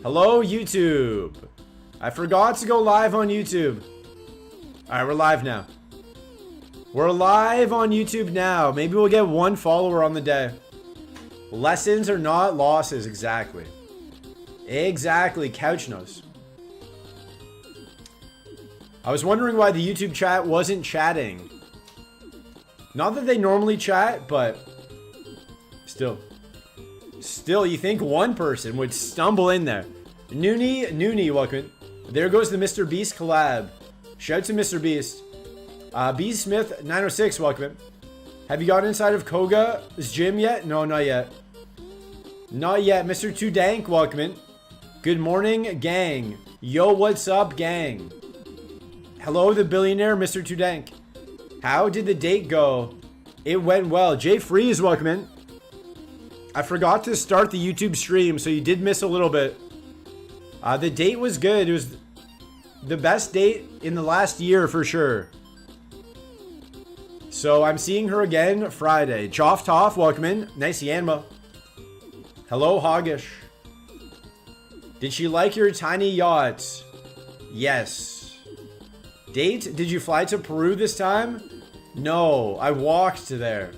Hello, YouTube. I forgot to go live on YouTube. Alright, we're live now. We're live on YouTube now. Maybe we'll get 1 follower on the day. Lessons are not losses. Exactly. Exactly. Couch knows. I was wondering why the YouTube chat wasn't chatting. Not that they normally chat, but still. Still, you think one person would stumble in there. Noonie, welcome. There goes the Mr. Beast collab. Shout out to Mr. Beast. B Smith 906, welcome. Have you gotten inside of Koga's gym yet? No, not yet. Not yet. Mr. Too Dank, welcome in. Good morning, gang. Yo, what's up, gang? Hello, the billionaire, Mr. Too Dank. How did the date go? It went well. Jay Freeze, welcome in. I forgot to start the YouTube stream, so you did miss a little bit. The date was good. It was the best date in the last year for sure. So I'm seeing her again Friday. Choff Toff, welcome in. Nice Yanma. Hello, Hoggish. Did she like your tiny yacht? Yes. Date? Did you fly to Peru this time? No, I walked to there.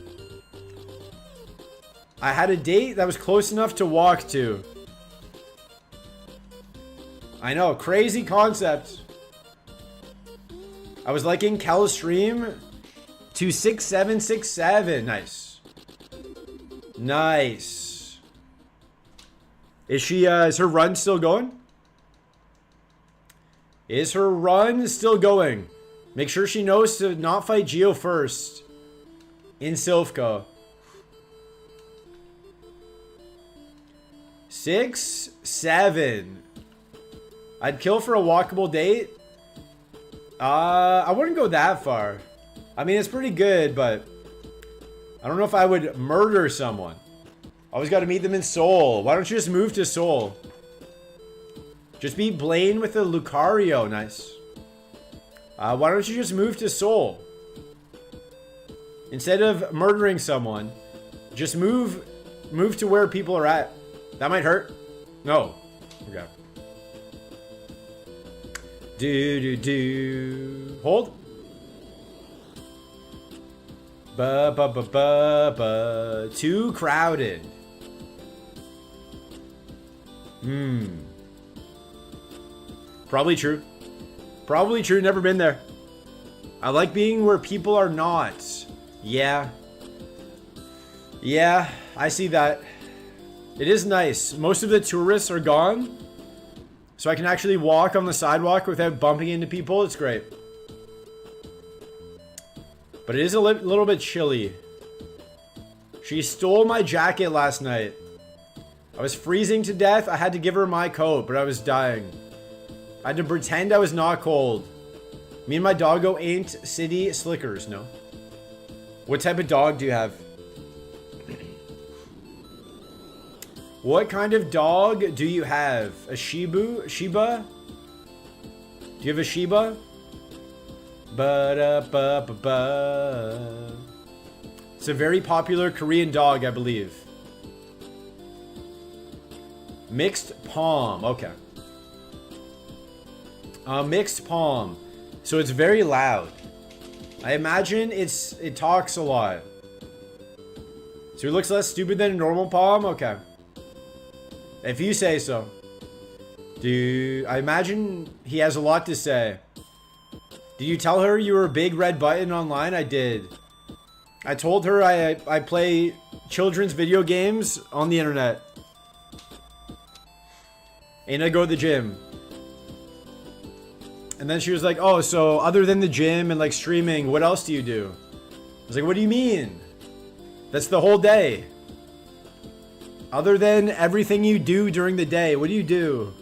I had a date that was close enough to walk to. I know, crazy concept. I was liking Kel's stream to 6767. Nice. Nice. Is her run still going? Is her run still going? Make sure she knows to not fight Geo first. In Silphco. 6, 7. I'd kill for a walkable date. I wouldn't go that far. I mean, it's pretty good, but I don't know if I would murder someone. Always got to meet them in Seoul. Why don't you just move to Seoul? Just beat Blaine with a Lucario. Nice. Why don't you just move to Seoul? Instead of murdering someone, just move to where people are at. That might hurt. No. Okay. Do. Hold. Too crowded. Probably true. Probably true. Never been there. I like being where people are not. Yeah. Yeah, I see that. It is nice. Most of the tourists are gone. So I can actually walk on the sidewalk without bumping into people. It's great. But it is a little bit chilly. She stole my jacket last night. I was freezing to death. I had to give her my coat, but I was dying. I had to pretend I was not cold. Me and my doggo ain't city slickers, no. What type of dog do you have? What kind of dog do you have? A Shiba? Do you have a Shiba? Ba-da-ba-ba-ba. It's a very popular Korean dog, I believe. Mixed palm. Okay. Mixed palm. So it's very loud. I imagine it talks a lot. So it looks less stupid than a normal palm? Okay. If you say so. Dude, I imagine he has a lot to say. Did you tell her you were a big red button online? I did. I told her I play children's video games on the internet. And I go to the gym. And then she was like, oh, so other than the gym and like streaming, what else do you do? I was like, what do you mean? That's the whole day. Other than everything you do during the day, what do you do?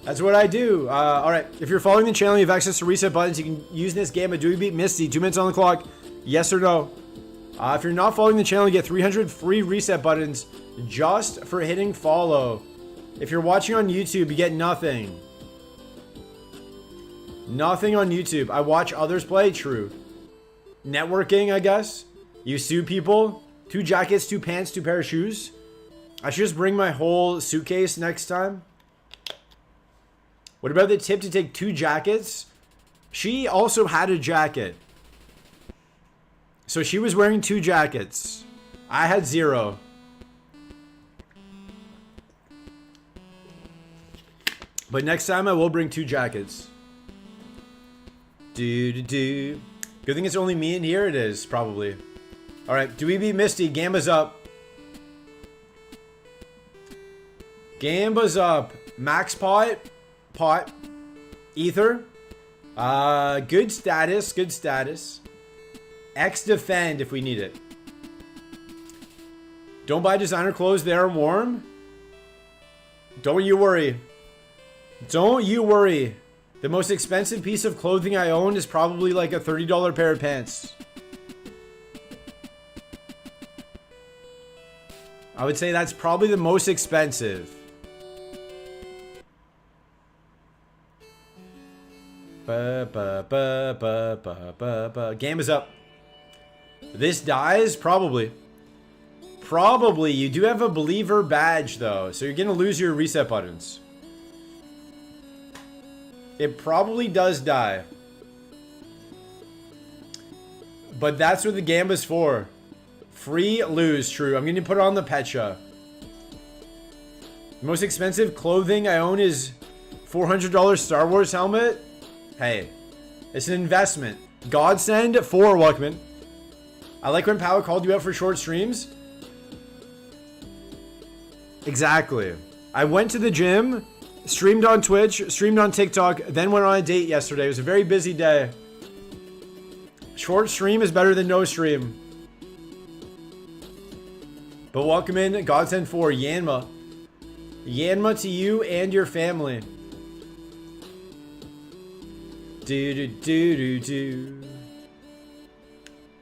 That's what I do. Alright, if you're following the channel, you have access to reset buttons. You can use this game at Do You Beat Misty? 2 minutes on the clock. Yes or no? If you're not following the channel, you get 300 free reset buttons just for hitting follow. If you're watching on YouTube, you get nothing. Nothing on YouTube. I watch others play. True. Networking, I guess. You sue people. 2 jackets, 2 pants, 2 pair of shoes. I should just bring my whole suitcase next time. What about the tip to take 2 jackets? She also had a jacket. So she was wearing 2 jackets. I had 0. But next time I will bring 2 jackets. Good thing it's only me in here. It is, probably. Alright, do we beat Misty? Gamba's up. Gamba's up. Max pot. Ether. Good status. Good status. X defend if we need it. Don't buy designer clothes. They're warm. Don't you worry. Don't you worry. The most expensive piece of clothing I own is probably like a $30 pair of pants. I would say that's probably the most expensive. Game is up. This dies? Probably. Probably. You do have a believer badge though, so you're gonna lose your reset buttons. It probably does die. But that's what the Gamba's for. Free, lose, true. I'm gonna put on the Pecha. The most expensive clothing I own is $400 Star Wars helmet. Hey, it's an investment. Godsend for Welkman. I like when Power called you out for short streams. Exactly. I went to the gym, streamed on Twitch, streamed on TikTok, then went on a date yesterday. It was a very busy day. Short stream is better than no stream. But welcome in, Godsend for Yanma. Yanma to you and your family.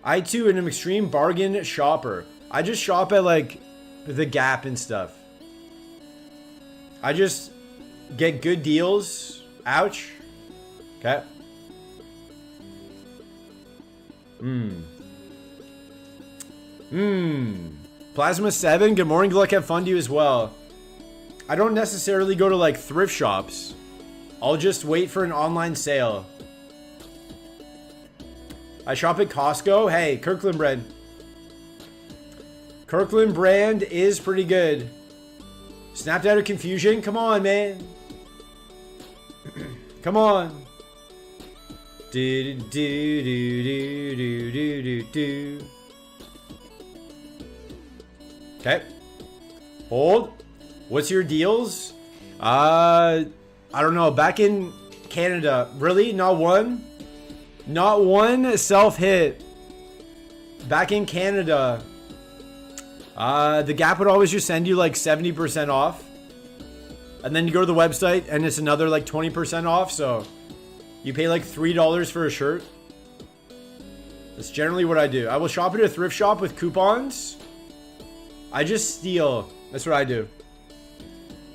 I too am an extreme bargain shopper. I just shop at like the Gap and stuff. I just get good deals. Ouch. Okay. Plasma 7, good morning. Good luck, have fun to you as well. I don't necessarily go to like thrift shops. I'll just wait for an online sale. I shop at Costco. Hey, Kirkland brand. Kirkland brand is pretty good. Snapped out of confusion. Come on, man. Come on. Okay. Hold. What's your deals? I don't know. Back in Canada. Really? Not one? Not one self-hit. Back in Canada. The Gap would always just send you like 70% off. And then you go to the website and it's another like 20% off. So you pay like $3 for a shirt. That's generally what I do. I will shop at a thrift shop with coupons. I just steal. That's what I do.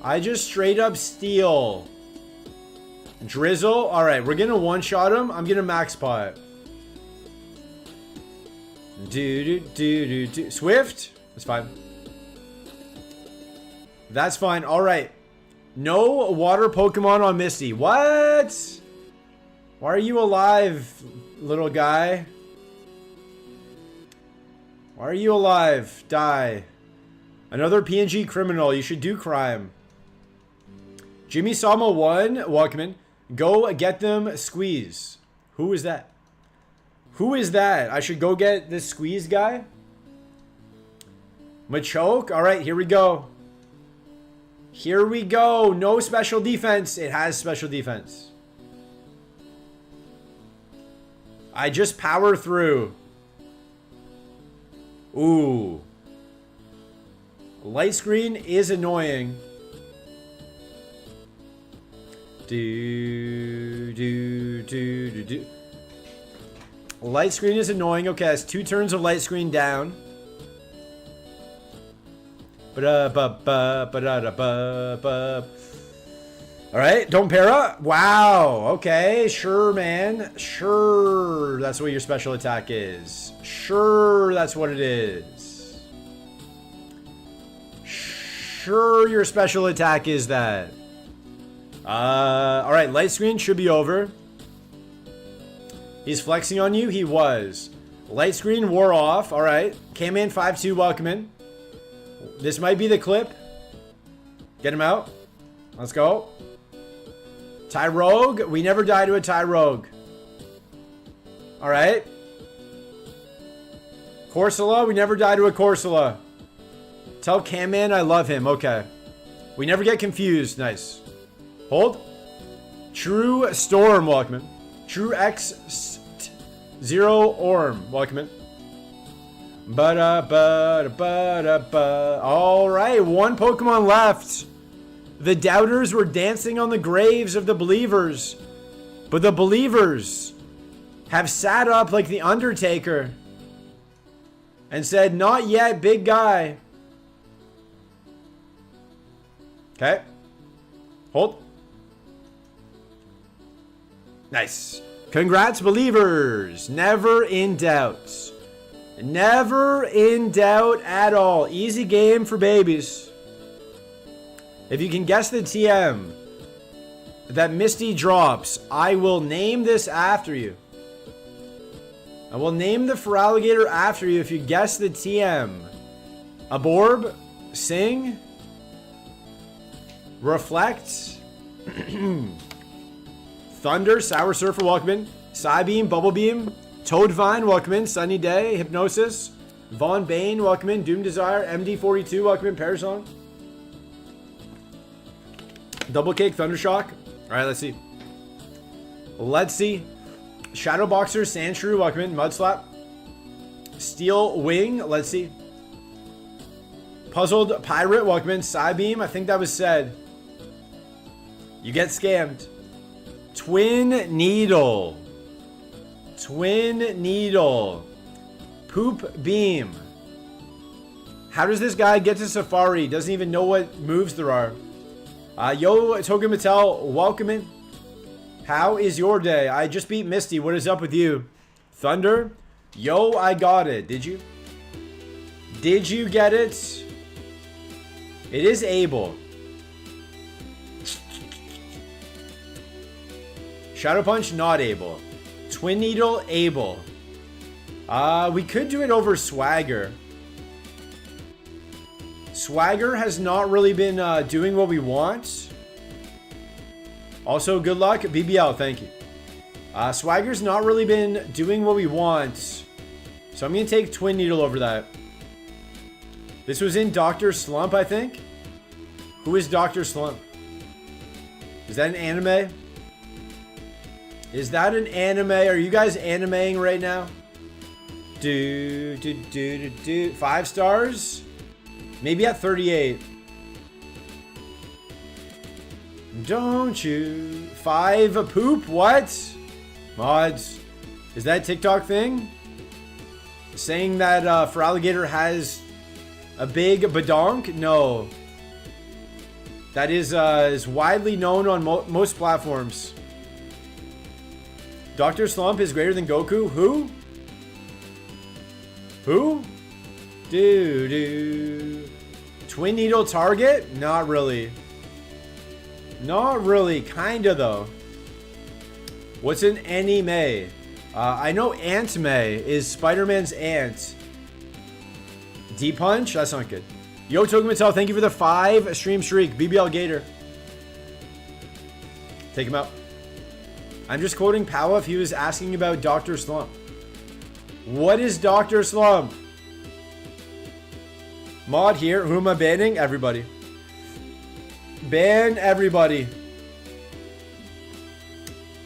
I just straight up steal. Drizzle. Alright, we're gonna one-shot him. I'm gonna max pot. Swift? That's fine. That's fine. Alright. No water Pokemon on Misty. What? Why are you alive, little guy? Why are you alive? Die. Another PNG criminal. You should do crime. Jimmy Sama 1. Walkman. Go get them squeeze. Who is that? Who is that? I should go get this squeeze guy? Machoke? Alright, here we go. Here we go. No special defense. It has special defense. I just power through. Ooh. Light screen is annoying. Light screen is annoying. Okay, that's 2 turns of light screen down. Alright, don't para. Wow. Okay, sure, man. Sure, that's what your special attack is. Sure, that's what it is. Sure, your special attack is that. Alright, light screen should be over. He's flexing on you? He was. Light screen wore off. Alright. K-Man52, welcome in. This might be the clip. Get him out. Let's go. Tyrogue. We never die to a Tyrogue. Alright. Corsola. We never die to a Corsola. Tell K-Man I love him. Okay. We never get confused. Nice. Hold. True Storm, welcome in. True X Zero Orm, welcome in. Alright, one Pokemon left. The doubters were dancing on the graves of the believers. But the believers have sat up like the Undertaker and said, not yet, big guy. Okay. Hold. Nice. Congrats, believers. Never in doubt. Never in doubt at all. Easy game for babies. If you can guess the TM that Misty drops, I will name this after you. I will name the Feraligatr after you if you guess the TM. Aborb, Sing, Reflect, Thunder, Sour Surfer, welcome in. Psybeam, Bubble Beam, Toadvine, welcome in. Sunny Day, Hypnosis, Von Bane, welcome in. Doom Desire, MD42, welcome in. Parasong. Double Cake, Thundershock. Alright, let's see. Let's see. Shadow Boxer, Sandshrew, welcome in. Mudslap. Steel Wing, let's see. Puzzled Pirate, welcome in. Psybeam, I think that was said. You get scammed. Twin Needle. Twin Needle. Poop Beam. How does this guy get to Safari? Doesn't even know what moves there are. Yo, Token Mattel, welcome in. How is your day? I just beat Misty. What is up with you? Thunder. Yo, I got it. Did you? Did you get it? It is Abel. Shadow Punch, not able. Twin Needle, able. We could do it over Swagger. Swagger has not really been doing what we want. Also, good luck. BBL, thank you. Swagger's not really been doing what we want. So I'm going to take Twin Needle over that. This was in Dr. Slump, I think. Who is Dr. Slump? Is that an anime? Is that an anime? Are you guys animeing right now? 5 stars? Maybe at 38. Don't you? 5 a poop? What? Mods. Is that a TikTok thing? Saying that Feraligatr has a big badonk? No. That is widely known on most platforms. Dr. Slump is greater than Goku? Who? Who? Twin Needle target? Not really. Not really. Kinda though. What's an anime? I know Aunt May is Spider-Man's aunt. D-Punch? That's not good. Yo, Token Mattel, thank you for the 5 stream streak. BBL Gator. Take him out. I'm just quoting Powa if he was asking about Dr. Slump. What is Dr. Slump? Mod here. Who am I banning? Everybody. Ban everybody.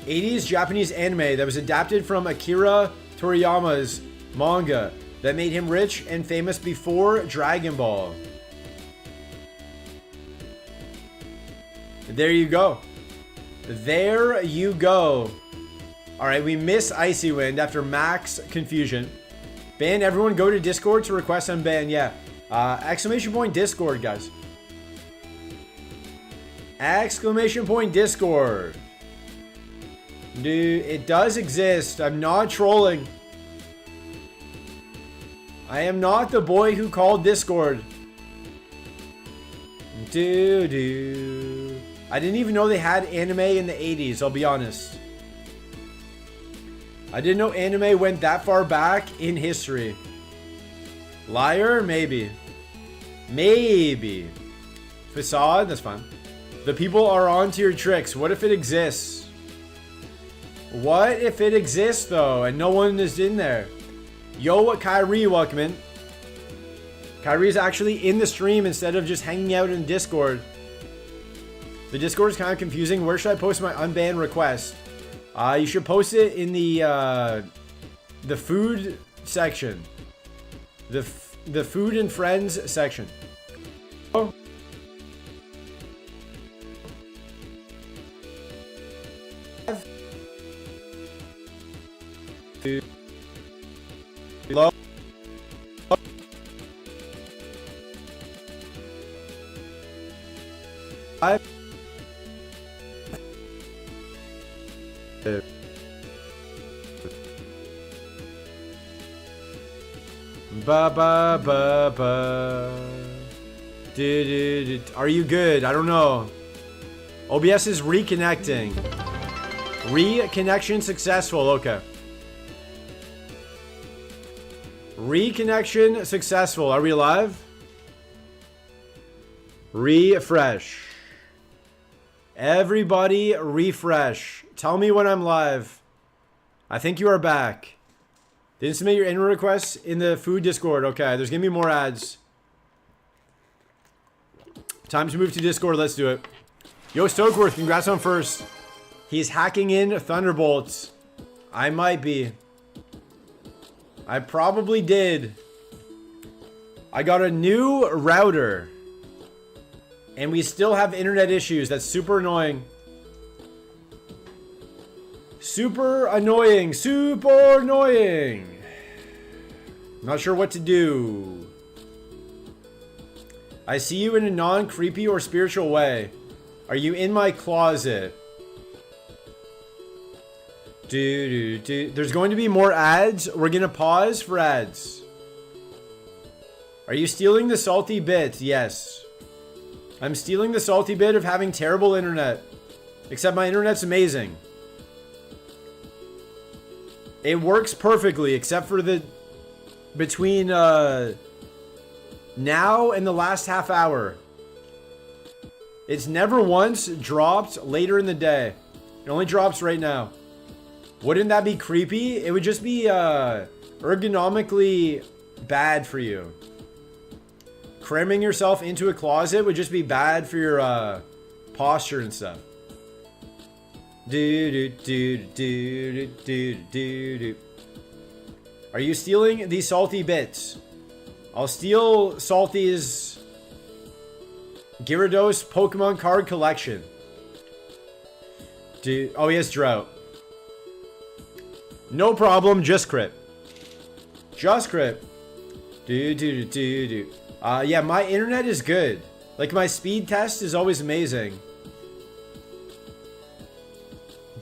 80s Japanese anime that was adapted from Akira Toriyama's manga that made him rich and famous before Dragon Ball. There you go. There you go. Alright, we miss Icy Wind after max confusion. Ban everyone, go to Discord to request unban. Yeah. Exclamation point Discord, guys. Exclamation point Discord. Dude, it does exist. I'm not trolling. I am not the boy who called Discord. I didn't even know they had anime in the 80s, I'll be honest. I didn't know anime went that far back in history. Liar? Maybe. Maybe. Facade? That's fine. The people are onto your tricks. What if it exists? What if it exists, though, and no one is in there? Yo, what Kyrie, welcome in. Kyrie's actually in the stream instead of just hanging out in Discord. The Discord is kind of confusing. Where should I post my unbanned request? You should post it in the food section. The food and friends section. Oh. Hello. Ba ba ba ba. Are you good? I don't know. OBS is reconnecting. Reconnection successful. Okay. Reconnection successful. Are we live? Refresh. Everybody refresh. Tell me when I'm live. I think you are back. Didn't submit your in requests in the food Discord. Okay, there's gonna be more ads. Time to move to Discord. Let's do it. Yo, Stokeworth, congrats on first. He's hacking in Thunderbolts. I might be. I probably did. I got a new router. And we still have internet issues. That's super annoying. Super annoying. Super annoying. Not sure what to do. I see you in a non-creepy or spiritual way. Are you in my closet? There's going to be more ads. We're going to pause for ads. Are you stealing the salty bit? Yes. I'm stealing the salty bit of having terrible internet. Except my internet's amazing. It works perfectly except for the... between now and the last half hour. It's never once dropped later in the day. It only drops right now. Wouldn't that be creepy? It would just be ergonomically bad for you. Cramming yourself into a closet would just be bad for your posture and stuff. Are you stealing these salty bits? I'll steal Salty's Gyarados Pokemon card collection. Oh, he has Drought. No problem, just crit. Just crit. Yeah, my internet is good. Like, my speed test is always amazing.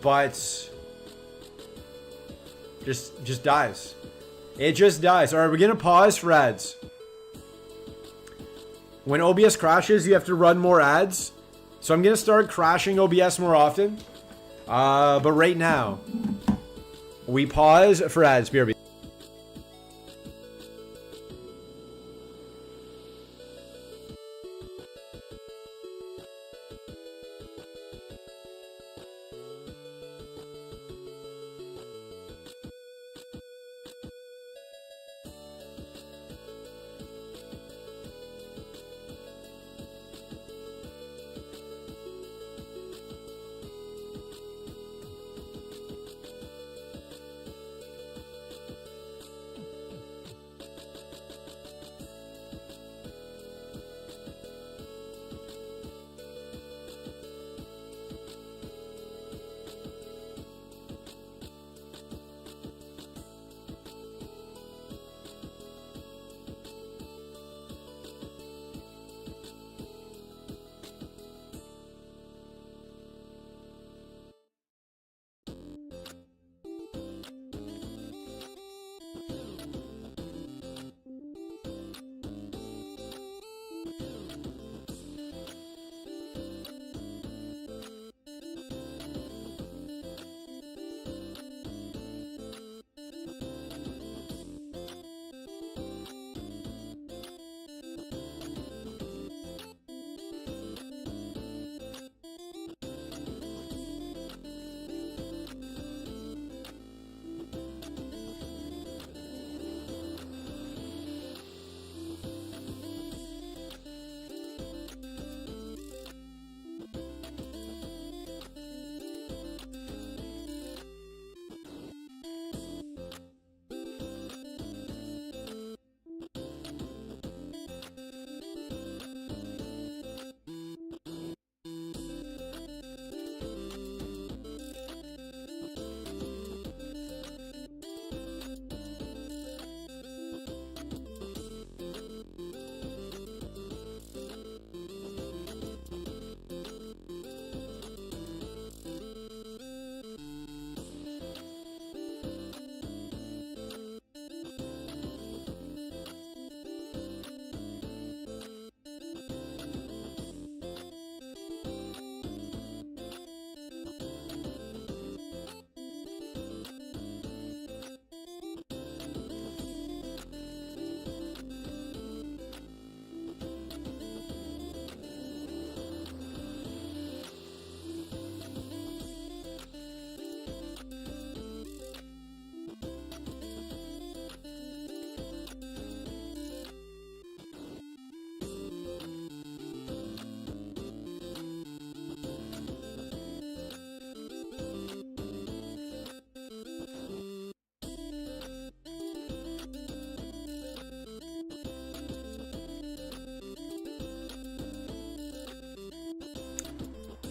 But... just dies. It just dies. Alright, we're gonna pause for ads. When OBS crashes, you have to run more ads. So I'm gonna start crashing OBS more often. But right now, we pause for ads. BRB.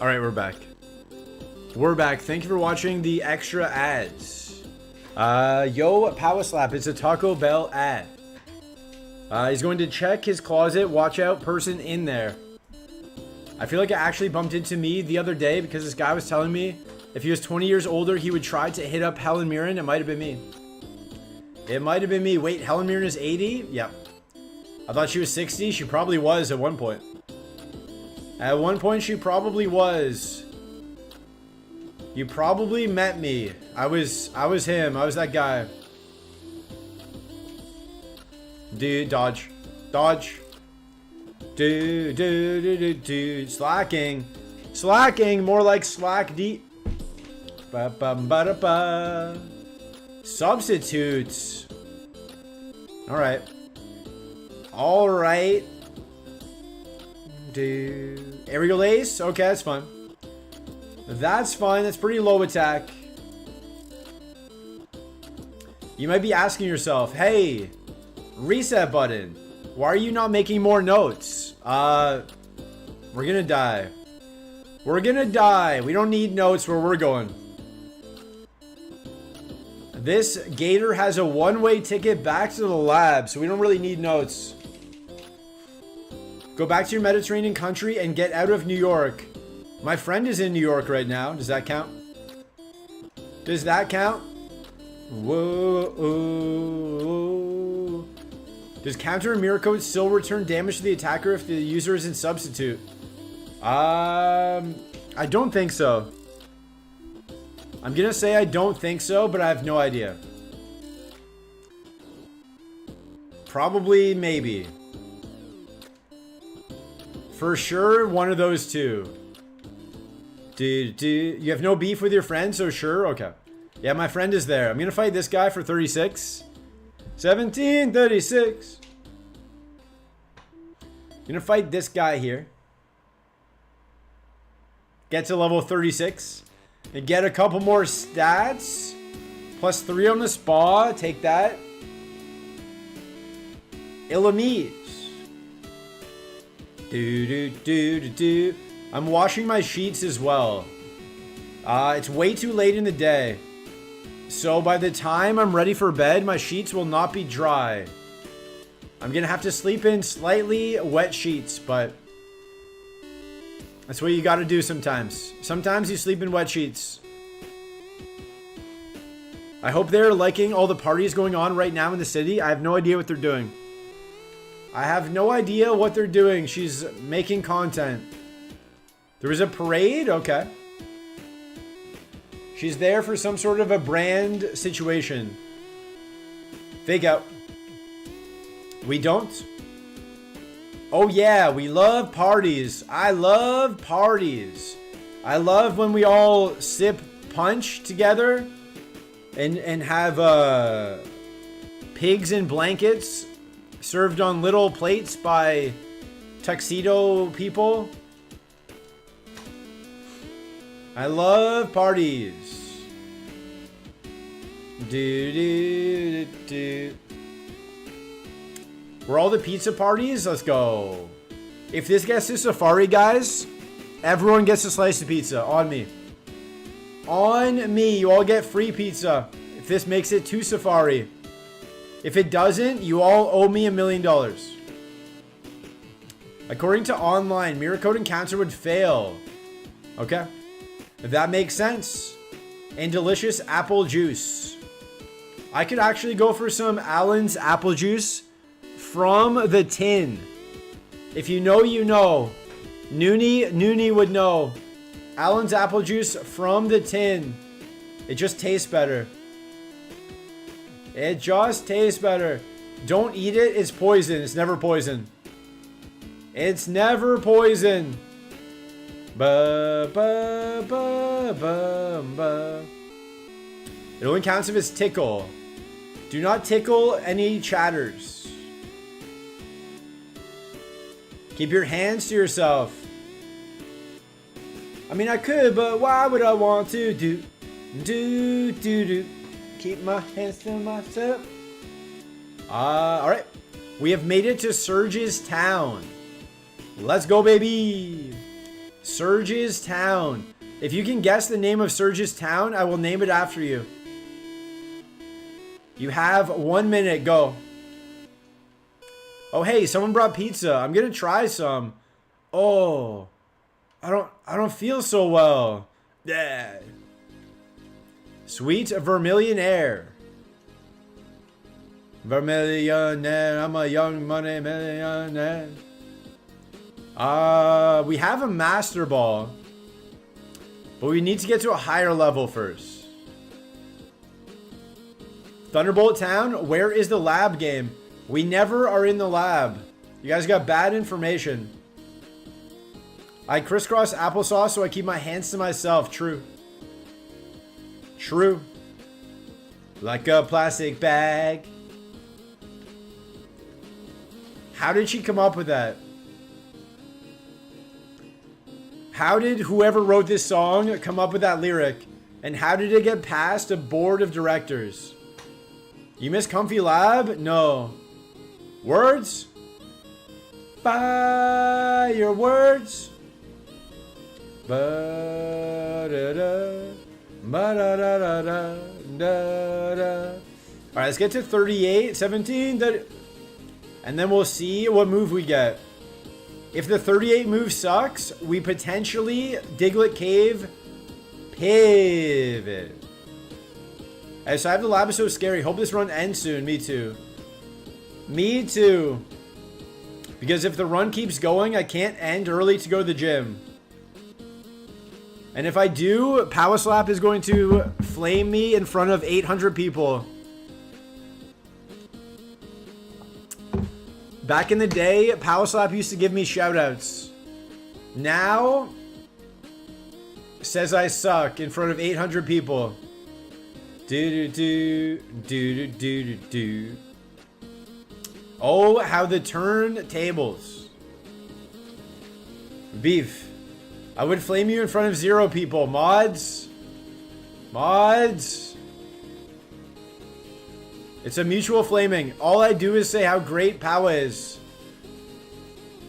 All right, we're back. We're back. Thank you for watching the extra ads. Yo, Power Slap. It's a Taco Bell ad. He's going to check his closet. Watch out, person in there. I feel like it actually bumped into me the other day because this guy was telling me if he was 20 years older, he would try to hit up Helen Mirren. It might have been me. It might have been me. Wait, Helen Mirren is 80? Yep. I thought she was 60. She probably was at one point. At one point, she probably was. You probably met me. I was him. I was that guy. Dude, dodge. Dodge. Dude. Slacking. Slacking. More like slack deep. Ba-bum-ba-da-ba. Substitutes. Alright. Alright. Dude. Aerial ace? Okay, that's fun. That's fine. That's pretty low attack. You might be asking yourself, hey, reset button. Why are you not making more notes? We're gonna die. We're gonna die. We don't need notes where we're going. This gator has a one-way ticket back to the lab, so we don't really need notes. Go back to your Mediterranean country and get out of New York. My friend is in New York right now. Does that count? Does that count? Whoa. Does counter mirror code still return damage to the attacker if the user is in substitute? I don't think so. I'm gonna say I don't think so, but I have no idea. Probably, maybe. For sure, one of those two. Dude, you have no beef with your friend, so sure? Okay. Yeah, my friend is there. I'm gonna fight this guy for 36. 1736. Gonna fight this guy here. Get to level 36. And get a couple more stats. +3 on the spa. Take that. Ilamise. I'm washing my sheets as well. It's way too late in the day. So by the time I'm ready for bed, my sheets will not be dry. I'm gonna have to sleep in slightly wet sheets, but that's what you gotta do sometimes. Sometimes you sleep in wet sheets. I hope they're liking all the parties going on right now in the city. I have no idea what they're doing. I have no idea what they're doing. She's making content. There was a parade? Okay. She's there for some sort of a brand situation. Fake out. We don't? Oh yeah, we love parties. I love parties. I love when we all sip punch together and have pigs in blankets served on little plates by tuxedo people. I love parties. We're all the pizza parties? Let's go. If this gets to Safari, guys, everyone gets a slice of pizza. On me. On me. You all get free pizza. If this makes it to Safari. If it doesn't, you all owe me $1 million. According to online, mirror code encounter would fail. Okay. That makes sense. And delicious apple juice. I could actually go for some Allen's apple juice from the tin. If you know, you know. Noonie would know. Allen's apple juice from the tin. It just tastes better. It just tastes better. Don't eat it. It's poison. It's never poison. It's never poison. Ba ba ba ba ba. It only counts if it's tickle. Do not tickle any chatters. Keep your hands to yourself. I mean, I could, but why would I want to do? Keep my hands to myself. Alright. We have made it to Surge's town. Let's go, baby. Surge's Town. If you can guess the name of Surge's Town, I will name it after you. You have 1 minute. Go. Oh, hey, someone brought pizza. I'm gonna try some. Oh, I don't feel so well. Yeah. Sweet Vermilion Air. Vermillionaire, I'm a young money millionaire. We have a Master Ball, but we need to get to a higher level first. Thunderbolt Town, where is the lab game? We never are in the lab. You guys got bad information. I crisscross applesauce so I keep my hands to myself. True. True. Like a plastic bag. How did she come up with that? How did whoever wrote this song come up with that lyric? And how did it get past a board of directors? You miss Comfy Lab? No. Words? Firewords? Ba-da-da, ba-da-da-da-da-da-da. Alright, let's get to 38, 17, and then we'll see what move we get. If the 38 move sucks, we potentially Diglett Cave pivot. Hey, so I have the lab is so scary. Hope this run ends soon. Me too. Me too. Because if the run keeps going, I can't end early to go to the gym. And if I do, Power Slap is going to flame me in front of 800 people. Back in the day, Power Slap used to give me shoutouts. Now, says I suck in front of 800 people. Do. Oh, how the turntables. Beef. I would flame you in front of 0 people. Mods. Mods. It's a mutual flaming. All I do is say how great Powa is.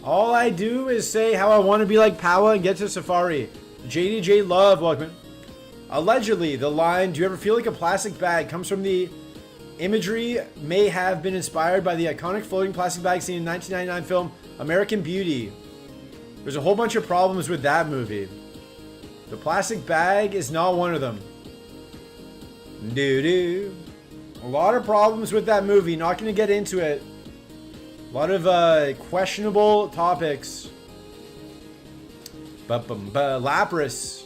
All I do is say how I want to be like Powa and get to Safari. JDJ Love, welcome. Allegedly, the line, do you ever feel like a plastic bag, comes from the imagery may have been inspired by the iconic floating plastic bag scene in 1999 film American Beauty. There's a whole bunch of problems with that movie. The plastic bag is not one of them. Doo-doo. A lot of problems with that movie. Not going to get into it. A lot of questionable topics. Lapras.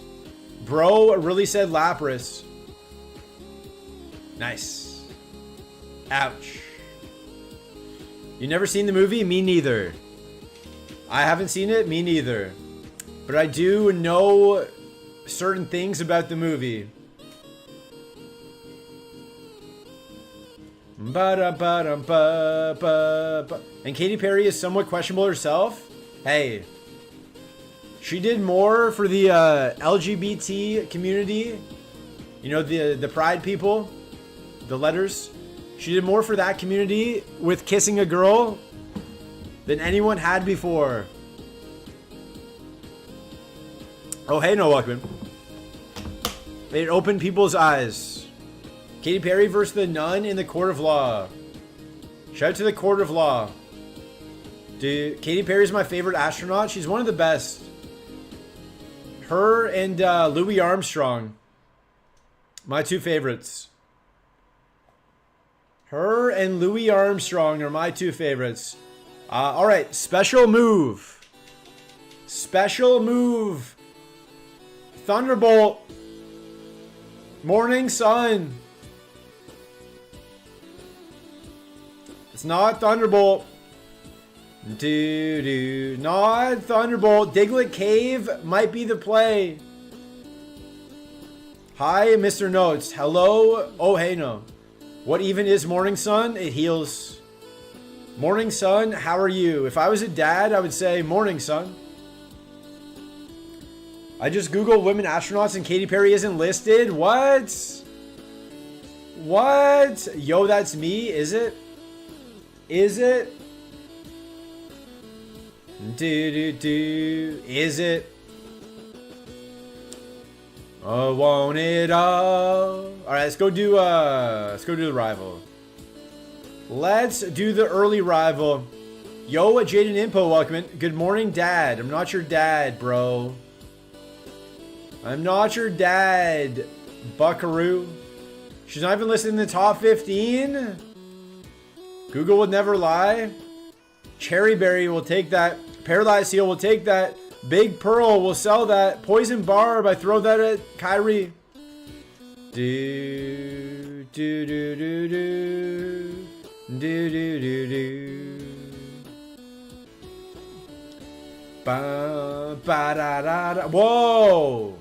Bro really said Lapras. Nice. Ouch. You never seen the movie? Me neither. I haven't seen it. Me neither. But I do know certain things about the movie. And Katy Perry is somewhat questionable herself. Hey, she did more for the LGBT community. You know, the pride people, the letters. She did more for that community with kissing a girl than anyone had before. Oh, hey, no, welcome. It opened people's eyes. Katy Perry versus the nun in the court of law. Shout out to the court of law. Dude, Katy Perry's my favorite astronaut. She's one of the best. Her and Louis Armstrong. My two favorites. Her and Louis Armstrong are my two favorites. Alright, special move. Special move. Thunderbolt. Morning sun. It's not Thunderbolt. Not Thunderbolt. Diglett Cave might be the play. Hi, Mr. Notes. Hello. Oh, hey, no. What even is Morning Sun? It heals. Morning Sun, how are you? If I was a dad, I would say Morning Sun. I just Googled women astronauts and Katy Perry isn't listed. What? What? Yo, that's me. Is it? Is it? Is it? Oh, won't it all? All right, let's go do the rival. Let's do the early rival. Yo, Jaden Impo, welcome in. Good morning, Dad. I'm not your dad, bro. I'm not your dad, buckaroo. She's not even listed in the top 15. Google would never lie. Cherryberry will take that. Paralyzed Seal will take that. Big Pearl will sell that. Poison Barb, I throw that at Kyrie. Do, do, do, do, do. Do, do, do, do. Ba, ba, da, da, da. Whoa.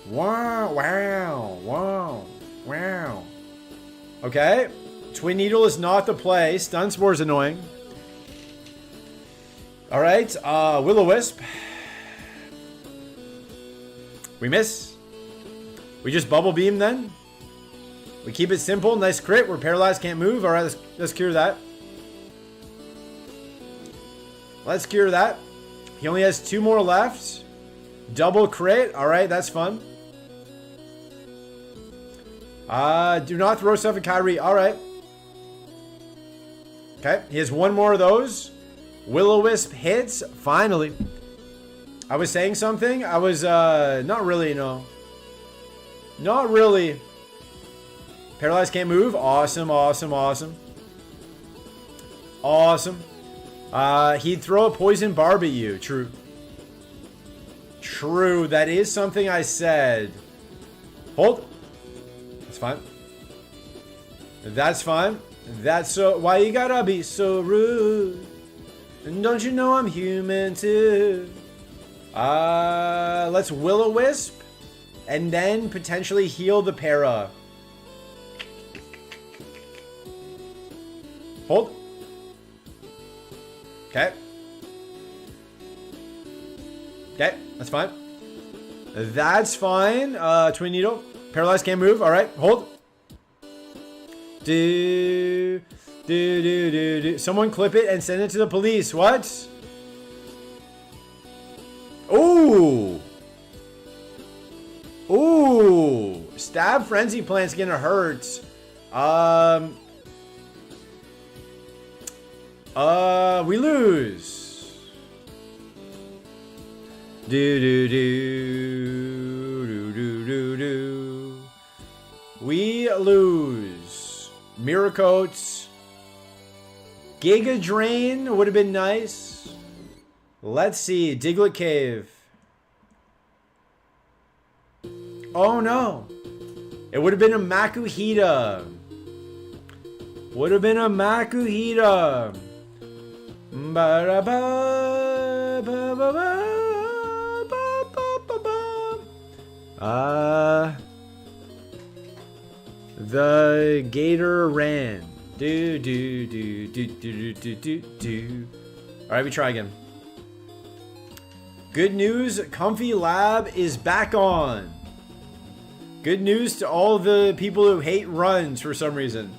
Wow, wow, wow, wow. Okay. Twin Needle is not the play. Stun Spore is annoying. All right. Will-O-Wisp. We miss. We just Bubble Beam then. We keep it simple. Nice crit. We're paralyzed. Can't move. All right. Let's cure that. Let's cure that. He only has 2 more left. Double crit. All right. That's fun. Do not throw stuff at Kyrie. All right. Okay. He has 1 more of those. Will-O-Wisp hits. Finally. I was saying something. I was, not really, no. Not really. Paralyzed can't move. Awesome, awesome, awesome. Awesome. He'd throw a Poison Barb at you. True. True. That is something I said. Hold. That's fine. That's fine. That's so... Why you gotta be so rude? And don't you know I'm human too? Let's Will-O-Wisp. And then potentially heal the para. Hold. Okay. Okay, that's fine. That's fine. Twin Needle. Paralyzed can't move. Alright, hold. Do. Someone clip it and send it to the police. What? Ooh. Ooh. Stab Frenzy Plant's gonna hurt. We lose. We lose. Miracoats. Giga Drain would have been nice. Let's see. Diglett Cave. Oh no. It would have been a Makuhita. Would have been a Makuhita. The Gator ran. Do. Alright, we try again. Good news, Comfy Lab is back on. Good news to all the people who hate runs for some reason.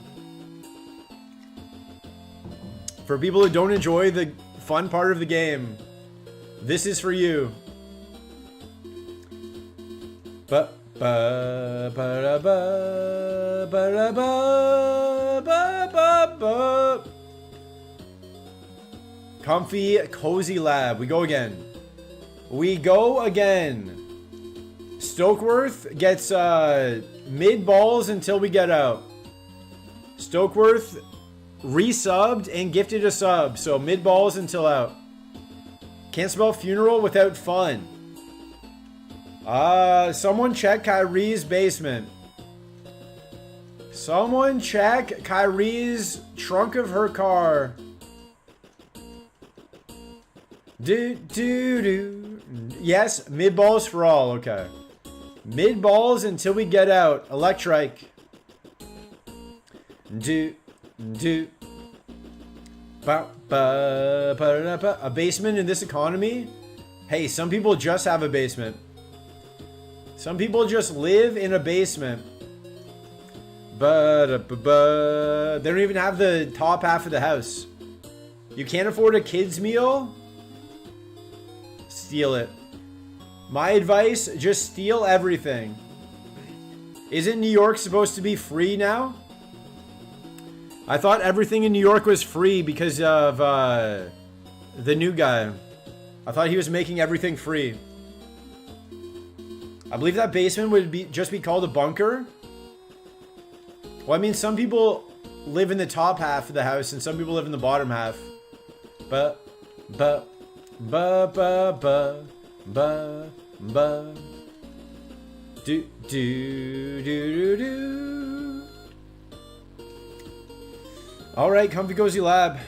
For people who don't enjoy the fun part of the game, this is for you. Comfy Cozy Lab. We go again. We go again. Stokeworth gets mid balls until we get out. Stokeworth resubbed and gifted a sub, so mid balls until out. Can't spell funeral without fun. Someone check Kyrie's basement. Someone check Kyrie's trunk of her car. Yes, mid balls for all. Okay. Mid balls until we get out. Electrike. A basement in this economy? Hey, some people just have a basement. Some people just live in a basement. They don't even have the top half of the house. You can't afford a kid's meal? Steal it. My advice, just steal everything. Isn't New York supposed to be free now? I thought everything in New York was free because of the new guy. I thought he was making everything free. I believe that basement would just be called a bunker. Well, I mean, some people live in the top half of the house and some people live in the bottom half. Ba. Do. All right, Comfy Cozy Lab.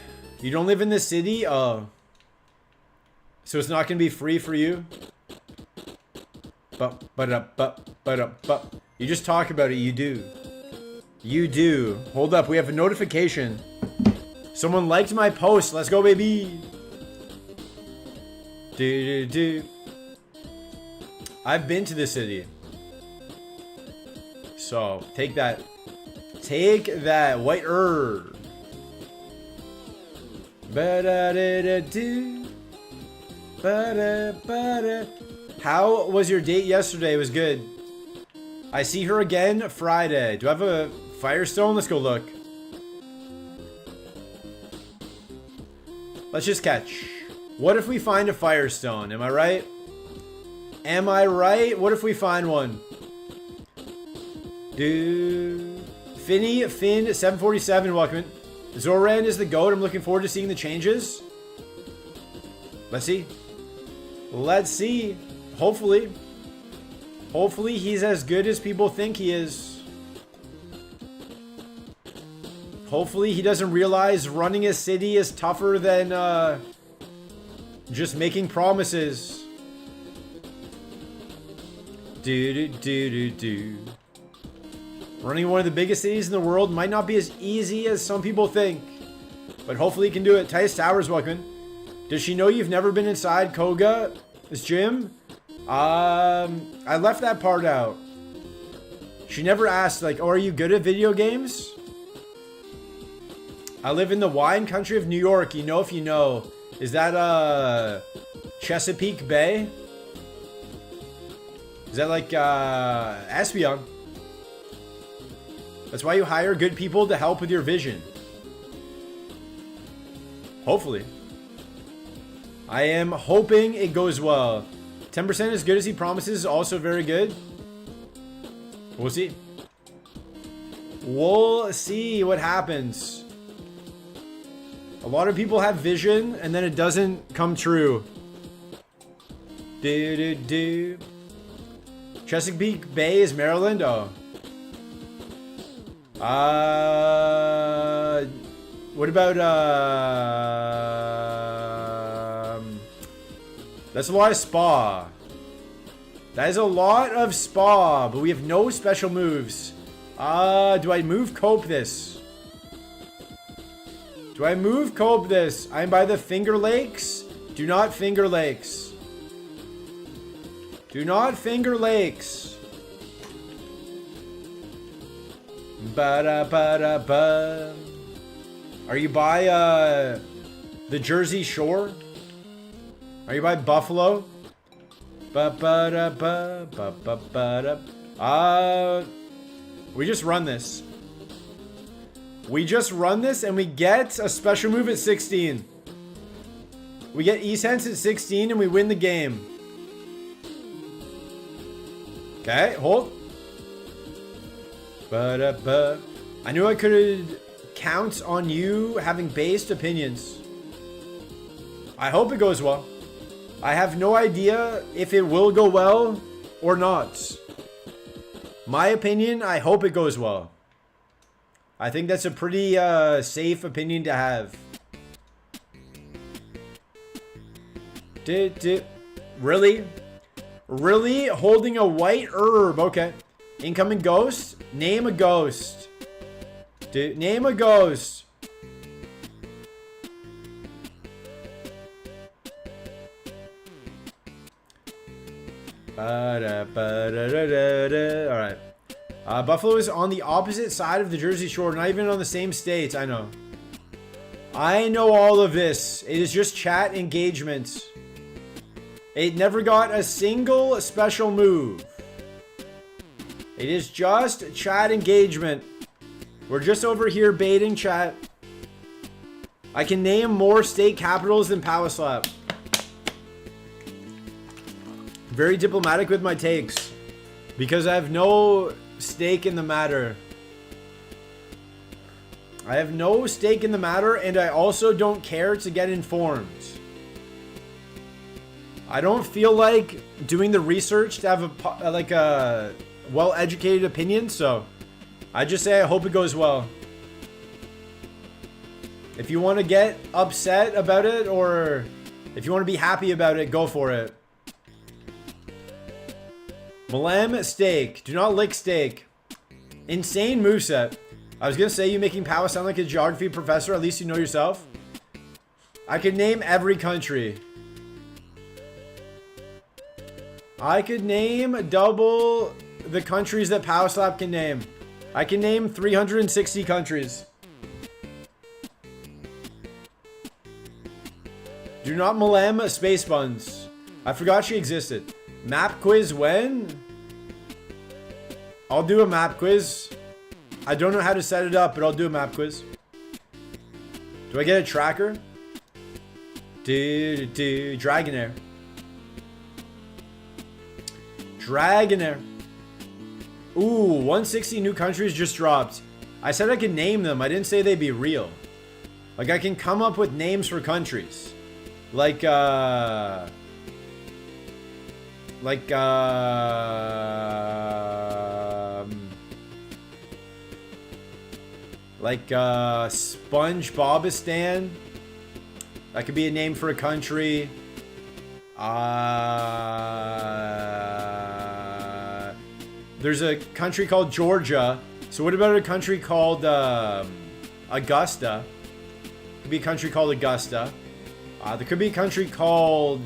You don't live in the city? Oh. So it's not going to be free for you? You just talk about it, you do. You do. Hold up, we have a notification. Someone liked my post. Let's go, baby. I've been to the city. So, take that. Take that, white herb. How was your date yesterday? It was good. I see her again Friday. Do I have a Firestone? Let's go look. Let's just catch. What if we find a Firestone? Am I right? Am I right? What if we find one? Dude. Finn 747, welcome in. Zoran is the GOAT. I'm looking forward to seeing the changes. Let's see. Let's see. Hopefully. Hopefully he's as good as people think he is. Hopefully he doesn't realize running a city is tougher than just making promises. Running one of the biggest cities in the world might not be as easy as some people think. But hopefully he can do it. Titus Towers, welcome. Does she know you've never been inside Koga's gym? I left that part out. She never asked, like, oh, are you good at video games? I live in the wine country of New York. You know if you know. Is that, Chesapeake Bay? Is that like, Espion? That's why you hire good people to help with your vision. Hopefully. I am hoping it goes well. 10% as good as he promises is also very good. We'll see. We'll see what happens. A lot of people have vision and then it doesn't come true. Chesapeake Bay is Maryland? Oh. What about, that's a lot of spa. That is a lot of spa, but we have no special moves. Do I move cope this? Do I move cope this? I'm by the Finger Lakes. Do not Finger Lakes. Do not Finger Lakes. Ba-da-ba-da-ba. Are you by, the Jersey Shore? Are you by Buffalo? Ba-ba-da-ba, ba-ba-ba-da. We just run this. We just run this and we get a special move at 16. We get E-Sense at 16 and we win the game. Okay, hold. Ba-da-ba. I knew I could count on you having based opinions. I hope it goes well. I have no idea if it will go well or not. My opinion, I hope it goes well. I think that's a pretty safe opinion to have. Really? Really? Holding a white herb. Okay. Incoming ghost? Name a ghost. Name a ghost. Alright. Buffalo is on the opposite side of the Jersey Shore, not even on the same states. I know. I know all of this. It is just chat engagement. It never got a single special move. It is just chat engagement. We're just over here baiting chat. I can name more state capitals than Power Slap. Very diplomatic with my takes. Because I have no stake in the matter. I have no stake in the matter, and I also don't care to get informed. I don't feel like doing the research to have a well-educated opinion, so I just say I hope it goes well. If you want to get upset about it, or if you want to be happy about it, go for it. Malem steak. Do not lick steak. Insane moveset. I was going to say you making Power sound like a geography professor. At least you know yourself. I could name every country. I could name double the countries that Power Slap can name. I can name 360 countries. Do not Malem space buns. I forgot she existed. Map quiz when? I'll do a map quiz. I don't know how to set it up, but I'll do a map quiz. Do I get a tracker? Dragonair. Dragonair. Ooh, 160 new countries just dropped. I said I could name them. I didn't say they'd be real. Like, I can come up with names for countries. Like SpongeBobistan. That could be a name for a country. There's a country called Georgia. So what about a country called Augusta? Could be a country called Augusta. There could be a country called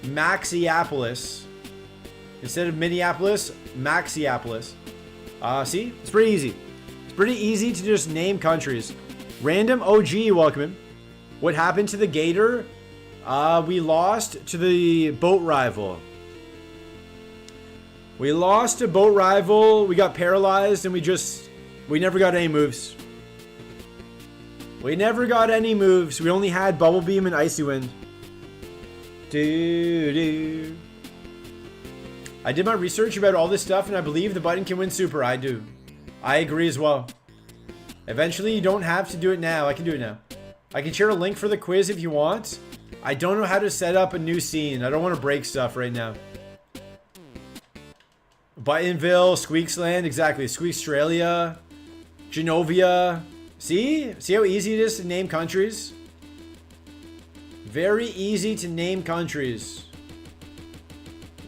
Maxiopolis. Instead of Minneapolis, Maxiopolis. See? It's pretty easy. It's pretty easy to just name countries. Random OG, welcome in. What happened to the Gator? We lost to the boat rival. We lost to boat rival. We got paralyzed and we never got any moves. We never got any moves. We only had Bubble Beam and Icy Wind. I did my research about all this stuff and I believe the button can win Super. I do. I agree as well. Eventually, you don't have to do it now. I can do it now. I can share a link for the quiz if you want. I don't know how to set up a new scene. I don't want to break stuff right now. Buttonville, Squeaksland, exactly. Squeakstralia, Genovia. See? See how easy it is to name countries? Very easy to name countries.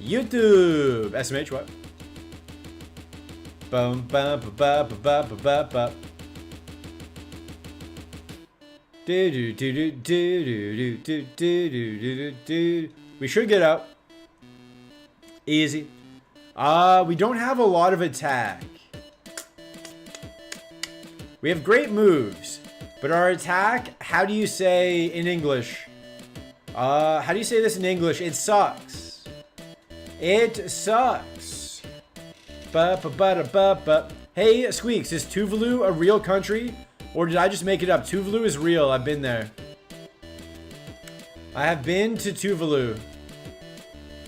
YouTube. SMH, what? Bum, bum, ba, ba, ba, ba, ba, ba. We should get out. Easy. We don't have a lot of attack. We have great moves, but our attack, how do you say in English? How do you say this in English? It sucks. It sucks. Ba ba ba da ba ba. Hey, Squeaks, is Tuvalu a real country? Or did I just make it up? Tuvalu is real. I've been there. I have been to Tuvalu.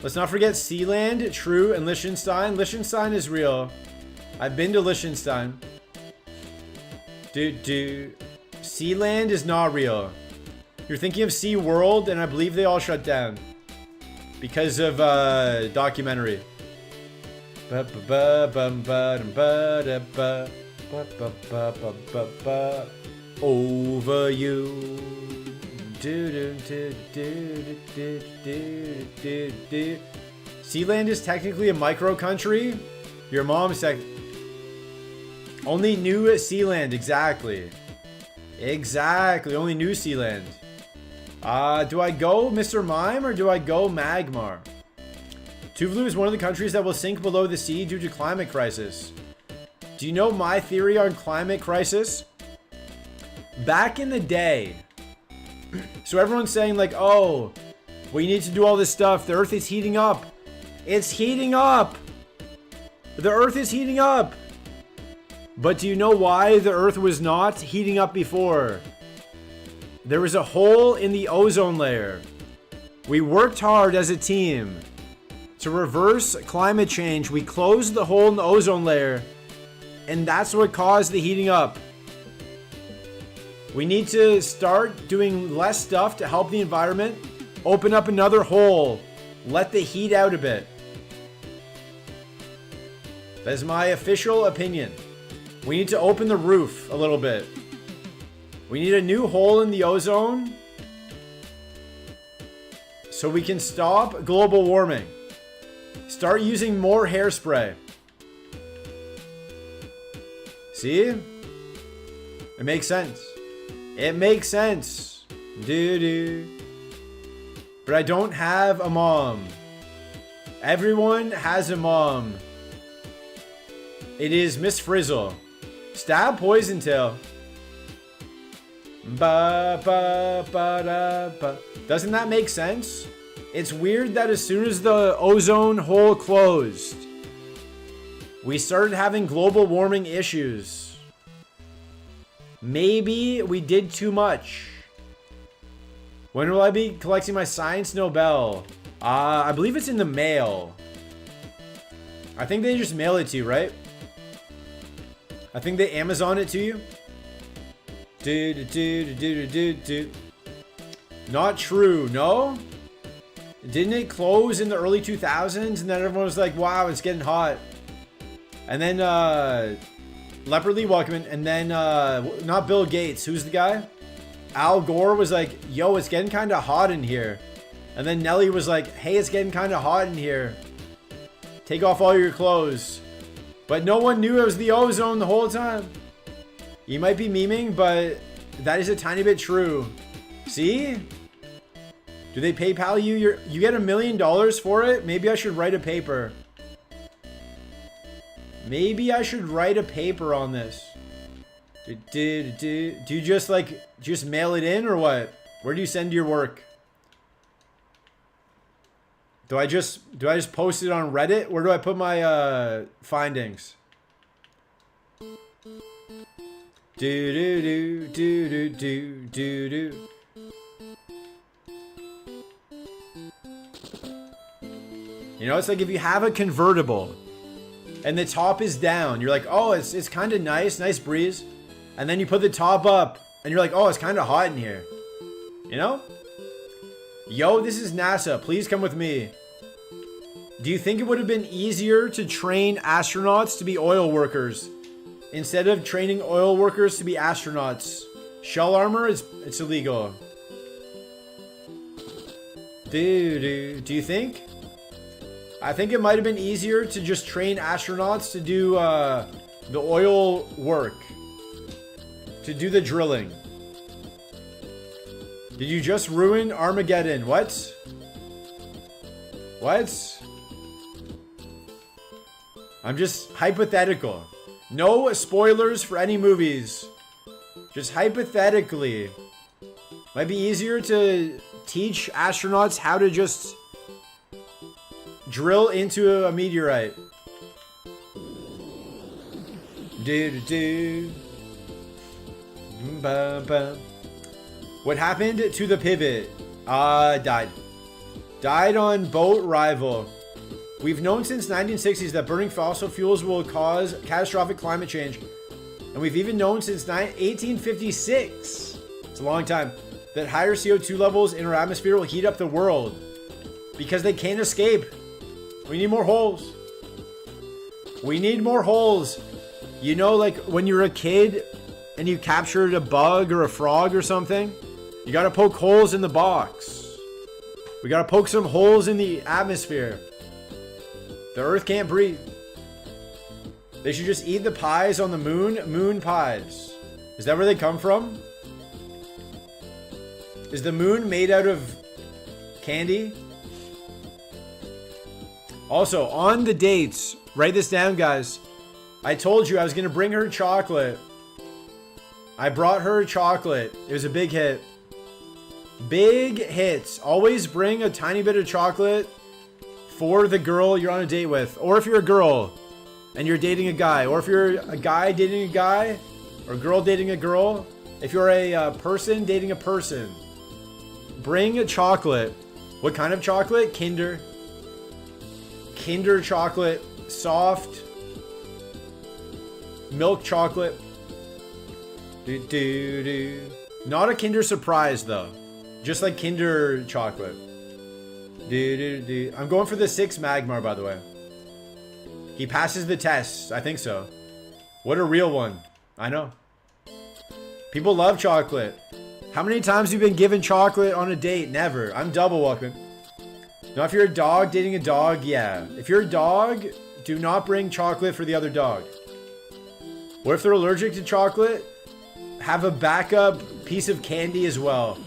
Let's not forget Sealand, True, and Liechtenstein. Liechtenstein is real. I've been to Liechtenstein. Sealand is not real. You're thinking of Sea World, and I believe they all shut down. Because of documentary. Over you. Sealand is technically a micro country. Your mom's only New Sealand, exactly. Exactly, only New Sealand. Do I go Mr. Mime or do I go Magmar? Tuvalu is one of the countries that will sink below the sea due to climate crisis. Do you know my theory on climate crisis? Back in the day, So everyone's saying like, oh, we need to do all this stuff. The Earth is heating up. It's heating up. The Earth is heating up. But do you know why the Earth was not heating up before? There was a hole in the ozone layer. We worked hard as a team to reverse climate change. We closed the hole in the ozone layer, and that's what caused the heating up. We need to start doing less stuff to help the environment. Open up another hole. Let the heat out a bit. That is my official opinion. We need to open the roof a little bit. We need a new hole in the ozone so we can stop global warming. Start using more hairspray. See? It makes sense. It makes sense. Doo-doo. But I don't have a mom. Everyone has a mom. It is Miss Frizzle. Stab Poison Tail. Ba ba ba da ba. Doesn't that make sense? It's weird that as soon as the ozone hole closed, we started having global warming issues. Maybe we did too much. When will I be collecting my Science Nobel? I believe it's in the mail. I think they just mail it to you, right? I think they Amazon it to you. Not true, no? Didn't it close in the early 2000s? And then everyone was like, wow, it's getting hot. And then, Leopardly Welcome, and then, not Bill Gates, who's the guy? Al Gore was like, yo, it's getting kind of hot in here. And then Nelly was like, hey, it's getting kind of hot in here. Take off all your clothes. But no one knew it was the ozone the whole time. You might be memeing, but that is a tiny bit true. See? Do they PayPal you? You get $1 million for it? Maybe I should write a paper. Maybe I should write a paper on this. Do you just mail it in or what? Where do you send your work? Do I just post it on Reddit? Where do I put my findings? Do. You know, it's like if you have a convertible and the top is down, you're like, oh, it's kind of nice breeze. And then you put the top up and you're like, oh, it's kind of hot in here. You know? Yo, this is NASA. Please come with me. Do you think it would have been easier to train astronauts to be oil workers instead of training oil workers to be astronauts? Shell armor, it's illegal. Do you think? I think it might have been easier to just train astronauts to do the oil work. To do the drilling. Did you just ruin Armageddon? What? What? I'm just hypothetical. No spoilers for any movies. Just hypothetically. Might be easier to teach astronauts how to just drill into a meteorite. Do. What happened to the pivot? Died. Died on boat rival. We've known since 1960s that burning fossil fuels will cause catastrophic climate change. And we've even known since 1856, it's a long time, that higher CO2 levels in our atmosphere will heat up the world. Because they can't escape. We need more holes. We need more holes. You know, like when you're a kid and you captured a bug or a frog or something, you gotta poke holes in the box. We gotta poke some holes in the atmosphere. The Earth can't breathe. They should just eat the pies on the moon. Moon pies. Is that where they come from? Is the moon made out of candy? Also, on the dates, write this down, guys. I told you I was gonna bring her chocolate. I brought her chocolate. It was a big hit. Big hits. Always bring a tiny bit of chocolate for the girl you're on a date with. Or if you're a girl and you're dating a guy. Or if you're a guy dating a guy. Or a girl dating a girl. If you're a person dating a person. Bring a chocolate. What kind of chocolate? Kinder. Kinder chocolate. Soft. Milk chocolate. Not a Kinder Surprise though. Just like Kinder chocolate. I'm going for the 6 Magmar, by the way. He passes the test. I think so. What a real one. I know. People love chocolate. How many times have you been given chocolate on a date? Never. I'm double walking. Now, if you're a dog dating a dog, yeah. If you're a dog, do not bring chocolate for the other dog. Or if they're allergic to chocolate, have a backup piece of candy as well.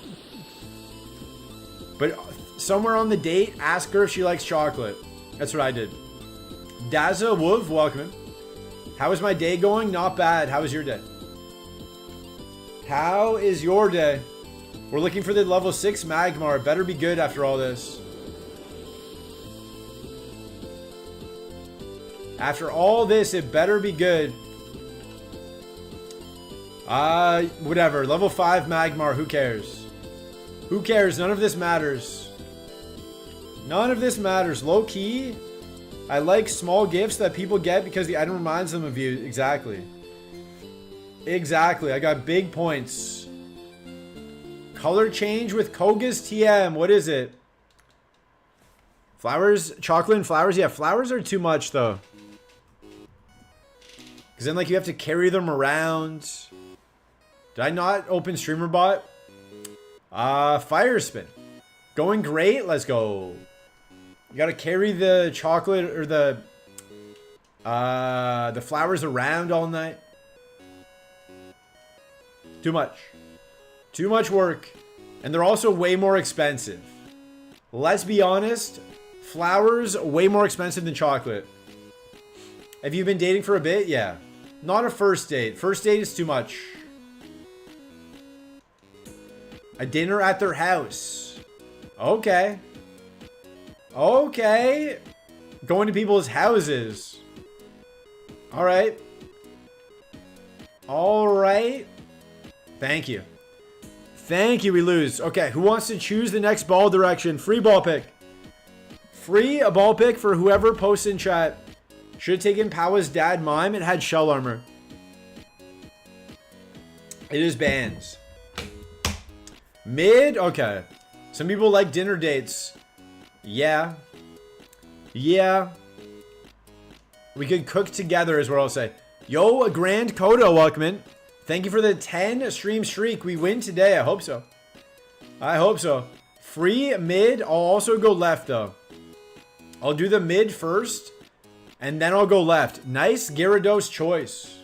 But somewhere on the date, ask her if she likes chocolate. That's what I did. Daza Wolf, welcome. How is my day going? Not bad. How is your day? How is your day? We're looking for the level 6 Magmar. Better be good after all this. After all this, it better be good. Whatever. Level 5 Magmar. Who cares? Who cares? None of this matters. None of this matters. Low key, I like small gifts that people get because the item reminds them of you. Exactly. Exactly. I got big points. Color change with Koga's TM. What is it? Flowers? Chocolate and flowers? Yeah, flowers are too much though. Because then like you have to carry them around. Did I not open Streamer Bot? Fire spin. Going great. Let's go. You gotta carry the chocolate or the flowers around all night. Too much. Too much work. And they're also way more expensive. Let's be honest. Flowers way more expensive than chocolate. Have you been dating for a bit? Yeah. Not a first date. First date is too much. A dinner at their house. Okay. Okay. Going to people's houses. Alright. Alright. Thank you. Thank you, we lose. Okay, who wants to choose the next ball direction? Free ball pick. Free a ball pick for whoever posts in chat. Should have taken Powa's dad mime. It had shell armor. It is bands. Mid? Okay. Some people like dinner dates. Yeah. Yeah. We could cook together is what I'll say. Yo, a Grand Kodo, welcome in. Thank you for the 10 stream streak. We win today. I hope so. I hope so. Free mid. I'll also go left though. I'll do the mid first. And then I'll go left. Nice Gyarados choice.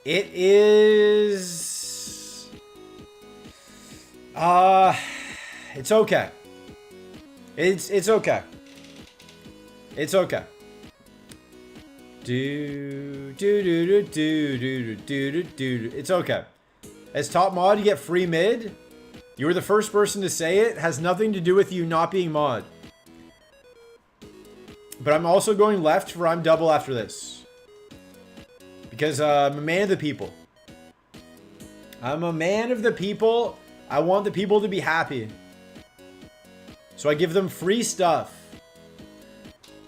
It is... it's okay. It's okay. It's okay. It's okay. As top mod, you get free mid. You were the first person to say it. Has nothing to do with you not being mod. But I'm also going left for I'm double after this. Because I'm a man of the people. I'm a man of the people. I want the people to be happy. So I give them free stuff.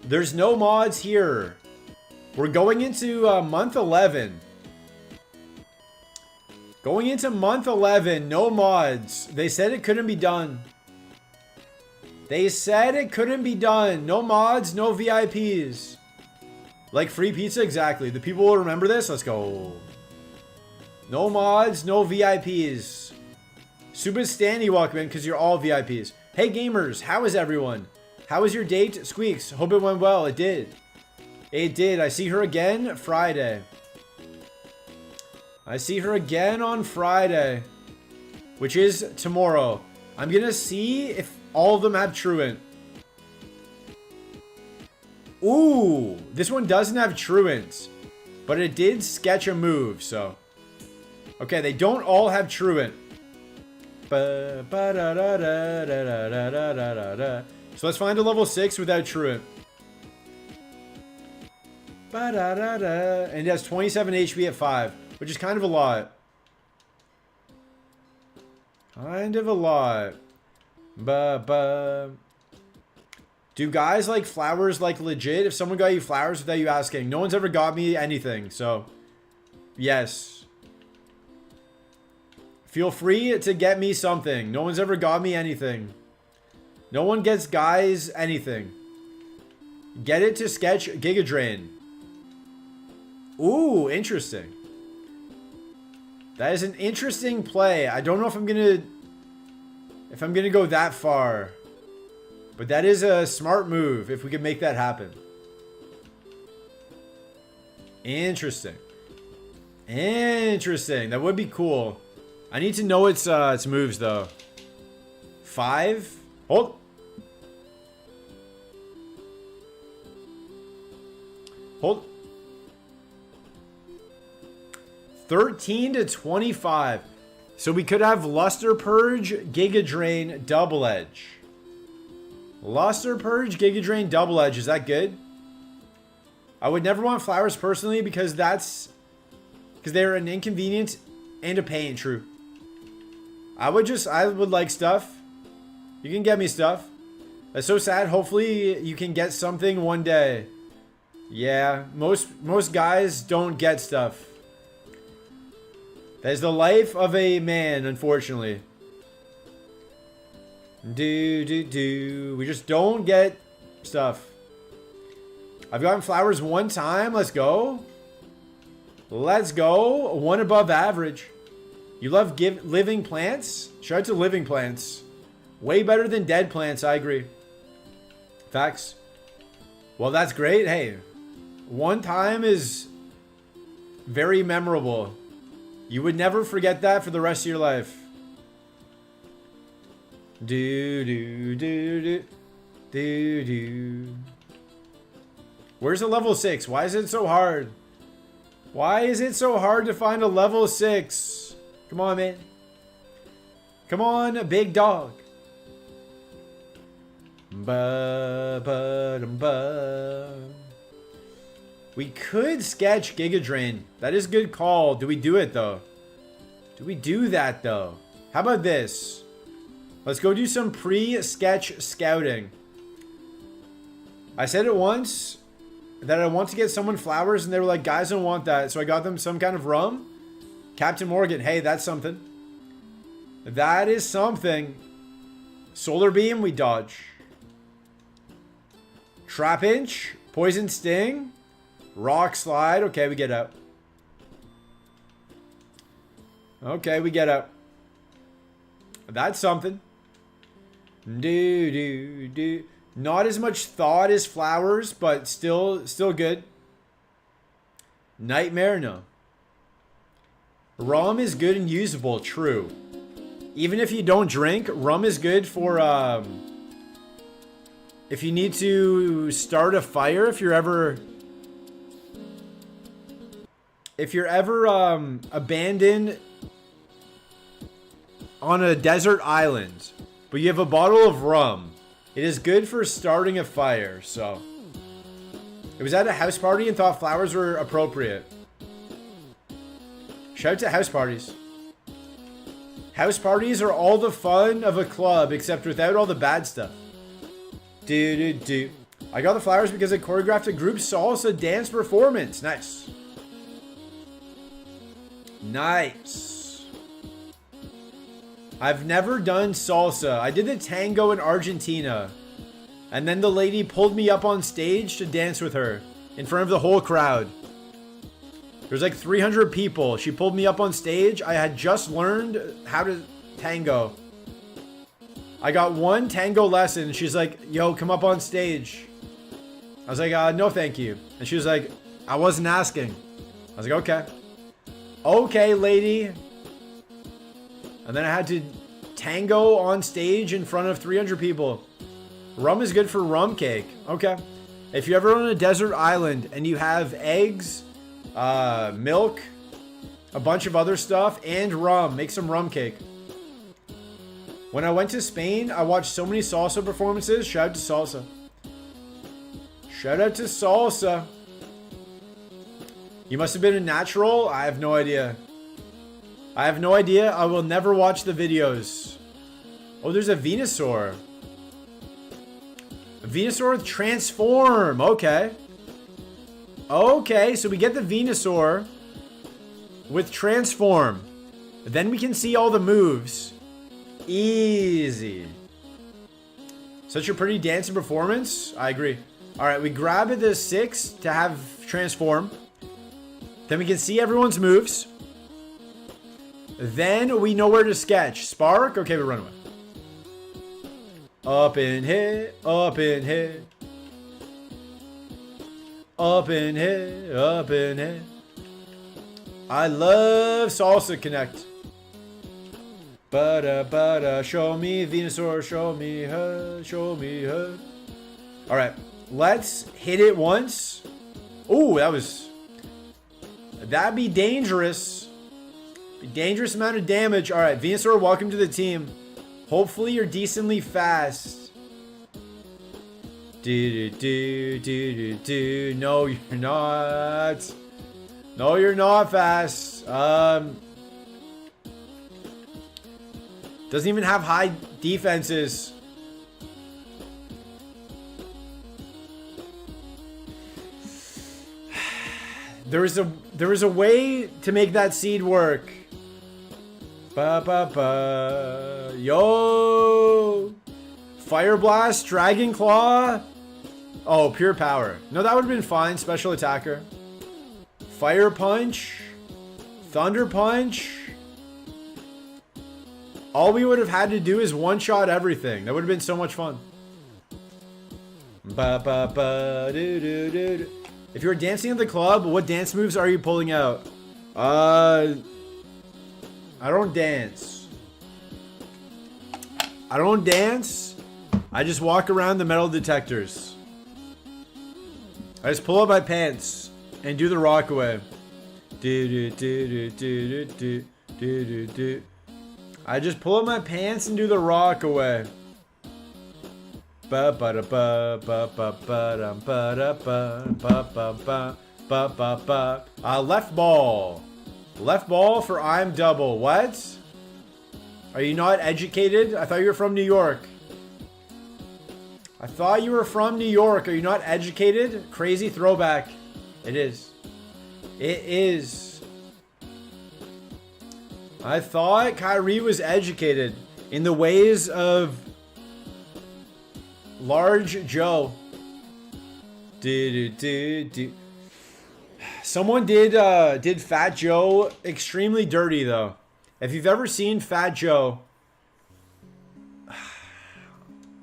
There's no mods here. We're going into month 11. Going into month 11, no mods. They said it couldn't be done. They said it couldn't be done. No mods, no VIPs. Like free pizza? Exactly. The people will remember this. Let's go. No mods, no VIPs. Super Stanley, welcome in because you're all VIPs. Hey gamers, how is everyone? How was your date, Squeaks? Hope it went well. It did. It did. I see her again Friday. I see her again on Friday. Which is tomorrow. I'm going to see if all of them have Truant. Ooh. This one doesn't have Truant. But it did sketch a move, so. Okay, they don't all have Truant. So let's find a level 6 without Truant. And he has 27 HP at 5, which is kind of a lot. Kind of a lot. Do guys like flowers like legit? If someone got you flowers without you asking. No one's ever got me anything, so yes. Feel free to get me something. No one's ever got me anything. No one gets guys anything. Get it to sketch Giga Drain. Ooh, interesting. That is an interesting play. I don't know if I'm gonna go that far. But that is a smart move if we could make that happen. Interesting. Interesting. That would be cool. I need to know its moves though. 5. Hold. Hold. 13 to 25. So we could have Luster Purge, Giga Drain, Double Edge. Luster Purge, Giga Drain, Double Edge. Is that good? I would never want flowers personally because they're an inconvenience and a pain. True. I would like stuff. You can get me stuff. That's so sad. Hopefully you can get something one day. Yeah, most guys don't get stuff. That is the life of a man, unfortunately. We just don't get stuff. I've gotten flowers one time. Let's go. Let's go. One above average. You love living plants? Shout out to living plants. Way better than dead plants, I agree. Facts. Well, that's great. Hey, one time is very memorable. You would never forget that for the rest of your life. Where's the level 6? Why is it so hard? Why is it so hard to find a level 6? Come on, man. Come on, big dog. We could sketch Giga Drain. That is a good call. Do we do it, though? Do we do that, though? How about this? Let's go do some pre-sketch scouting. I said it once that I want to get someone flowers, and they were like, guys don't want that. So I got them some kind of rum. Captain Morgan. Hey, that's something. That is something. Solar Beam, we dodge. Trap Inch. Poison Sting. Rock Slide. Okay, we get out. Okay, we get out. That's something. Not as much thought as flowers, but still good. Nightmare, no. Rum is good and usable, true. Even if you don't drink, rum is good for if you need to start a fire, if you're ever abandoned on a desert island, but you have a bottle of rum. It is good for starting a fire, so. It was at a house party and thought flowers were appropriate. Shout out to house parties. House parties are all the fun of a club, except without all the bad stuff. I got the flowers because I choreographed a group salsa dance performance. Nice. Nice. I've never done salsa. I did the tango in Argentina. And then the lady pulled me up on stage to dance with her in front of the whole crowd. There's like 300 people. She pulled me up on stage. I had just learned how to tango. I got one tango lesson. She's like, yo, come up on stage. I was like, no, thank you. And she was like, I wasn't asking. I was like, okay. Okay, lady. And then I had to tango on stage in front of 300 people. Rum is good for rum cake. Okay. If you're ever on a desert island and you have eggs, milk, a bunch of other stuff, and rum, make some rum cake. When I went to Spain, I watched so many salsa performances. Shout out to salsa. Shout out to salsa. You must have been a natural. I have no idea. I have no idea. I will never watch the videos. Oh, there's a Venusaur. A Venusaur with transform. Okay. Okay, so we get the Venusaur with transform. Then we can see all the moves. Easy. Such a pretty dancing performance. I agree. Alright, we grab the 6 to have transform. Then we can see everyone's moves. Then we know where to sketch. Spark? Okay, we run away. Up and hit, up and hit. Up and hit, up and hit. I love Salsa Connect. Bada, show me Venusaur, show me her, show me her. Alright, let's hit it once. Ooh, that'd be dangerous. Dangerous amount of damage. Alright, Venusaur, welcome to the team. Hopefully you're decently fast. No, you're not. No, you're not fast. Doesn't even have high defenses. There is a way to make that seed work. Yo! Fire Blast, Dragon Claw. Oh, pure power. No, that would have been fine. Special attacker. Fire Punch. Thunder Punch. All we would have had to do is one-shot everything. That would have been so much fun. If you're dancing at the club, what dance moves are you pulling out? I don't dance. I don't dance. I just walk around the metal detectors. I just pull up my pants and do the rock away. I just pull up my pants and do the rock away. Left ball. Left ball for I'm double. What? Are you not educated? I thought you were from New York. I thought you were from New York. Are you not educated? Crazy throwback. It is. It is. I thought Kyrie was educated in the ways of Large Joe. Someone did Fat Joe extremely dirty though. If you've ever seen Fat Joe,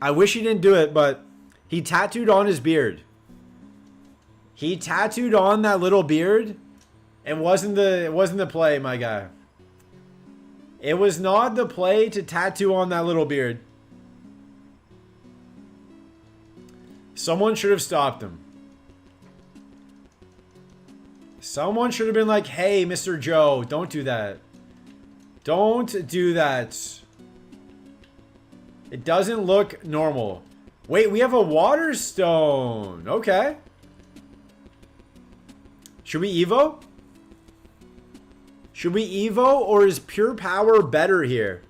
I wish he didn't do it, but he tattooed on his beard. He tattooed on that little beard. It wasn't the play, my guy. It was not the play to tattoo on that little beard. Someone should have stopped him. Someone should have been like, hey, Mr. Joe, don't do that. Don't do that. It doesn't look normal. Wait, we have a water stone. Okay. Should we Evo? Should we Evo or is pure power better here?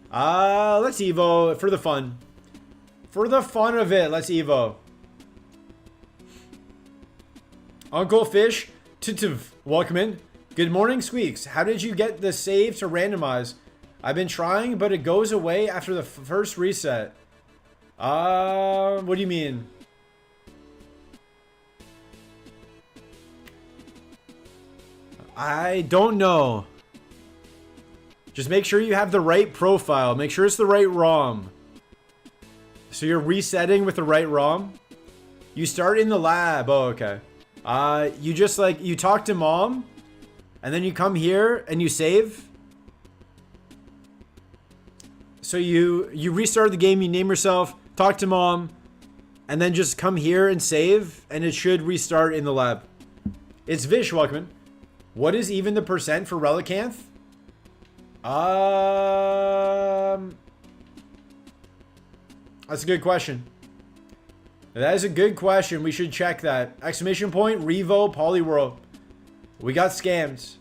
Let's Evo for the fun. For the fun of it, let's Evo. Uncle Fish, welcome in. Good morning, Squeaks. How did you get the save to randomize? I've been trying, but it goes away after the first reset. What do you mean? I don't know. Just make sure you have the right profile. Make sure it's the right ROM. So you're resetting with the right ROM? You start in the lab. Oh, okay. You just you talk to mom, and then you come here and you save. So you restart the game, you name yourself, talk to mom, and then just come here and save, and it should restart in the lab. It's Vish, welcome in. What is even the percent for Relicanth? That's a good question. That is a good question. We should check that. Exclamation point, Revo, Polyworld. We got scammed.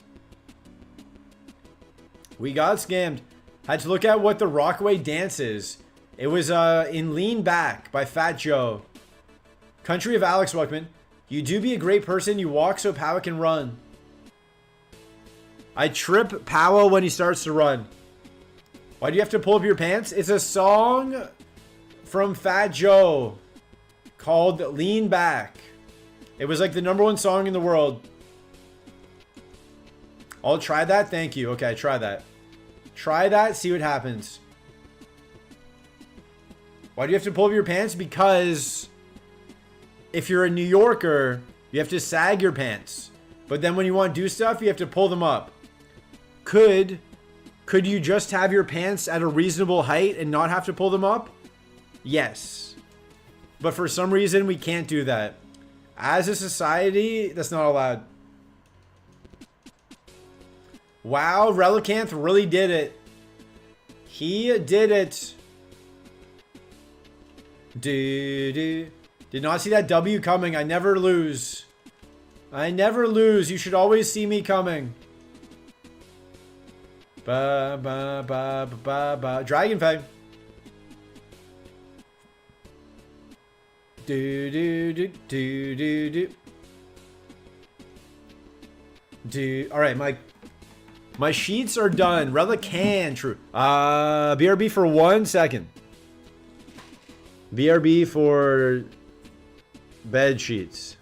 We got scammed. Had to look at what the Rockaway dance is. It was in Lean Back by Fat Joe. Country of Alex Wuckman. You do be a great person. You walk so Powa can run. I trip Powa when he starts to run. Why do you have to pull up your pants? It's a song from Fat Joe called Lean Back. It was like the #1 song in the world. I'll try that. Thank you. Okay, try that. Try that. See what happens. Why do you have to pull up your pants? Because if you're a New Yorker, you have to sag your pants. But then when you want to do stuff, you have to pull them up. Could you just have your pants at a reasonable height and not have to pull them up? Yes. But for some reason, we can't do that. As a society, that's not allowed. Wow, Relicanth really did it. He did it. Did not see that W coming. I never lose. I never lose. You should always see me coming. Ba ba ba ba ba ba. Dragon Fang. Do do do do do do. Do. All right, my sheets are done. Relican, true. BRB for 1 second. BRB for bed sheets.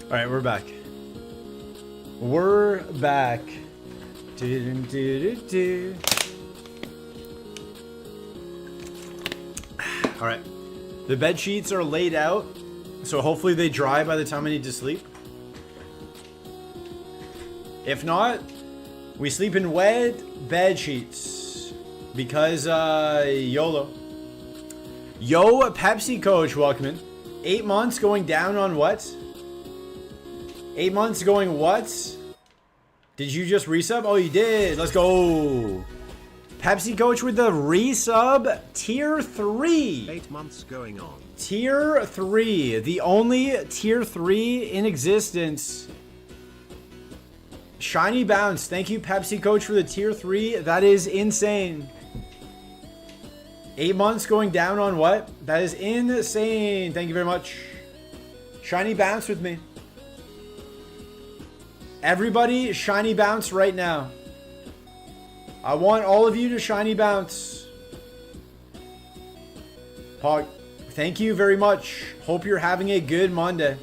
All right, we're back. We're back. All right. The bed sheets are laid out, so hopefully they dry by the time I need to sleep. If not, we sleep in wet bed sheets because YOLO. Yo, Pepsi coach, welcome in. 8 months going down on what? 8 months going what? Did you just resub? Oh, you did. Let's go. Pepsi coach with the resub. Tier 3. 8 months going on. Tier 3. The only tier 3 in existence. Shiny bounce. Thank you, Pepsi coach, for the tier 3. That is insane. 8 months going down on what? That is insane. Thank you very much. Shiny bounce with me. Everybody, shiny bounce right now. I want all of you to shiny bounce. Pog, thank you very much. Hope you're having a good Monday.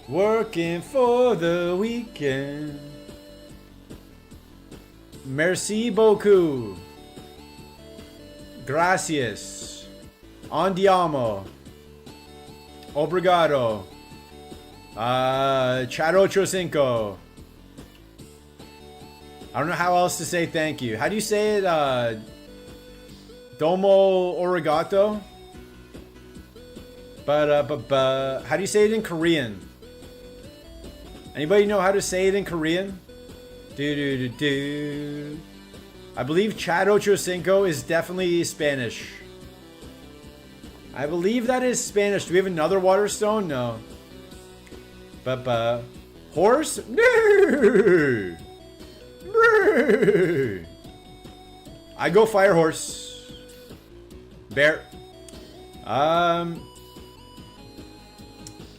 Working for the weekend. Merci beaucoup. Gracias. Andiamo. Obrigado. Chat 85. I don't know how else to say thank you. How do you say it? Domo origato? But how do you say it in Korean? Anybody know how to say it in Korean? Do. I believe Chat 85 is definitely Spanish. I believe that is Spanish. Do we have another water stone? No. Horse? No. No. I go fire horse. Bear.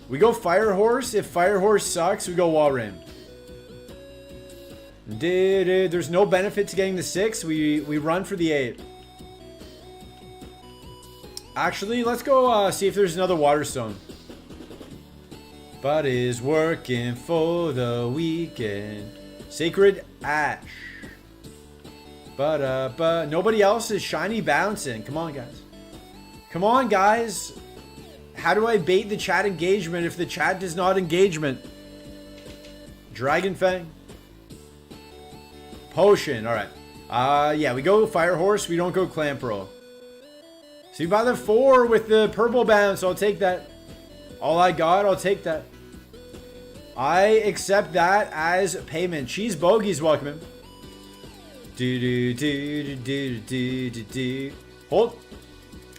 We go fire horse. If fire horse sucks, we go wall ram. There's no benefit to getting the 6. We run for the 8. Actually, let's go see if there's another water stone. But is working for the weekend. Sacred Ash. But nobody else is shiny bouncing. Come on, guys. Come on, guys. How do I bait the chat engagement if the chat does not engagement? Dragon Fang. Potion. All right. Yeah, we go Fire Horse. We don't go Clam Pearl. So you buy the 4 with the purple bounce. I'll take that. All I got, I'll take that. I accept that as payment. Cheese Bogies, welcome in. Do. Hold.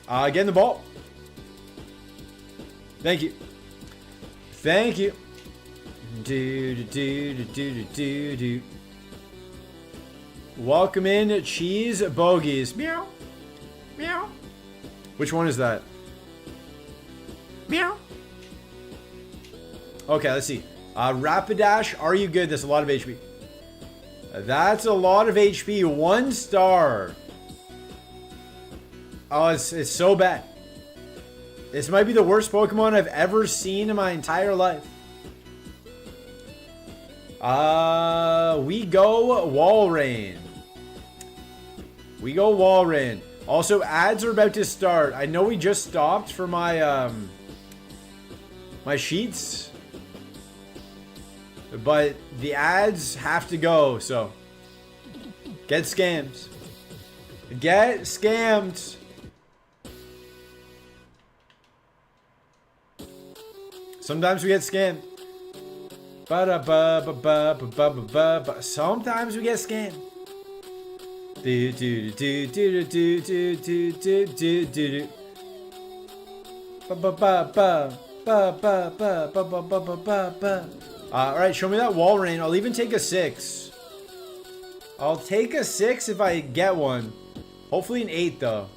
Get in the ball. Thank you. Thank you. Do. Welcome in, Cheese Bogies. Meow. Meow. Which one is that? Meow. Okay, let's see. Rapidash, are you good? That's a lot of HP. That's a lot of HP. 1 star. Oh, it's so bad. This might be the worst Pokemon I've ever seen in my entire life. We go Walrein. We go Walrein. Also, ads are about to start. I know we just stopped for my my sheets, but the ads have to go. So get scammed. Get scammed. Sometimes we get scammed. Sometimes we get scammed. Alright, show me that Walrein. I'll even take a 6. I'll take a 6 if I get one. Hopefully an 8 though.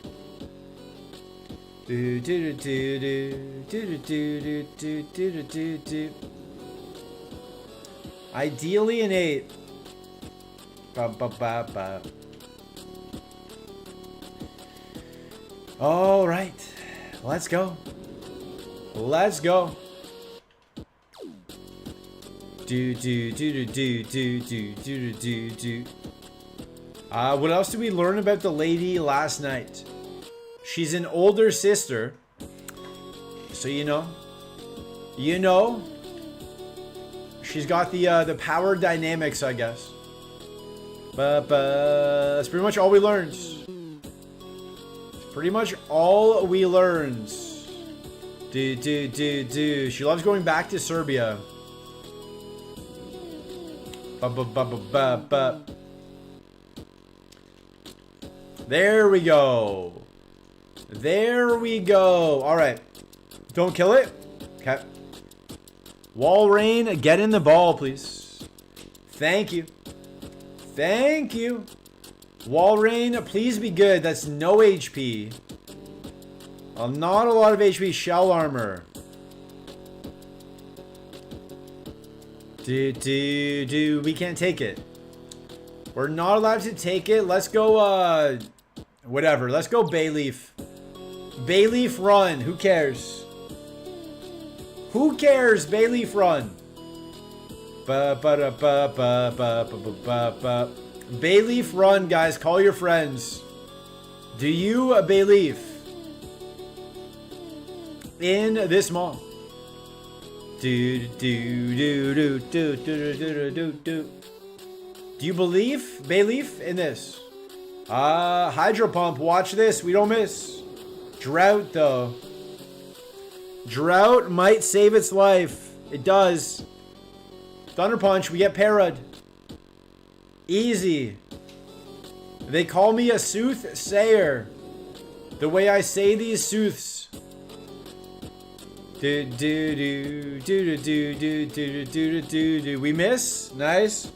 Ideally an 8. All right, let's go. Let's go. What else did we learn about the lady last night? She's an older sister, so you know, she's got the power dynamics, I guess. But that's pretty much all we learned. Pretty much all we learned. She loves going back to Serbia. There we go. There we go. All right. Don't kill it. Okay. Wall Rain, get in the ball, please. Thank you. Thank you. Wall Rain, please be good. That's no HP. Not a lot of HP. Shell armor. We can't take it. We're not allowed to take it. Let's go, whatever. Let's go Bayleaf. Bayleaf run. Who cares? Who cares? Bayleaf run. Bayleaf run, guys. Call your friends. Do you Bayleaf? In this mall. Do you believe, Bayleaf, in this? Hydro Pump, watch this. We don't miss. Drought, though. Drought might save its life. It does. Thunder Punch, we get parried. Easy. They call me a soothsayer. The way I say these sooths. We miss. Nice.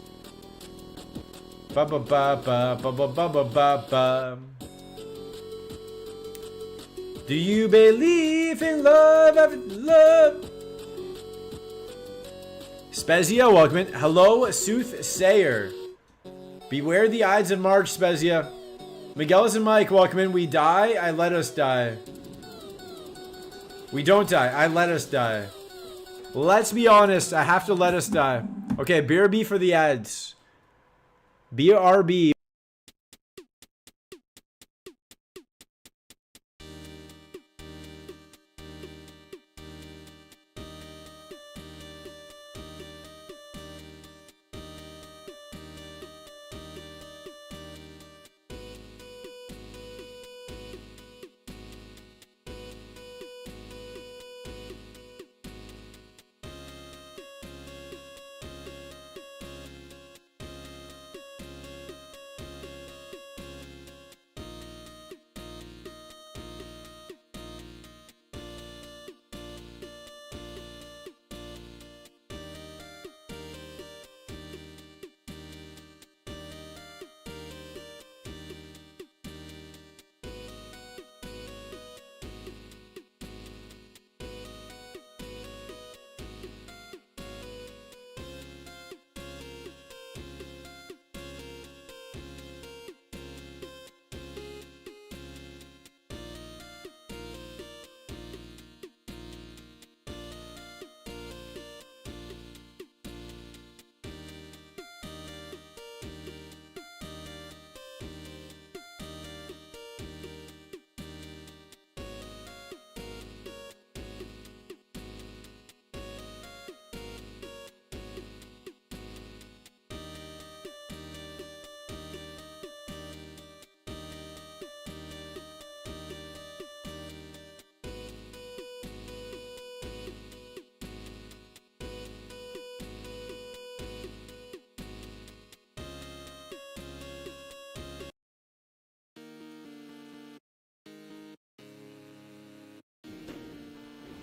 Do you believe in love after love? Spezia, welcome in. Hello, soothsayer. Beware the Ides of March, Spezia. Miguelis and Mike, welcome in. We die, I let us die. We don't die, I let us die. Let's be honest, I have to let us die. Okay, BRB for the ads. BRB.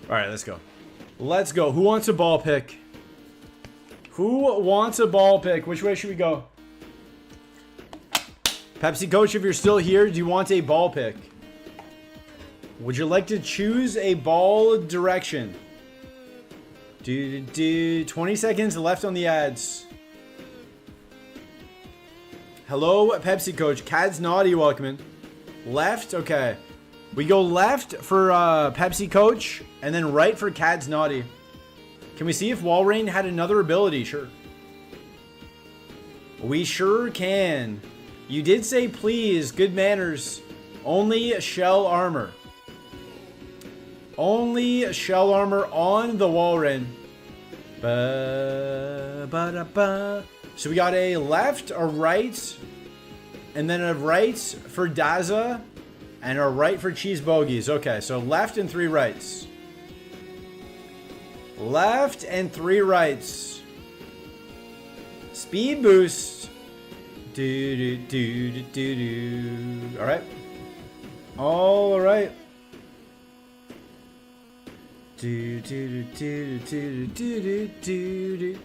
All right, let's go. Let's go. Who wants a ball pick? Who wants a ball pick? Which way should we go? Pepsi Coach, if you're still here, do you want a ball pick? Would you like to choose a ball direction? 20 seconds left on the ads. Hello, Pepsi Coach. Cad's Naughty, welcome in. Left? Okay. We go left for Pepsi Coach, and then right for Cad's Naughty. Can we see if Walrein had another ability? Sure. We sure can. You did say please, good manners. Only shell armor. Only shell armor on the Walrein. So we got a left, a right, and then a right for Daza. And a right for cheese bogeys. Okay, so left and 3 rights. Left and 3 rights. Speed boost. Do do do do do do. All right. All right. Do do do do do do do do do.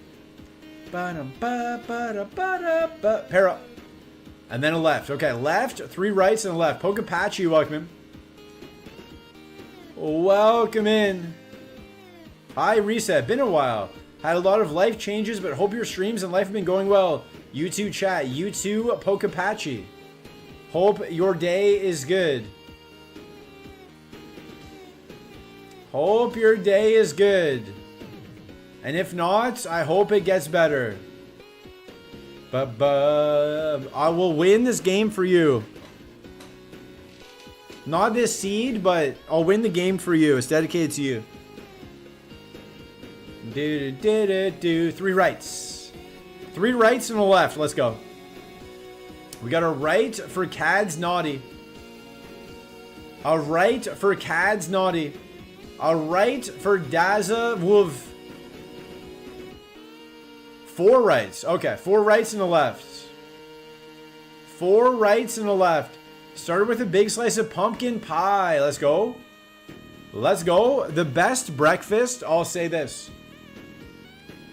Ba ba ba ba ba. Pair up. And then a left. Okay, left, 3 rights and a left. Pokapachi, welcome in. Welcome in. Hi, Reset. Been a while. Had a lot of life changes, but hope your streams and life have been going well. You too, chat. You too, Pokapachi. Hope your day is good. Hope your day is good. And if not, I hope it gets better. But I will win this game for you. Not this seed, but I'll win the game for you. It's dedicated to you. Do 3 rights. 3 rights and a left. Let's go. We got a right for Cad's Naughty. A right for Cad's Naughty. A right for Daza Wolf. 4 rights. Okay, 4 rights and a left. 4 rights and a left. Started with a big slice of pumpkin pie. Let's go. Let's go. The best breakfast, I'll say this.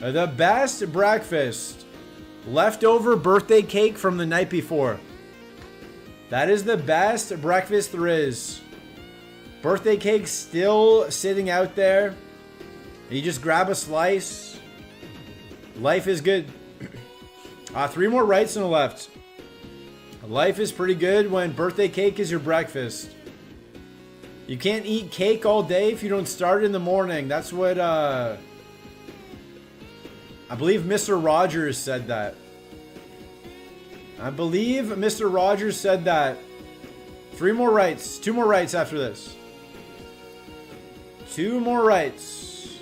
The best breakfast. Leftover birthday cake from the night before. That is the best breakfast there is. Birthday cake still sitting out there. You just grab a slice. Life is good. 3 more rights and a left. Life is pretty good when birthday cake is your breakfast. You can't eat cake all day if you don't start in the morning. That's what, I believe Mr. Rogers said that. I believe Mr. Rogers said that. 3 more rights. 2 more rights after this. 2 more rights.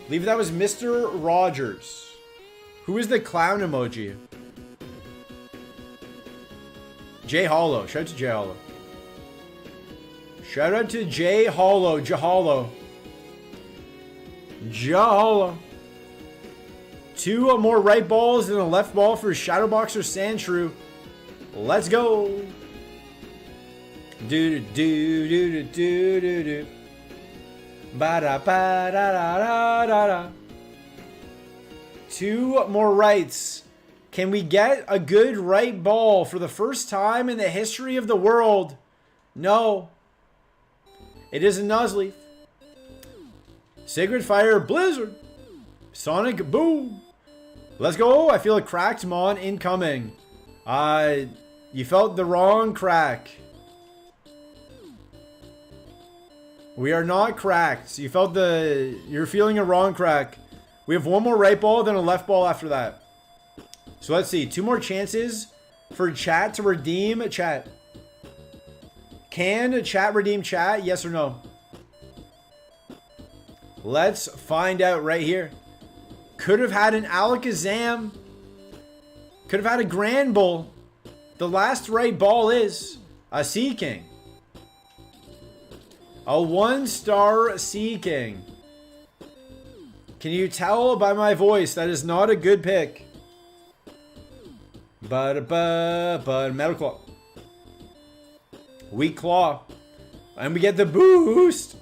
I believe that was Mr. Rogers. Who is the clown emoji? Jay Hollow. Shout out to Jay Hollow. Shout out to Jay Hollow. Jaholo. Jaholo. 2 more right balls and a left ball for Shadowboxer Sandshrew. Let's go. Do do do do do do do. Ba da ba da da da da da. 2 more rights. Can we get a good right ball for the first time in the history of the world? No. It is a Nuzleaf. Sacred Fire Blizzard. Sonic Boom. Let's go. I feel a cracked Mon incoming. You felt the wrong crack. We are not cracked. You're feeling a wrong crack. We have 1 more right ball, then a left ball after that. So let's see. 2 more chances for chat to redeem chat. Can chat redeem chat? Yes or no? Let's find out right here. Could have had an Alakazam. Could have had a Grand Bull. The last right ball is a Sea King. A 1-star Sea King. Can you tell by my voice that is not a good pick? But Metal Claw. Weak Claw. And we get the boost.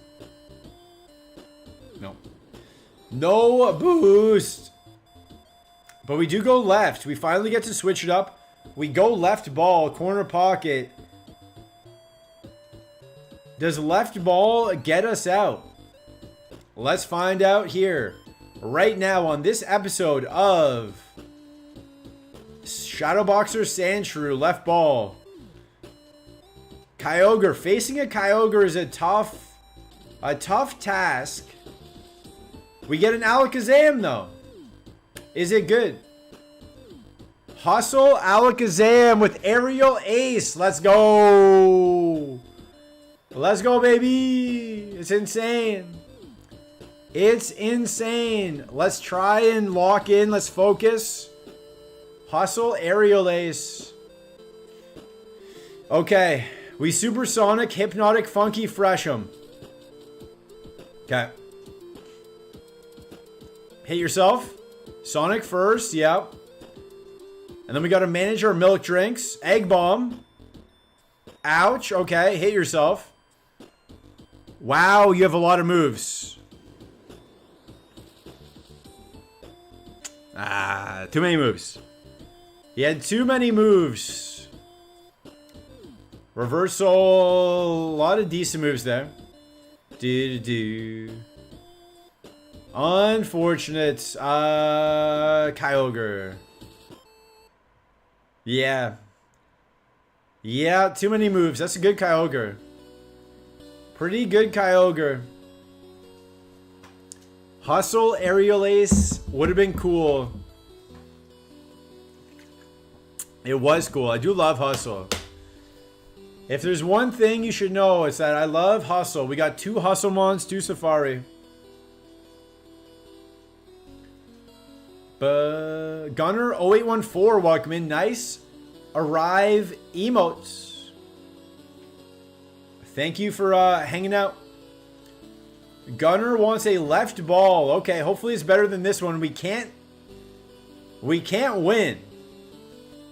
No. No boost. But we do go left. We finally get to switch it up. We go left ball, corner pocket. Does left ball get us out? Let's find out here. Right now on this episode of Shadowboxer Sandshrew, left ball. Kyogre. Facing a Kyogre is a tough task. We get an Alakazam though. Is it good? Hustle Alakazam with Aerial Ace. Let's go. Let's go, baby. It's insane. It's insane. Let's try and lock in. Let's focus. Hustle Aerial Ace. Okay. We supersonic, hypnotic, funky, fresh 'em. Okay. Hit yourself. Sonic first, yep. And then we gotta manage our milk drinks. Egg bomb. Ouch, okay, hit yourself. Wow, you have a lot of moves. Ah, too many moves. He had too many moves. Reversal, a lot of decent moves there. Do. Unfortunate. Kyogre. Yeah. Yeah, too many moves. That's a good Kyogre. Pretty good Kyogre. Hustle, Aerial Ace would have been cool. It was cool. I do love Hustle. If there's one thing you should know, it's that I love Hustle. We got 2 Hustlemons, 2 Safari. Gunner 0814, welcome in. Nice. Arrive emotes. Thank you for hanging out. Gunner wants a left ball. Okay, hopefully it's better than this one. We can't win.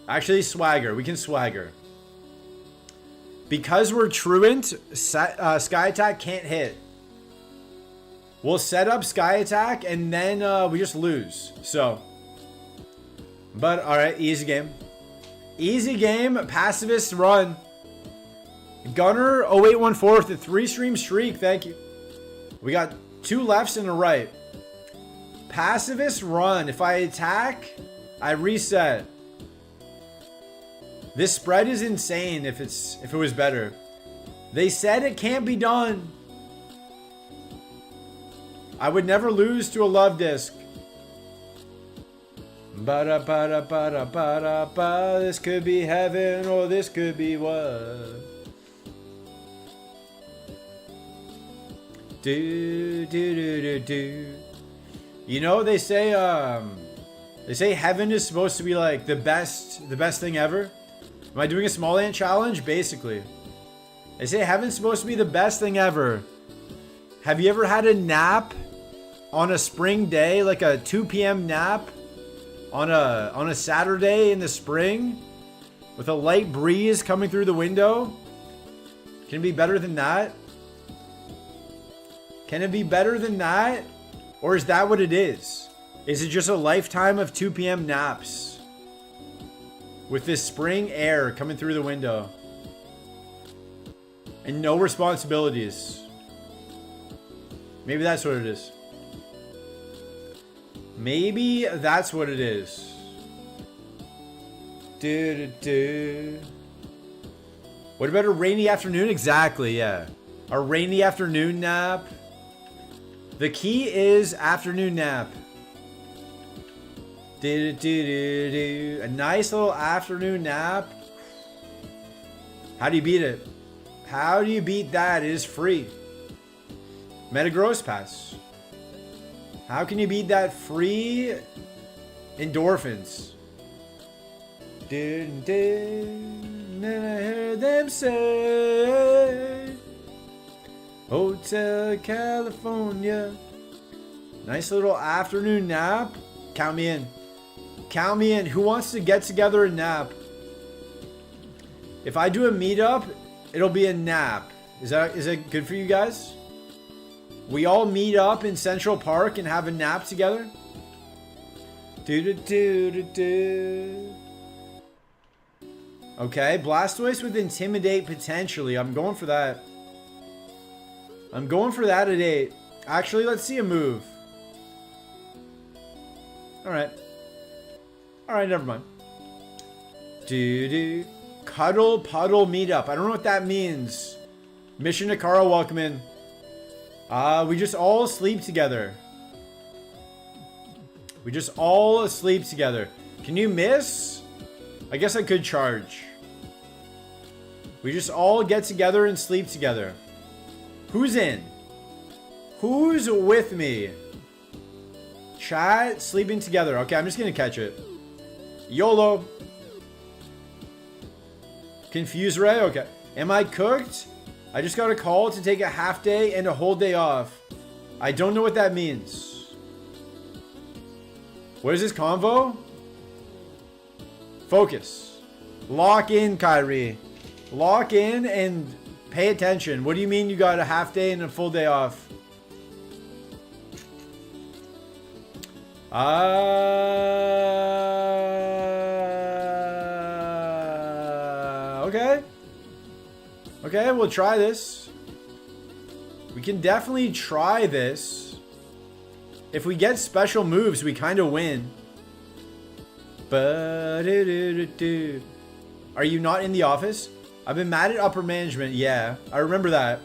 Actually, swagger. We can swagger. Because we're truant, Sky Attack can't hit. We'll set up Sky Attack and then we just lose. So, but alright, easy game. Easy game, Pacifist run. Gunner 0814 with a 3-stream streak, thank you. We got 2 lefts and a right. Pacifist run. If I attack, I reset. This spread is insane if it was better. They said it can't be done. I would never lose to a love disc. Ba-da, ba-da, ba-da, ba-da, ba. This could be heaven or this could be what? Do. You know, they say heaven is supposed to be like the best thing ever. Am I doing a small ant challenge? Basically. They say heaven's supposed to be the best thing ever. Have you ever had a nap on a spring day, like a 2 p.m. nap on a Saturday in the spring with a light breeze coming through the window? Can it be better than that? Can it be better than that? Or is that what it is? Is it just a lifetime of 2 p.m. naps with this spring air coming through the window and no responsibilities? Maybe that's what it is. Maybe that's what it is. What about a rainy afternoon? Exactly, yeah. A rainy afternoon nap. The key is afternoon nap. A nice little afternoon nap. How do you beat it? How do you beat that? It is free. Metagross Pass. How can you beat that free endorphins? And I heard them say, Hotel California. Nice little afternoon nap. Count me in. Count me in. Who wants to get together and nap? If I do a meetup, it'll be a nap. Is that good for you guys? We all meet up in Central Park and have a nap together? Okay, Blastoise with Intimidate potentially. I'm going for that. I'm going for that at 8. Actually, let's see a move. Alright. Alright, never mind. Cuddle Puddle Meetup. I don't know what that means. Mission Nakara, welcome in. We just all sleep together. We just all sleep together. Can you miss? I guess I could charge. We just all get together and sleep together. Who's in? Who's with me? Chat, sleeping together. Okay, I'm just gonna catch it. YOLO. Confuse Ray? Okay. Am I cooked? I just got a call to take a half day and a whole day off. I don't know what that means. What is this convo? Focus. Lock in, Kyrie. Lock in and pay attention. What do you mean you got a half day and a full day off? Okay. Okay, we'll try this. We can definitely try this. If we get special moves, we kind of win. Are you not in the office? I've been mad at upper management. Yeah, I remember that.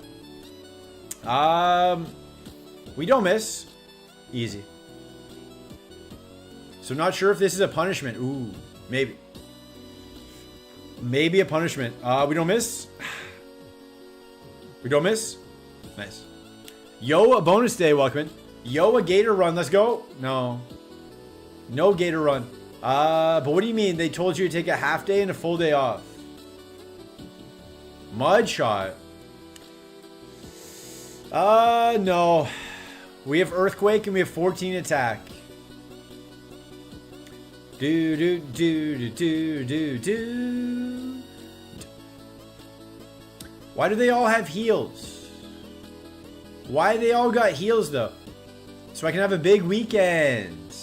We don't miss. Easy. So not sure if this is a punishment. Ooh, maybe. Maybe a punishment. We don't miss. We don't miss. Nice. Yo, a bonus day, welcome in. Yo, a gator run. Let's go. No. No gator run. But what do you mean? They told you to take a half day and a full day off. Mud shot. No. We have earthquake and we have 14 attack. Do do do do do do. Why do they all have heals? Why they all got heals though? So I can have a big weekend.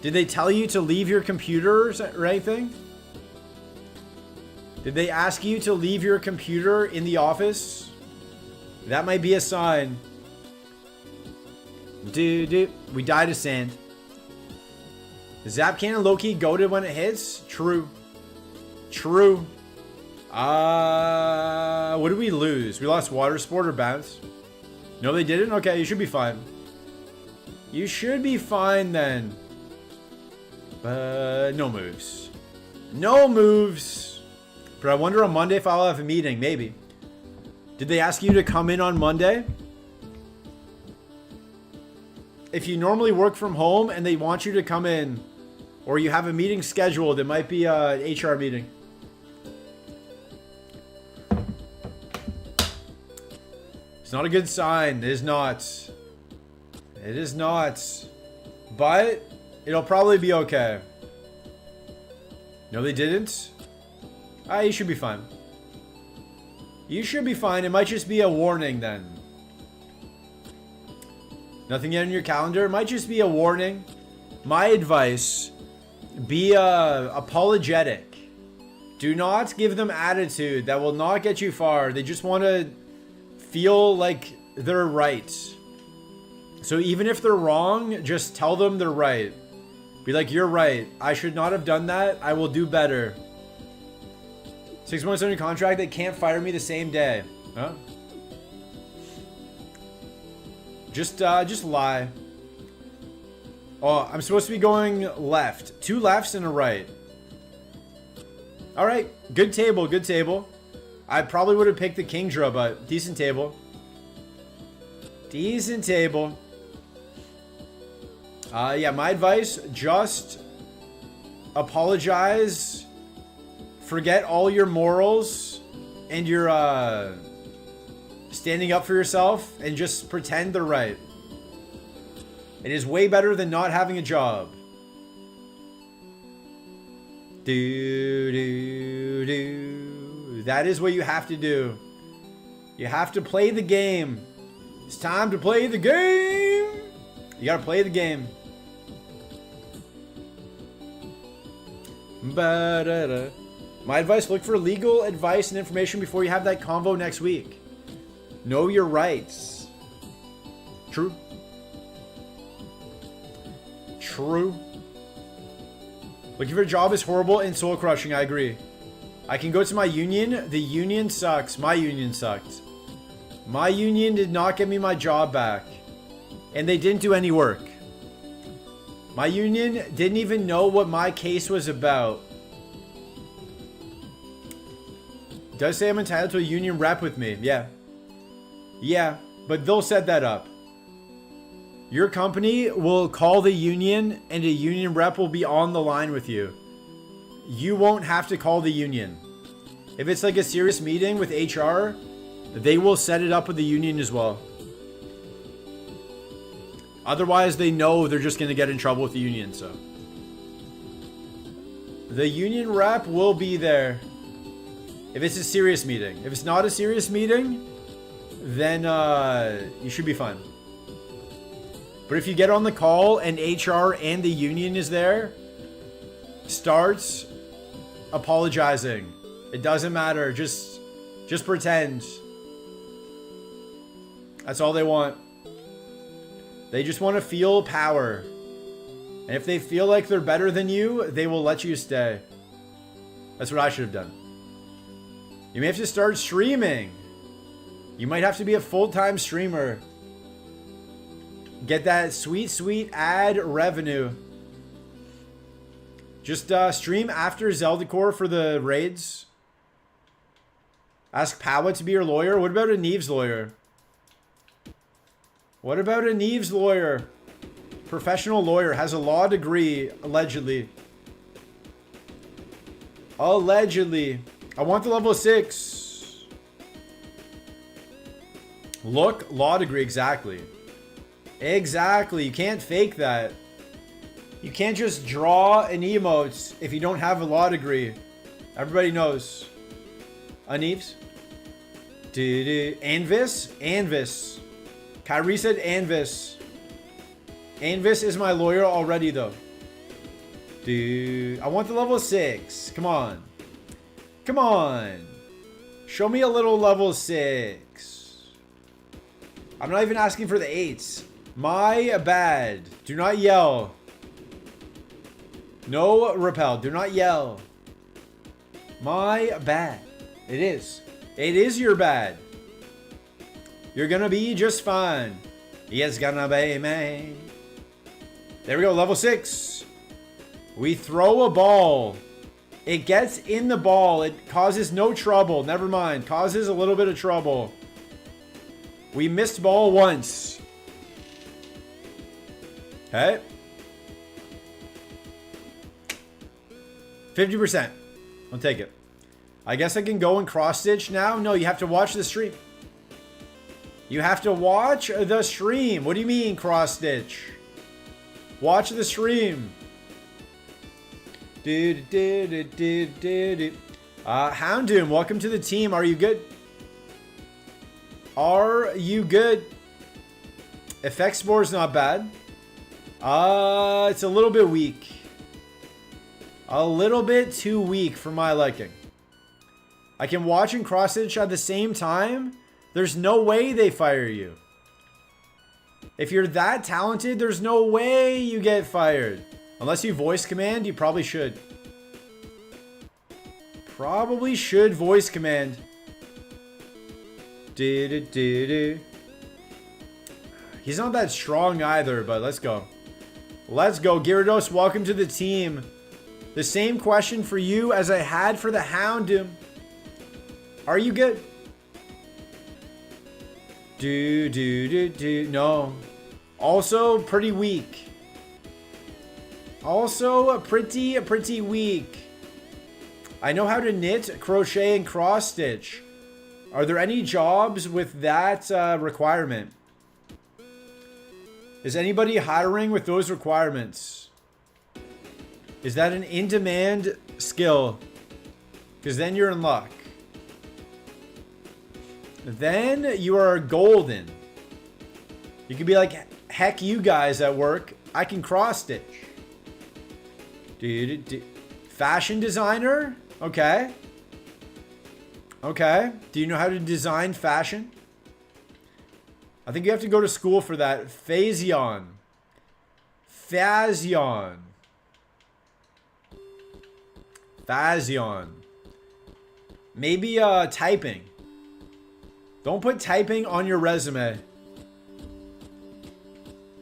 Did they tell you to leave your computers or anything? Did they ask you to leave your computer in the office? That might be a sign. Dude, we died of sand. Zap cannon low-key goated when it hits? True. True. What did we lose? We lost water sport or bounce? No, they didn't? Okay, you should be fine. You should be fine then. No moves. No moves. But I wonder on Monday if I'll have a meeting. Maybe. Did they ask you to come in on Monday? If you normally work from home and they want you to come in, or you have a meeting scheduled, it might be an HR meeting. It's not a good sign. It is not. It is not. But it'll probably be okay. No, they didn't. You should be fine. You should be fine. It might just be a warning then. Nothing yet in your calendar. It might just be a warning. My advice, be apologetic. Do not give them attitude. That will not get you far. They just want to feel like they're right. So even if they're wrong, just tell them they're right. Be like, you're right. I should not have done that. I will do better. 6 months under contract, they can't fire me the same day. Huh? Just lie. Oh, I'm supposed to be going left. 2 lefts and a right. Alright, good table, good table. I probably would have picked the king draw, but decent table. Decent table. Yeah, my advice, just apologize. Forget all your morals and your standing up for yourself and just pretend they're right. It is way better than not having a job. That is what you have to do. You have to play the game. It's time to play the game. You gotta play the game. My advice, look for legal advice and information before you have that convo next week. Know your rights. True. True. Looking for a job is horrible and soul crushing, I agree. I can go to my union. The union sucks. My union sucked. My union did not get me my job back. And they didn't do any work. My union didn't even know what my case was about. Does say I'm entitled to a union rep with me. Yeah. Yeah, but they'll set that up. Your company will call the union and a union rep will be on the line with you. You won't have to call the union. If it's like a serious meeting with HR, they will set it up with the union as well. Otherwise, they know they're just going to get in trouble with the union, so. The union rep will be there. If it's a serious meeting. If it's not a serious meeting, then you should be fine. But if you get on the call and HR and the union is there, start apologizing. It doesn't matter. Just pretend. That's all they want. They just want to feel power. And if they feel like they're better than you, they will let you stay. That's what I should have done. You may have to start streaming. You might have to be a full-time streamer. Get that sweet, sweet ad revenue. Just stream after Zeldacore for the raids. Ask Powa to be your lawyer. What about a Neve's lawyer? What about a Neve's lawyer? Professional lawyer, has a law degree, allegedly. Allegedly. I want the level 6. Look, law degree, exactly. Exactly, you can't fake that. You can't just draw an emote if you don't have a law degree. Everybody knows. Aneves? Anvis? Anvis. Kyrie said Anvis. Anvis is my lawyer already, though. Dude, I want the level 6. Come on. Come on. Show me a little level 6. I'm not even asking for the 8s. My bad. Do not yell. No repel. Do not yell. My bad. It is. It is your bad. You're gonna be just fine. It's gonna be me. There we go. Level 6. We throw a ball. It gets in the ball. It causes no trouble. Never mind. Causes a little bit of trouble. We missed ball once. Okay. 50%. I'll take it. I guess I can go and cross stitch now? No, you have to watch the stream. You have to watch the stream. What do you mean cross stitch? Watch the stream. Houndoom, welcome to the team. Are you good? Are you good? Effect Spore's not bad. It's a little bit weak. A little bit too weak for my liking. I can watch and cross stitch at the same time. There's no way they fire you. If you're that talented, there's no way you get fired. Unless you voice command, you probably should. Probably should voice command. He's not that strong either, but let's go. Let's go. Gyarados, welcome to the team. The same question for you as I had for the Houndoom. Are you good? No. Also pretty weak. Also pretty weak. I know how to knit, crochet, and cross stitch. Are there any jobs with that requirement? Is anybody hiring with those requirements? Is that an in-demand skill? Because then you're in luck. Then you are golden. You can be like, heck you guys at work. I can cross stitch. Fashion designer? Okay. Okay. Do you know how to design fashion? I think you have to go to school for that. Phasion. Phasion. Phasion. Maybe typing. Don't put typing on your resume.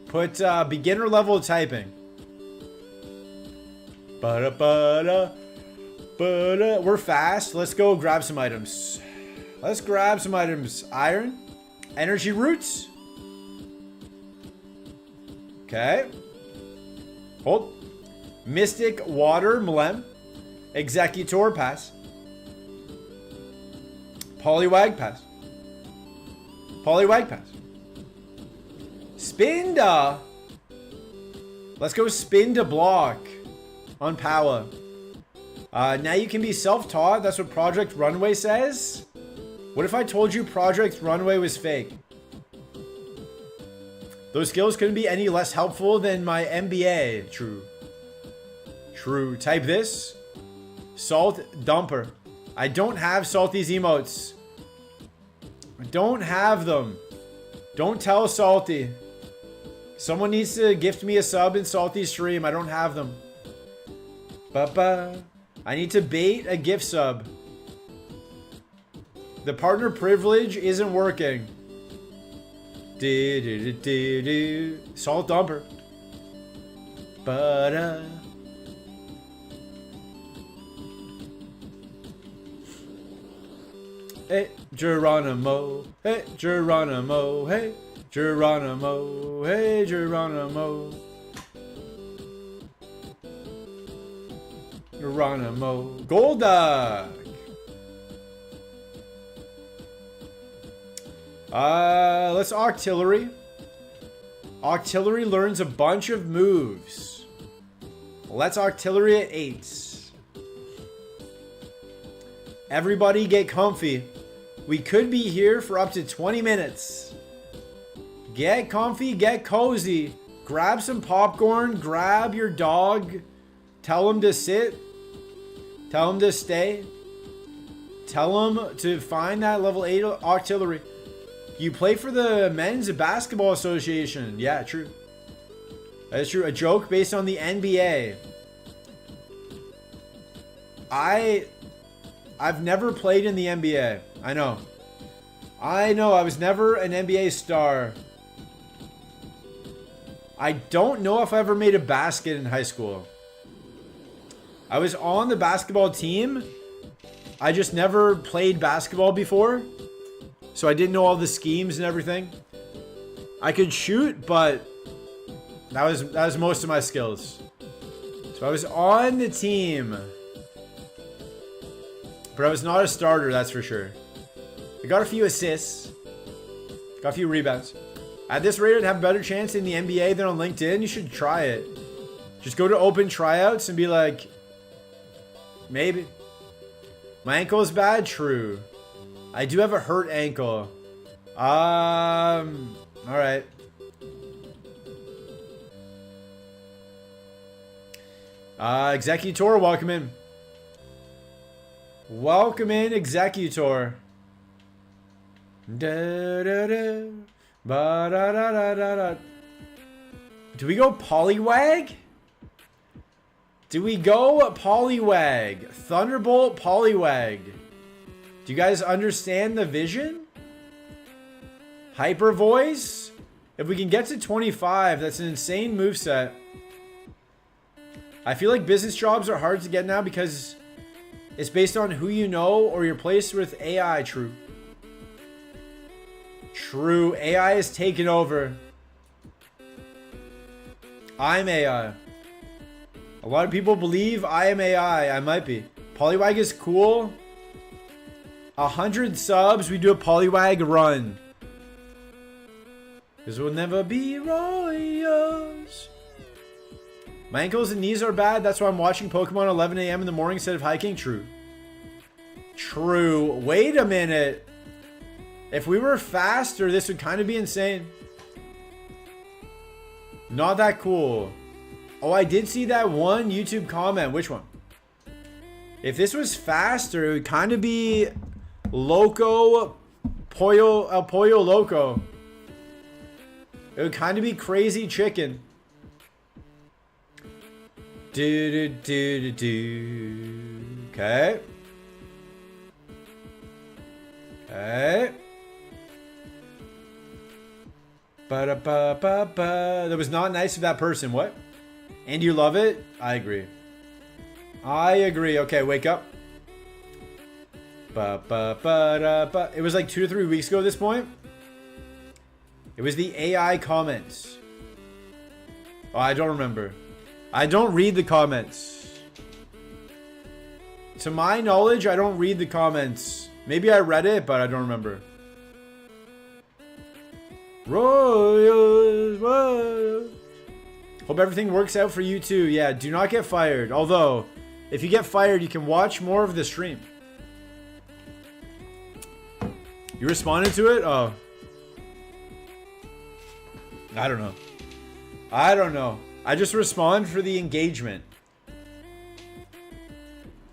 Put beginner level typing. We're fast. Let's go grab some items. Let's grab some items. Iron. Energy roots. Okay. Hold. Mystic water. Mlem. Executor pass. Poliwag pass. Poliwag pass. Spin to. Let's go spin to block on power. Now you can be self-taught. That's what Project Runway says. What if I told you Project Runway was fake? Those skills couldn't be any less helpful than my MBA. True. True. Type this. Salt dumper. I don't have Salty's emotes. I don't have them. Don't tell Salty. Someone needs to gift me a sub in Salty's stream. I don't have them. Ba-ba. I need to bait a gift sub. The partner privilege isn't working. Salt dumper. Ba-da. Hey, Geronimo. Hey, Geronimo. Hey, Geronimo. Hey, Geronimo. Geronimo. Golduck. Let's Octillery. Octillery learns a bunch of moves. Let's Octillery at 8. Everybody get comfy. We could be here for up to 20 minutes. Get comfy, get cozy. Grab some popcorn, grab your dog. Tell him to sit. Tell him to stay. Tell him to find that level 8 Octillery. You play for the Men's Basketball Association. Yeah, true. That is true. A joke based on the NBA. I've never played in the NBA. I know. I was never an NBA star. I don't know if I ever made a basket in high school. I was on the basketball team. I just never played basketball before. So I didn't know all the schemes and everything. I could shoot, but that was most of my skills. So I was on the team. But I was not a starter, that's for sure. I got a few assists. Got a few rebounds. At this rate, I'd have a better chance in the NBA than on LinkedIn. You should try it. Just go to open tryouts and be like, maybe. My ankle is bad? True. I do have a hurt ankle. Alright. Executor, welcome in. Welcome in, Executor. Da, da, da. Ba, da, da, da, da, da. Do we go Poliwag? Do we go Poliwag? Thunderbolt Poliwag. Do you guys understand the vision? Hyper Voice? If we can get to 25, that's an insane moveset. I feel like business jobs are hard to get now because it's based on who you know or you're placed with AI. True. True. AI is taking over. I'm AI. A lot of people believe I am AI. I might be. Poliwag is cool. 100 subs, we do a Poliwag run. Because we'll never be royals. My ankles and knees are bad. That's why I'm watching Pokemon 11 a.m. in the morning instead of hiking. True. True. Wait a minute. If we were faster, this would kind of be insane. Not that cool. Oh, I did see that one YouTube comment. Which one? If this was faster, it would kind of be Loco Pollo El Pollo Loco. It would kind of be Crazy Chicken. Okay. Okay. Ba-da-ba-ba-ba. That was not nice of that person. What? And you love it? I agree. I agree. Okay, wake up. Ba-ba-ba-da-ba. It was like 2 to 3 weeks ago at this point. It was the AI comments. Oh, I don't remember. I don't read the comments. To my knowledge, I don't read the comments. Maybe I read it, but I don't remember. Royals. Hope everything works out for you too. Yeah, do not get fired. Although, if you get fired, you can watch more of the stream. You responded to it? Oh. I don't know. I don't know. I just respond for the engagement.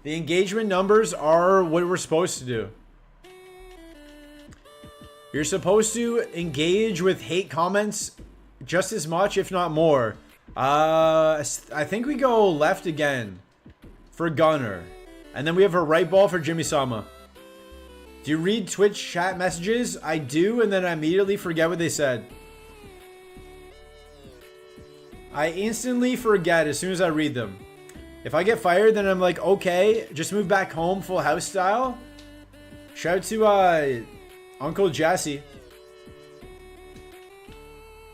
The engagement numbers are what we're supposed to do. You're supposed to engage with hate comments just as much, if not more. I think we go left again for Gunner. And then we have a right ball for Jimmy Sama. Do you read Twitch chat messages? I do, and then I immediately forget what they said. I instantly forget as soon as I read them. If I get fired, then I'm like, okay, just move back home, full house style. Shout out to Uncle Jesse.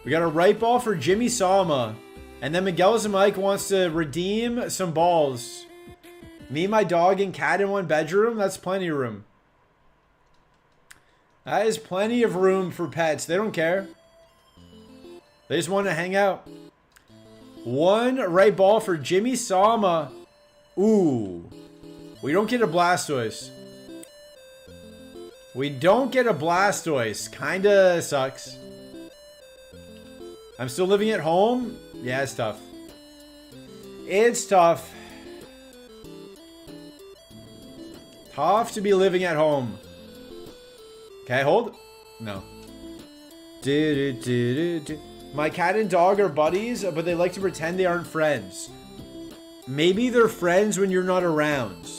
We got a right ball for Jimmy Sama. And then Miguel Zamike wants to redeem some balls. Me, my dog, and cat in one bedroom? That's plenty of room. That is plenty of room for pets. They don't care. They just want to hang out. One right ball for Jimmy Sama. Ooh. We don't get a Blastoise. We don't get a Blastoise. Kinda sucks. I'm still living at home. Yeah, it's tough. It's tough. Tough to be living at home. Can I hold? No. My cat and dog are buddies, but they like to pretend they aren't friends. Maybe they're friends when you're not around.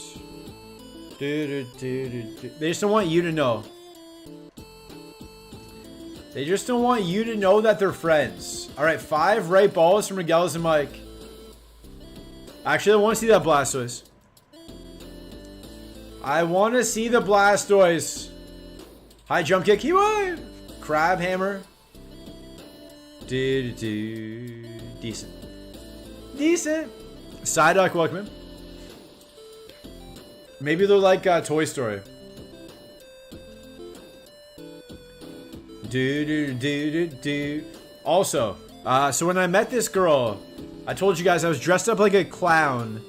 They just don't want you to know. They just don't want you to know that they're friends. Alright, 5 right balls from Miguel and Mike. Actually, I want to see that Blastoise. I want to see the Blastoise. High jump kick. Kiwi! Crab hammer. Decent. Decent. Psyduck, welcome in. Maybe they're like Toy Story. Also, so when I met this girl, I told you guys I was dressed up like a clown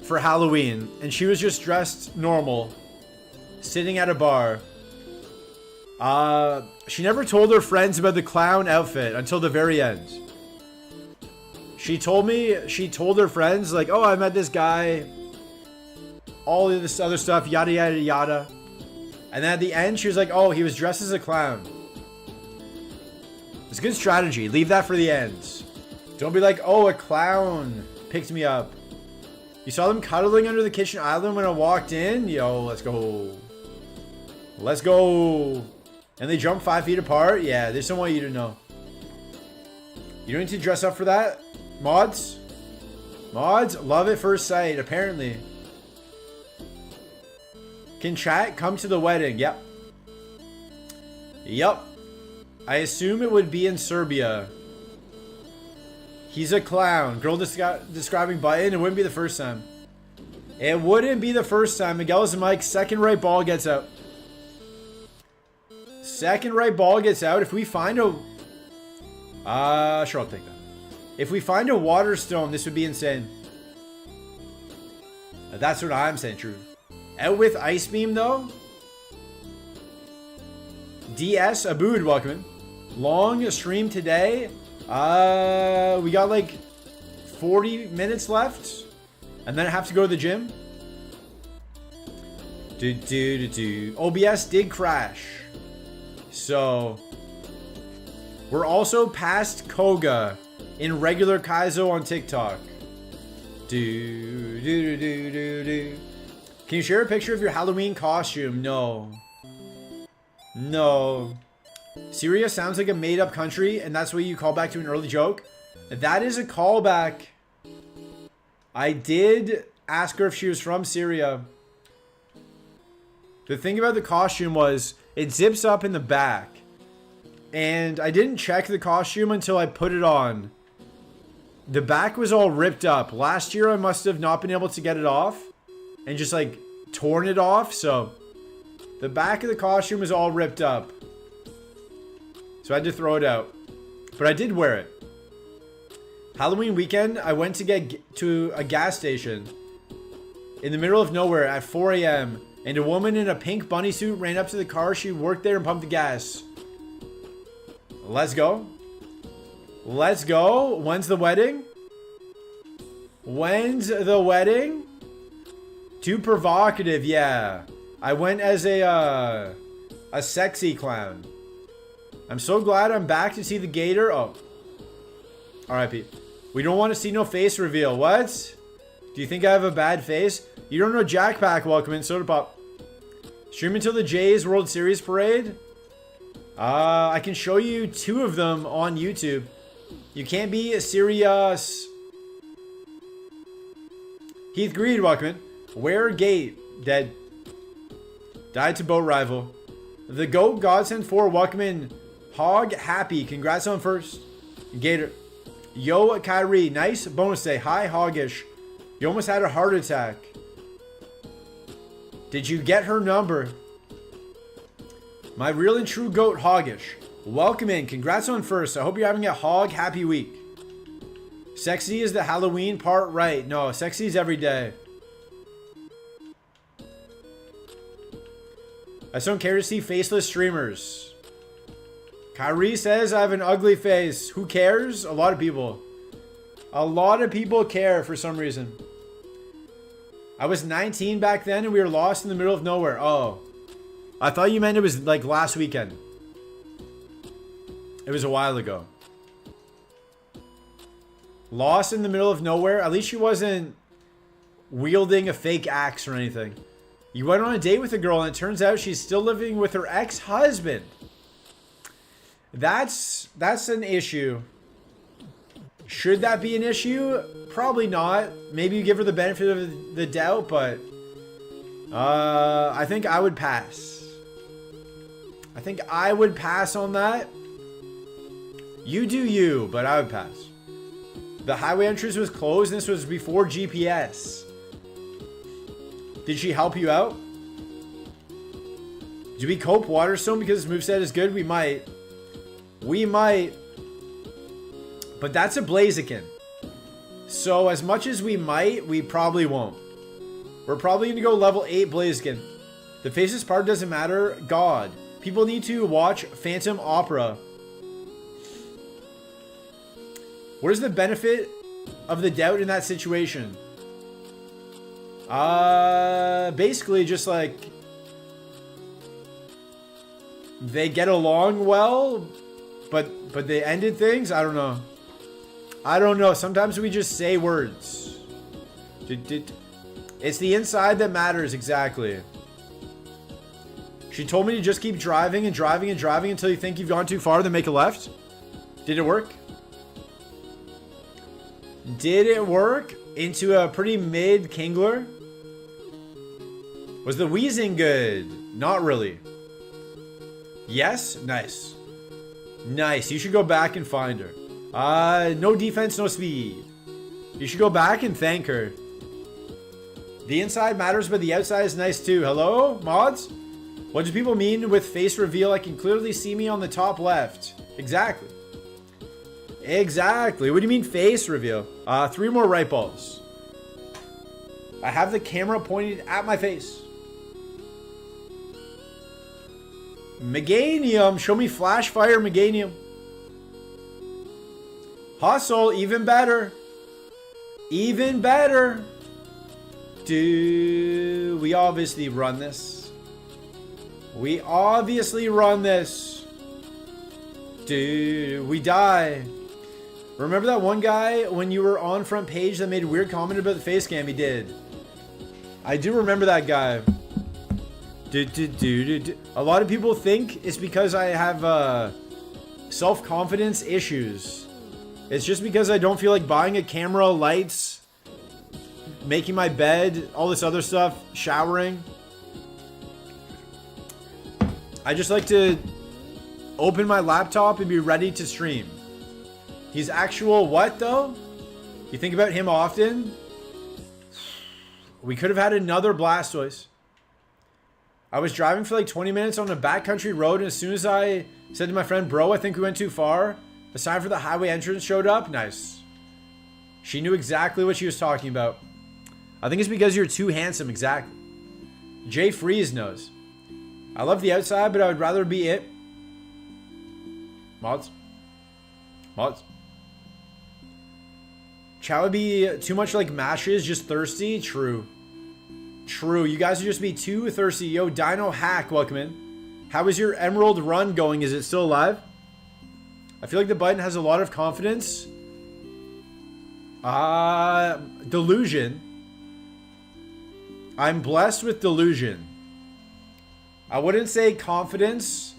for Halloween, and she was just dressed normal, sitting at a bar. She never told her friends about the clown outfit until the very end. She told her friends, like, oh, I met this guy, all of this other stuff, yada, yada, yada. And then at the end, she was like, oh, he was dressed as a clown. It's a good strategy. Leave that for the end. Don't be like, oh, a clown picked me up. You saw them cuddling under the kitchen island when I walked in? Yo, let's go. Let's go. And they jump 5 feet apart? Yeah, they just don't want you to know. You don't need to dress up for that? Mods? Mods? Love at first sight, apparently. Can chat come to the wedding? Yep. Yep. I assume it would be in Serbia. He's a clown. Girl describing button. It wouldn't be the first time. It wouldn't be the first time. Miguel and Mike's second right ball gets out. Second right ball gets out. If we find a... sure, I'll take that. If we find a water stone, this would be insane. That's what I'm saying, true. Out with Ice Beam, though. DS, Abood, welcome in. Long stream today. We got like 40 minutes left. And then I have to go to the gym. OBS did crash. So, we're also past Koga in regular Kaizo on TikTok. Can you share a picture of your Halloween costume? No. No. Syria sounds like a made-up country, and that's why you call back to an early joke. That is a callback. I did ask her if she was from Syria. The thing about the costume was, it zips up in the back. And I didn't check the costume until I put it on. The back was all ripped up. Last year I must have not been able to get it off. And just like torn it off. So The back of the costume was all ripped up. So I had to throw it out. But I did wear it. Halloween weekend, I went to get to a gas station in the middle of nowhere at 4 a.m. and a woman in a pink bunny suit ran up to the car. She worked there and pumped the gas. Let's go. Let's go. When's the wedding? When's the wedding? Too provocative, yeah. I went as a sexy clown. I'm so glad I'm back to see the gator. Oh. R.I.P. We don't want to see no face reveal. What? Do you think I have a bad face? You don't know Jackpack. Welcome in. Soda Pop. Stream until the Jays World Series parade? I can show you 2 of them on YouTube. You can't be serious. Heath Greed, welcome in. Where Gate? Dead. Died to boat rival. The Goat Godsend 4, welcome in. Hog Happy, congrats on first. Gator. Yo, Kyrie, nice bonus day. Hi, Hoggish. You almost had a heart attack. Did you get her number? My real and true goat, Hoggish. Welcome in. Congrats on first. I hope you're having a hog happy week. Sexy is the Halloween part, right? No, sexy is every day. I just don't care to see faceless streamers. Kyrie says I have an ugly face. Who cares? A lot of people. A lot of people care for some reason. I was 19 back then and we were lost in the middle of nowhere. Oh. I thought you meant it was like last weekend. It was a while ago. Lost in the middle of nowhere? At least she wasn't wielding a fake axe or anything. You went on a date with a girl and it turns out she's still living with her ex-husband. That's an issue. Should that be an issue? Probably not. Maybe you give her the benefit of the doubt, but I think I would pass. I think I would pass on that. You do you, but I would pass. The highway entrance was closed and this was before GPS. Did she help you out? Do we cope Waterstone because this moveset is good? We might. We might. But that's a Blaziken. So as much as we might, we probably won't. We're probably going to go level 8 Blaziken. The faces part doesn't matter. God. People need to watch Phantom Opera. What is the benefit of the doubt in that situation? Basically just like they get along well, but they ended things. I don't know. I don't know. Sometimes we just say words. It's the inside that matters. Exactly. She told me to just keep driving and driving and driving until you think you've gone too far, then make a left. Did it work? Did it work into a pretty mid Kingler? Was the wheezing good? Not really. Yes? Nice. Nice. You should go back and find her. No defense, no speed. You should go back and thank her. The inside matters, but the outside is nice too. Hello, mods? What do people mean with face reveal? I can clearly see me on the top left. Exactly. Exactly. What do you mean face reveal? 3 more right balls. I have the camera pointed at my face. Meganium. Show me flash fire Meganium. Hustle. Even better. Even better. Do we obviously run this? We obviously run this. Dude, we die. Remember that one guy when you were on front page that made a weird comment about the face cam? He did. I do remember that guy. A lot of people think it's because I have self-confidence issues. It's just because I don't feel like buying a camera, lights, making my bed, all this other stuff, showering. I just like to open my laptop and be ready to stream. He's actual what though? You think about him often? We could have had another Blastoise. I was driving for like 20 minutes on a backcountry road, and as soon as I said to my friend, bro, I think we went too far, the sign for the highway entrance showed up. Nice. She knew exactly what she was talking about. I think it's because you're too handsome, exactly. Jay Freeze knows. I love the outside, but I would rather be it. Mods. Mods. Chow would be too much like Mashes, just thirsty. True. True. You guys would just be too thirsty. Yo, Dino Hack, welcome in. How is your Emerald run going? Is it still alive? I feel like the button has a lot of confidence. Delusion. I'm blessed with delusion. I wouldn't say confidence.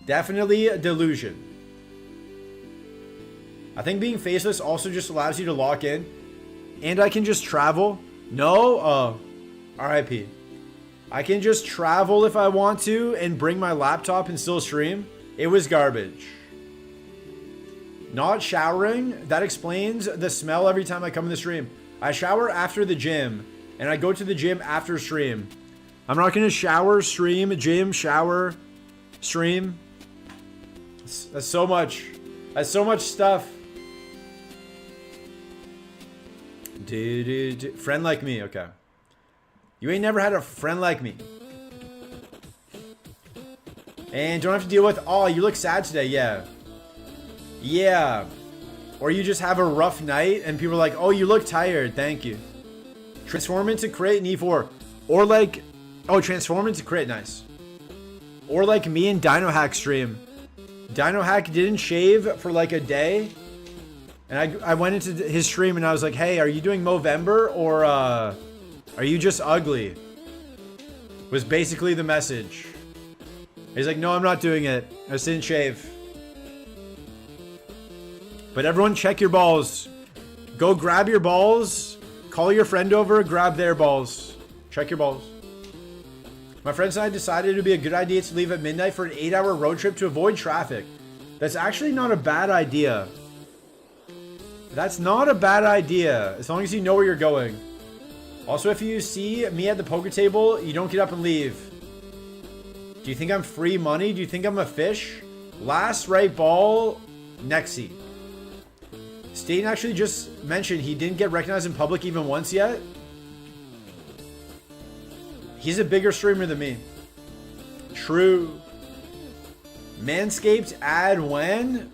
Definitely a delusion. I think being faceless also just allows you to lock in. And I can just travel. No? RIP. I can just travel if I want to and bring my laptop and still stream. It was garbage. Not showering. That explains the smell every time I come in the stream. I shower after the gym. And I go to the gym after stream. I'm not going to shower, stream, gym, shower, stream. That's so much. That's so much stuff. Friend like me, okay. You ain't never had a friend like me. And don't have to deal with, oh, you look sad today, yeah. Yeah. Or you just have a rough night and people are like, oh, you look tired, thank you. Transform into crit and E4. Or like, oh, transform into crit, nice. Or like me and Dino Hack stream. Dino Hack didn't shave for like a day. And I went into his stream and I was like, hey, are you doing Movember or are you just ugly? Was basically the message. He's like, no, I'm not doing it. I just didn't shave. But everyone check your balls. Go grab your balls. Call your friend over, grab their balls. Check your balls. My friends and I decided it would be a good idea to leave at midnight for an 8-hour road trip to avoid traffic. That's actually not a bad idea. That's not a bad idea, as long as you know where you're going. Also, if you see me at the poker table, you don't get up and leave. Do you think I'm free money? Do you think I'm a fish? Last right ball, Nexie. Stain actually just mentioned he didn't get recognized in public even once yet. He's a bigger streamer than me. True. Manscaped ad when?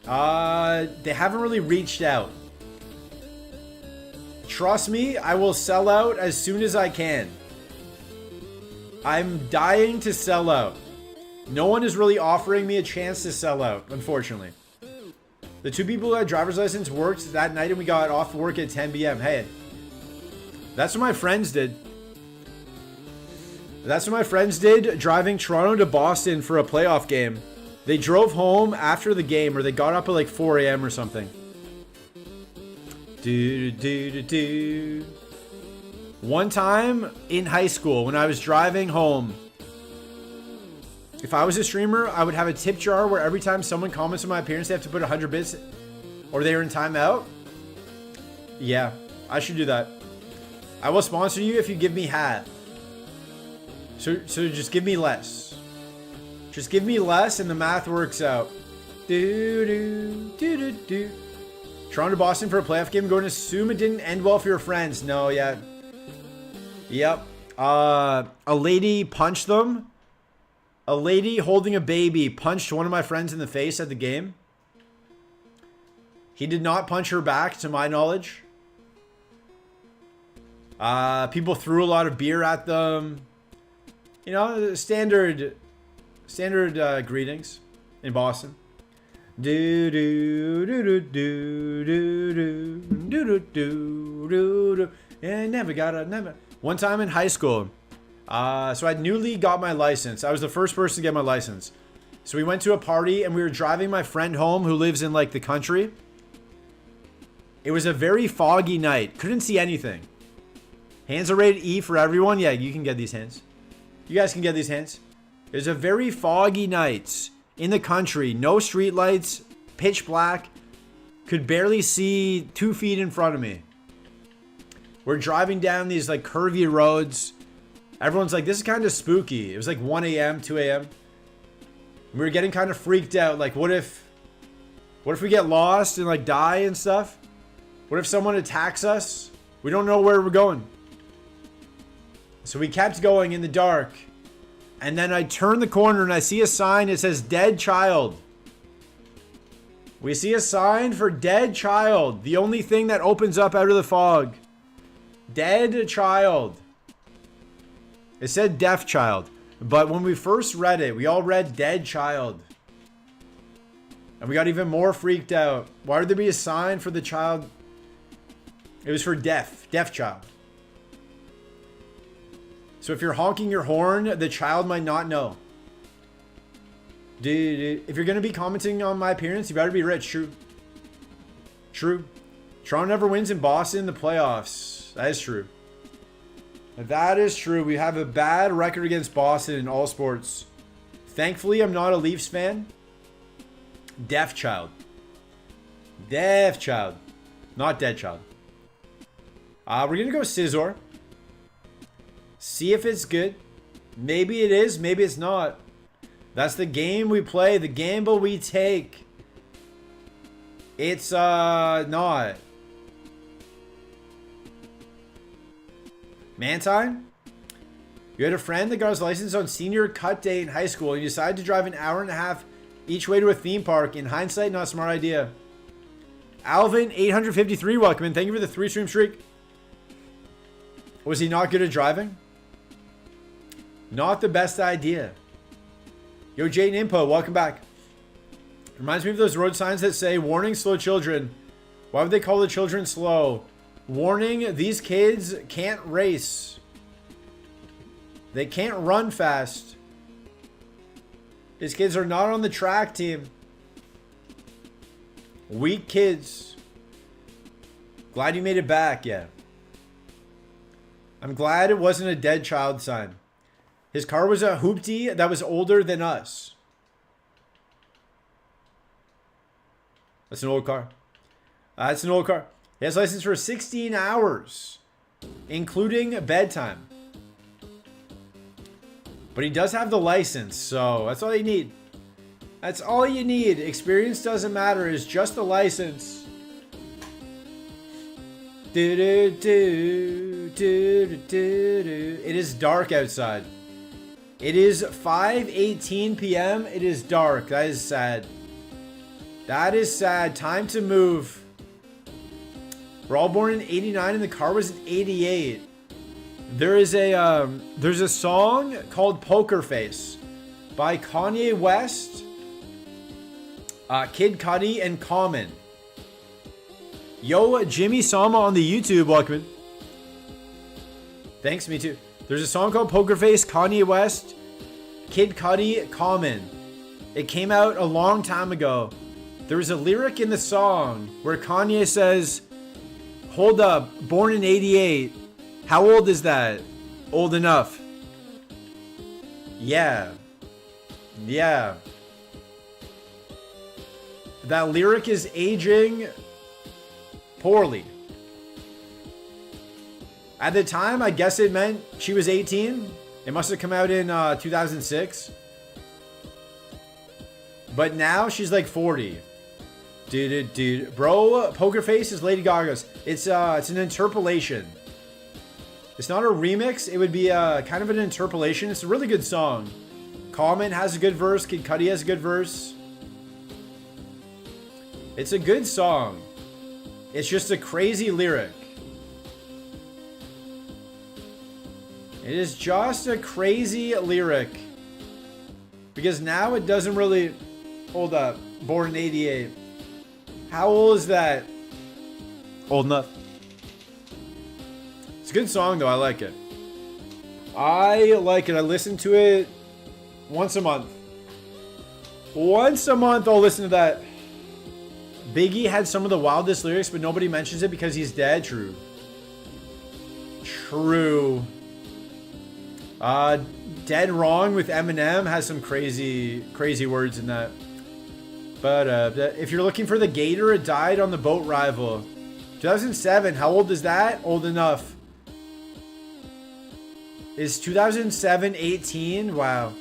They haven't really reached out. Trust me, I will sell out as soon as I can. I'm dying to sell out. No one is really offering me a chance to sell out, unfortunately. The two people who had driver's license worked that night and we got off work at 10 p.m. Hey, that's what my friends did. That's what my friends did driving Toronto to Boston for a playoff game. They drove home after the game, or they got up at like 4 a.m. or something. One time in high school, when I was driving home, if I was a streamer, I would have a tip jar where every time someone comments on my appearance, they have to put 100 bits, or they are in timeout. Yeah, I should do that. I will sponsor you if you give me half. So just give me less. Just give me less and the math works out. Toronto to Boston for a playoff game. Going to assume it didn't end well for your friends. No, yeah. Yep. A lady punched them. A lady holding a baby punched one of my friends in the face at the game. He did not punch her back, to my knowledge. People threw a lot of beer at them. You know, standard greetings in Boston. Do do do do do do do do do. And never. One time in high school, so I'd newly got my license. I was the first person to get my license. So we went to a party and we were driving my friend home who lives in like the country. It was a very foggy night. Couldn't see anything. Hands are rated E for everyone. Yeah, you can get these hands. You guys can get these hands. It was a very foggy night in the country. No street lights. Pitch black. Could barely see 2 feet in front of me. We're driving down these like curvy roads. Everyone's like, this is kind of spooky. It was like 1 a.m., 2 a.m. We were getting kind of freaked out. Like, what if we get lost and like die and stuff? What if someone attacks us? We don't know where we're going. So we kept going in the dark. And then I turn the corner and I see a sign. It says dead child. We see a sign for dead child. The only thing that opens up out of the fog. Dead child. It said deaf child. But when we first read it, we all read dead child. And we got even more freaked out. Why would there be a sign for the child? It was for deaf child. So if you're honking your horn, the child might not know. Dude, if you're going to be commenting on my appearance, you better be rich. True. True. Toronto never wins in Boston in the playoffs. That is true. That is true. We have a bad record against Boston in all sports. Thankfully, I'm not a Leafs fan. Deaf child. Deaf child. Not dead child. We're going to go Scizor. See if it's good. Maybe it is. Maybe it's not. That's the game we play. The gamble we take. It's not. Mantine? You had a friend that got his license on senior cut day in high school and you decided to drive an hour and a half each way to a theme park. In hindsight, not a smart idea. Alvin, 853, welcome in. Thank you for the 3-stream streak. Was he not good at driving? Not the best idea. Yo, Jaden Impo, welcome back. Reminds me of those road signs that say, warning, slow children. Why would they call the children slow? Warning, these kids can't race. They can't run fast. These kids are not on the track team. Weak kids. Glad you made it back, yeah. I'm glad it wasn't a dead child sign. His car was a hoopty that was older than us. That's an old car. That's an old car. He has license for 16 hours, including bedtime. But he does have the license, so that's all you need. That's all you need. Experience doesn't matter. It's just the license. It is dark outside. It is 5:18 p.m. It is dark. That is sad. That is sad. Time to move. We're all born in 89 and the car was in 88. There's a song called Poker Face by Kanye West, Kid Cudi, and Common. Yo, Jimmy Sama on the YouTube, welcome in. Thanks, me too. There's a song called Poker Face, Kanye West, Kid Cudi, Common. It came out a long time ago. There was a lyric in the song where Kanye says, hold up, born in 88. How old is that? Old enough. Yeah. Yeah. That lyric is aging poorly. At the time, I guess it meant she was 18. It must have come out in 2006. But now she's like 40. Dude. Bro, Poker Face is Lady Gaga's. It's an interpolation. It's not a remix. It would be kind of an interpolation. It's a really good song. Common has a good verse. Kid Cudi has a good verse. It's a good song. It's just a crazy lyric. It is just a crazy lyric. Because now it doesn't really... Hold up. Born in 88. How old is that? Old enough. It's a good song though. I like it. I like it. I listen to it once a month. Once a month I'll listen to that. Biggie had some of the wildest lyrics, but nobody mentions it because he's dead. True. True. Dead Wrong with Eminem has some crazy words in that. But if you're looking for the gator, it died on the boat rival. 2007, how old is that? Old enough. Is 2007 18? Wow.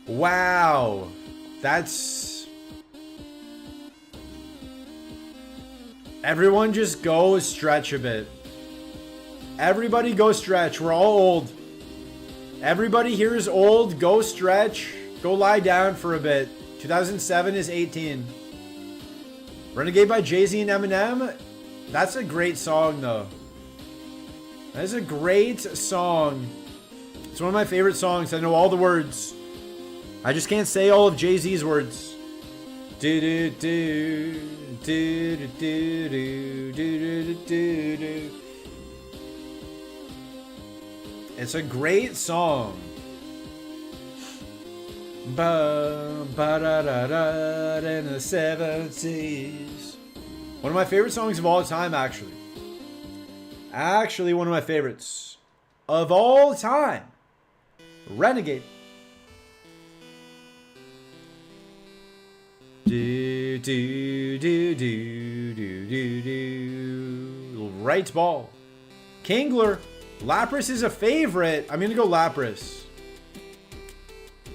Wow. That's... Everyone just go stretch a bit. Everybody go stretch. We're all old. Everybody here is old. Go stretch. Go lie down for a bit. 2007 is 18. Renegade by Jay-Z and Eminem. That's a great song, though. That is a great song. It's one of my favorite songs. I know all the words. I just can't say all of Jay-Z's words. Do do do do do do do do do do. It's a great song. Ba ba da da da in the 70s. One of my favorite songs of all time, actually. Actually, one of my favorites of all time. Renegade. Do do do do do do do. Right ball. Kingler. Lapras is a favorite. I'm gonna go Lapras.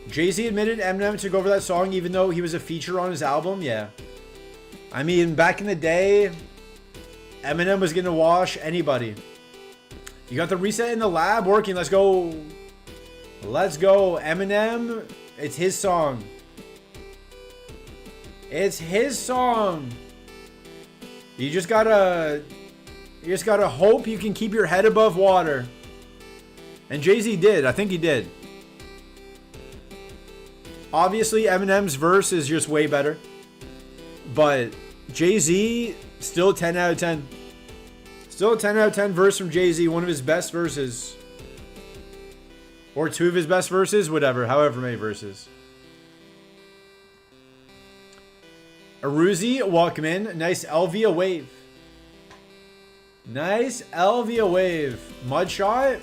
Jay-Z admitted Eminem took over that song even though he was a feature on his album. Yeah. I mean, back in the day, Eminem was gonna wash anybody. You got the reset in the lab working. Let's go. Let's go. Eminem. It's his song. It's his song. You just gotta hope you can keep your head above water. And Jay-Z did. I think he did. Obviously, Eminem's verse is just way better. But Jay-Z, still 10 out of 10. Still a 10 out of 10 verse from Jay-Z. One of his best verses. Or two of his best verses. Whatever. However many verses. Aruzi, welcome in. Nice Elvia wave. Nice Elvia wave. Mudshot.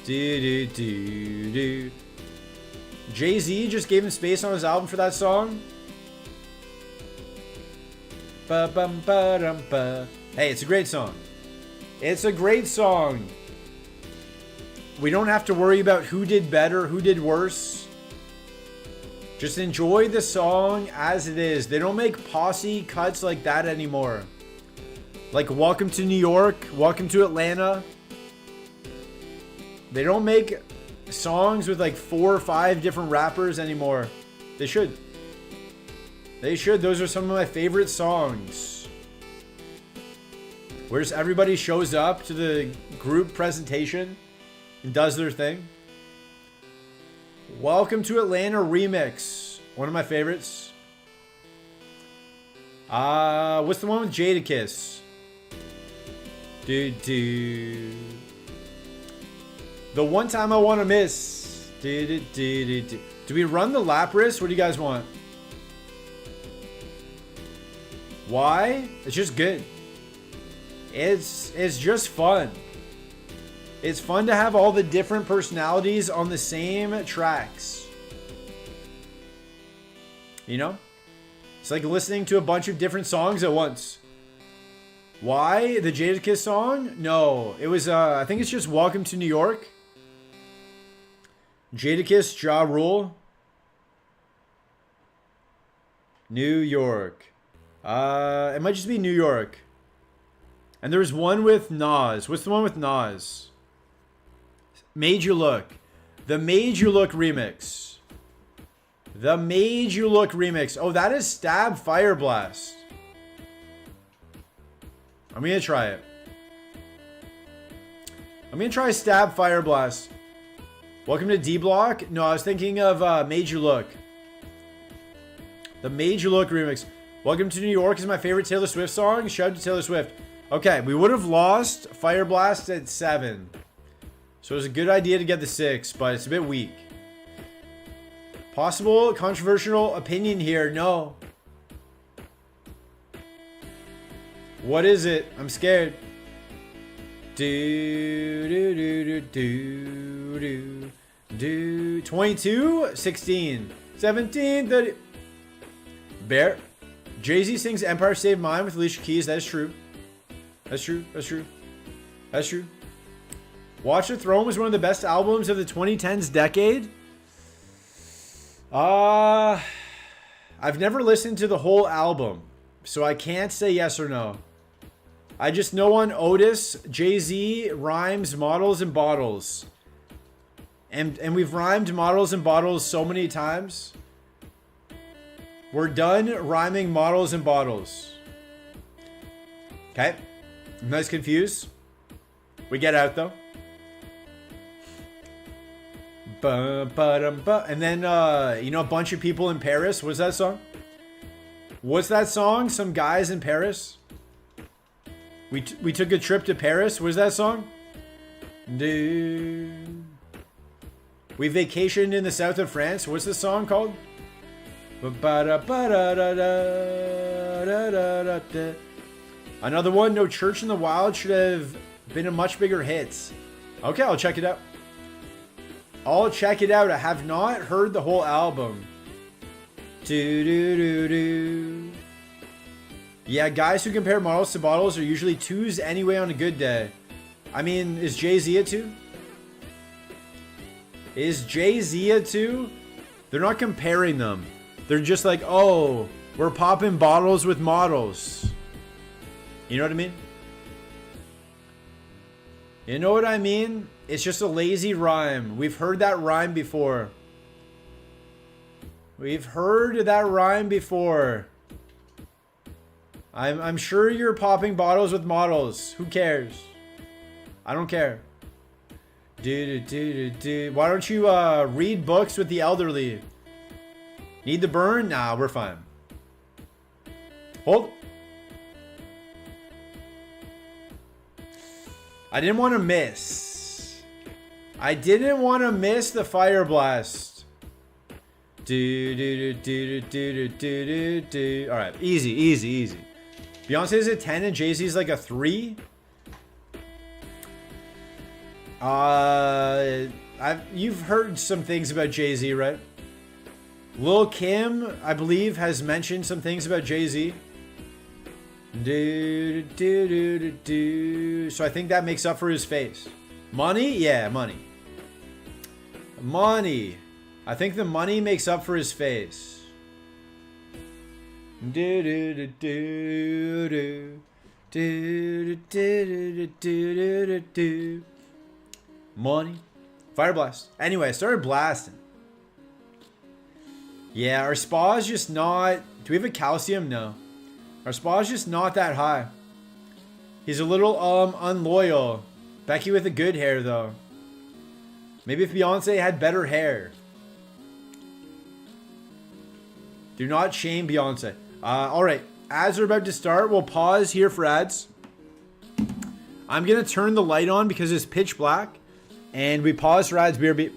Do. Jay-Z just gave him space on his album for that song. Hey, it's a great song. It's a great song. We don't have to worry about who did better, who did worse. Just enjoy the song as it is. They don't make posse cuts like that anymore. Like Welcome to New York, Welcome to Atlanta. They don't make songs with like 4 or 5 different rappers anymore. They should. They should. Those are some of my favorite songs. Where just everybody shows up to the group presentation and does their thing. Welcome to Atlanta remix. One of my favorites. What's the one with Jadakiss? Do. The one time I want to miss. Do we run the Lapras? What do you guys want? Why? It's just good. It's just fun. It's fun to have all the different personalities on the same tracks. You know? It's like listening to a bunch of different songs at once. Why? The Jadakiss song? No. It was, I think it's just Welcome to New York. Jadakiss, Ja Rule. New York. It might just be New York. And there's one with Nas. What's the one with Nas? Made You Look. The Made You Look remix. The Made You Look remix. Oh, that is Stab Fire Blast. I'm gonna try it. I'm gonna try Stab Fire Blast. Welcome to D Block. No, I was thinking of Made You Look. The Made You Look remix. Welcome to New York is my favorite Taylor Swift song. Shout out to Taylor Swift. Okay, we would have lost Fire Blast at 7. So it was a good idea to get the 6, but it's a bit weak. Possible controversial opinion here. No. What is it? I'm scared. Do 22, 16, 17, 30. Bear. Jay-Z sings Empire State of Mind with Alicia Keys. That is true. That's true. That's true. Watch the Throne was one of the best albums of the 2010s decade. I've never listened to the whole album, so I can't say yes or no. I just know on Otis, Jay-Z rhymes models and bottles. And we've rhymed models and bottles so many times. We're done rhyming models and bottles. Okay. I'm not as confused. We get out though. And then, you know, a bunch of people in Paris. What's that song? What's that song? Some guys in Paris. We took a trip to Paris. What's that song? Dude. We vacationed in the south of France. What's the song called? Another one, No Church in the Wild should have been a much bigger hit. Okay, I'll check it out. I'll check it out. I have not heard the whole album. Yeah, guys who compare models to bottles are usually 2s anyway on a good day. I mean, is Jay-Z a 2? Is Jay-Z a 2? They're not comparing them. They're just like, oh, we're popping bottles with models. You know what I mean? You know what I mean? It's just a lazy rhyme. We've heard that rhyme before. We've heard that rhyme before. I'm sure you're popping bottles with models. Who cares? I don't care. Why don't you read books with the elderly? Need the burn? Nah, we're fine. Hold. I didn't want to miss. I didn't want to miss the fire blast. Alright, easy. Beyonce's a 10 and Jay-Z's like a 3. You've heard some things about Jay-Z, right? Lil Kim, I believe, has mentioned some things about Jay-Z. So I think that makes up for his face. Money? Yeah, money. Money. I think the money makes up for his face. Money. Fire blast. Anyway, I started blasting. Yeah, our spa is just not... Do we have a calcium? No. Our spa is just not that high. He's a little unloyal. Becky with the good hair though. Maybe if Beyonce had better hair. Do not shame Beyonce. Alright, ads are about to start. We'll pause here for ads. I'm gonna turn the light on because it's pitch black. And we pause for ads. BRB.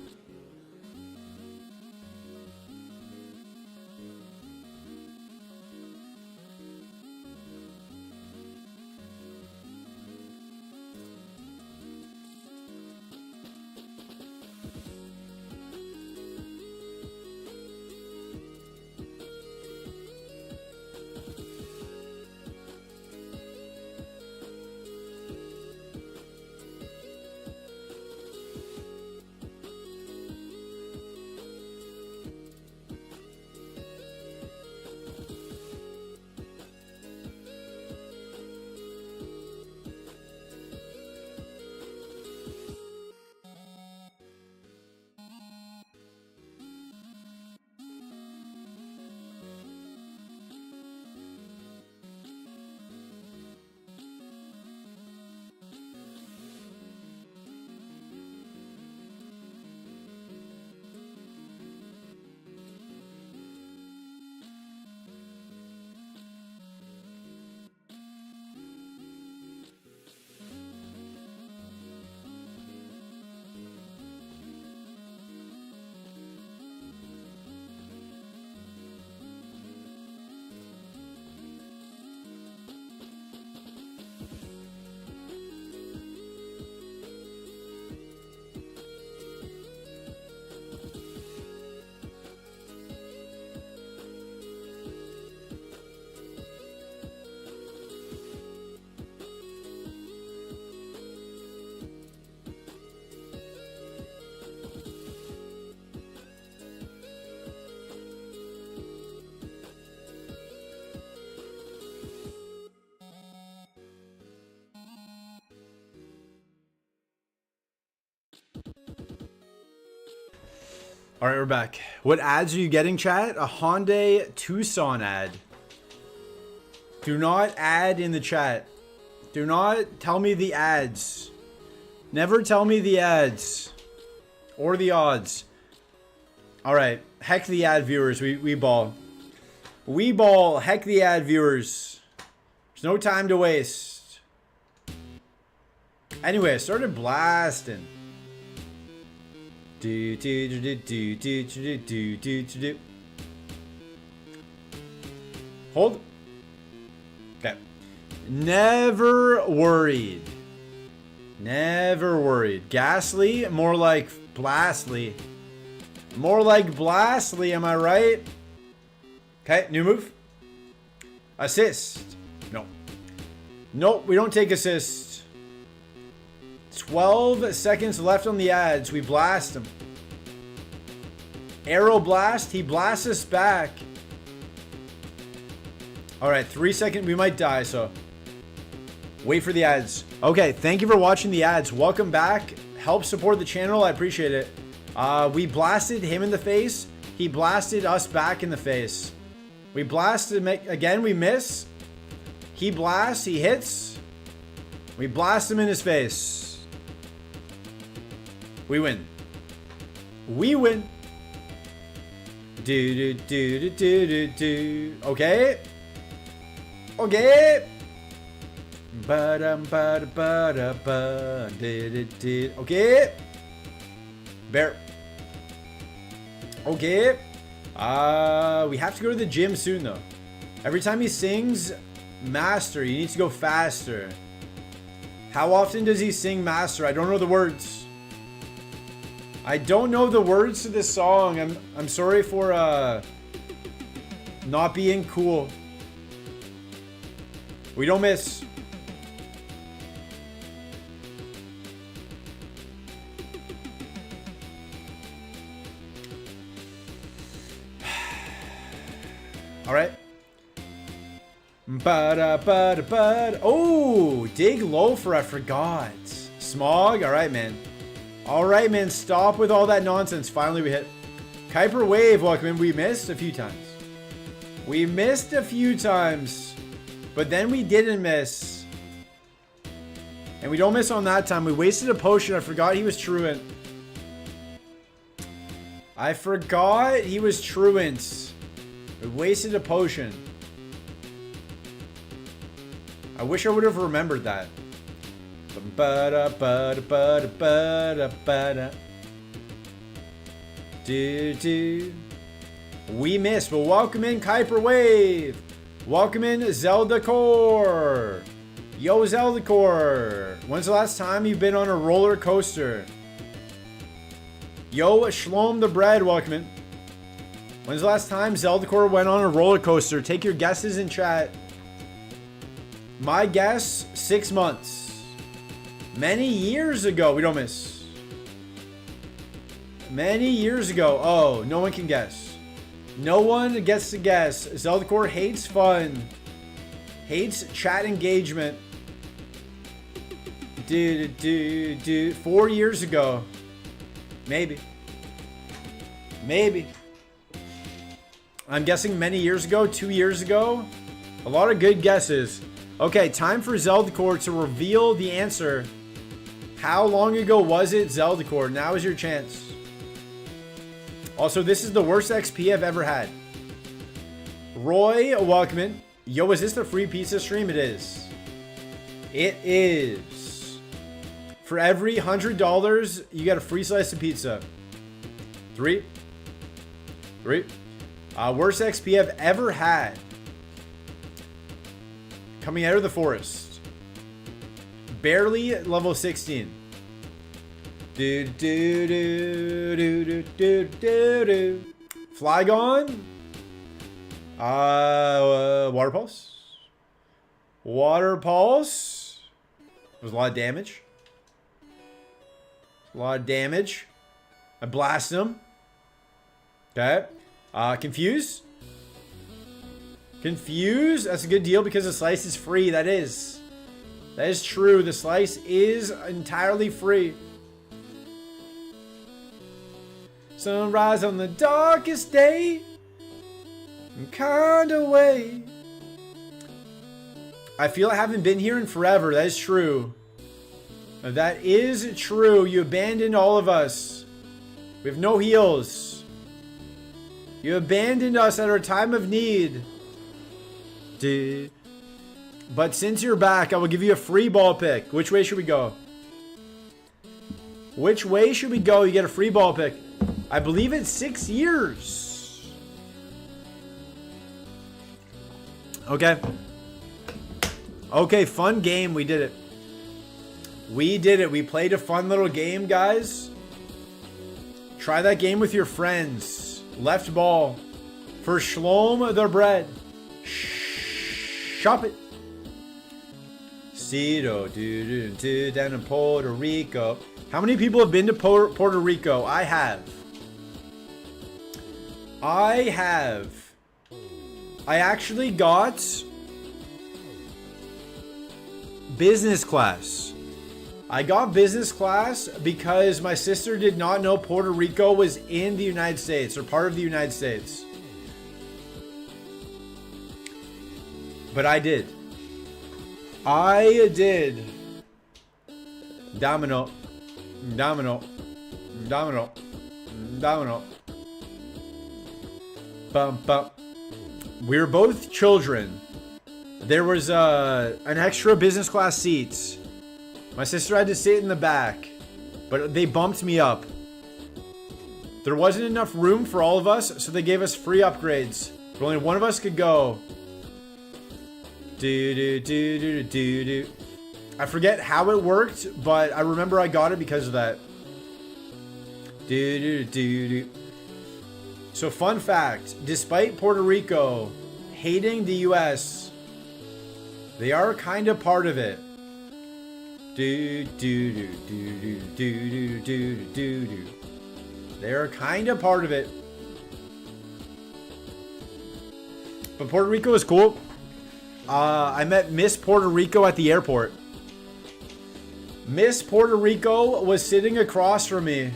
All right, we're back. What ads are you getting, chat? A Hyundai Tucson ad. Do not add in the chat. Do not tell me the ads. Never tell me the ads. Or the odds. All right. Heck the ad viewers. We ball. We ball. Heck the ad viewers. There's no time to waste. Anyway, I started blasting. Hold. Okay. Never worried. Never worried. Ghastly, more like blastly. More like blastly, am I right? Okay, new move. Assist. No. Nope, we don't take assist. 12 seconds left on the ads. We blast him. Arrow blast. He blasts us back. Alright, 3 seconds. We might die, so wait for the ads. Okay, thank you for watching the ads. Welcome back. Help support the channel. I appreciate it. We blasted him in the face. He blasted us back in the face. We blasted him again. We miss. He blasts. He hits. We blast him in his face. We win. We win. Okay. Okay. Okay. Bear. Okay. We have to go to the gym soon though. Every time he sings Master, you need to go faster. How often does he sing Master? I don't know the words. I don't know the words to this song. I'm sorry for not being cool. We don't miss. All right. Oh, dig low for I forgot. Smog. All right, man. All right, man. Stop with all that nonsense. Finally, we hit. Kuiper Wave. Welcome in. We missed a few times. We missed a few times. But then we didn't miss. And we don't miss on that time. We wasted a potion. I forgot he was truant. I forgot he was truant. We wasted a potion. I wish I would have remembered that. We missed, but welcome in Kuiper Wave. Welcome in Zelda Core. Yo, Zelda Core. When's the last time you've been on a roller coaster? Yo, Shlom the Bread. Welcome in. When's the last time Zelda Core went on a roller coaster? Take your guesses in chat. My guess, 6 months. Many years ago. We don't miss. Many years ago. Oh, no one can guess. No one gets to guess. Zelda Core hates fun. Hates chat engagement. 4 years ago. Maybe. Maybe. I'm guessing many years ago. 2 years ago. A lot of good guesses. Okay, time for Zelda Core to reveal the answer. How long ago was it, Zelda Core? Now is your chance. Also, this is the worst XP I've ever had. Roy, welcome in. Yo, is this the free pizza stream? It is. It is. For every $100, you get a free slice of pizza. Three. Worst XP I've ever had. Coming out of the forest. Barely level 16. Flygon. Water Pulse. Water Pulse. There's a lot of damage. A lot of damage. I blast him. Okay. Confuse. Confuse. That's a good deal because the slice is free. That is true. The slice is entirely free. Sunrise on the darkest day. Kind of way. I feel I haven't been here in forever. That is true. That is true. You abandoned all of us. We have no heals. You abandoned us at our time of need. Dude. But since you're back, I will give you a free ball pick. Which way should we go? Which way should we go? You get a free ball pick. I believe it's 6 years. Okay. Okay, fun game. We did it. We did it. We played a fun little game, guys. Try that game with your friends. Left ball. For Shlom the bread. Shop it. Cito, down in Puerto Rico. How many people have been to Puerto Rico? I have. I actually got business class. I got business class because my sister did not know Puerto Rico was in the United States or part of the United States. But I did. I did. Domino. Domino. Domino. Domino. Bum, bum. We were both children. There was an extra business class seats. My sister had to sit in the back, but they bumped me up. There wasn't enough room for all of us, so they gave us free upgrades. But only one of us could go. I forget how it worked, but I remember I got it because of that. So fun fact, despite Puerto Rico hating the US, they are kind of part of it. They are kind of part of it. But Puerto Rico is cool. I met Miss Puerto Rico at the airport. Miss Puerto Rico was sitting across from me.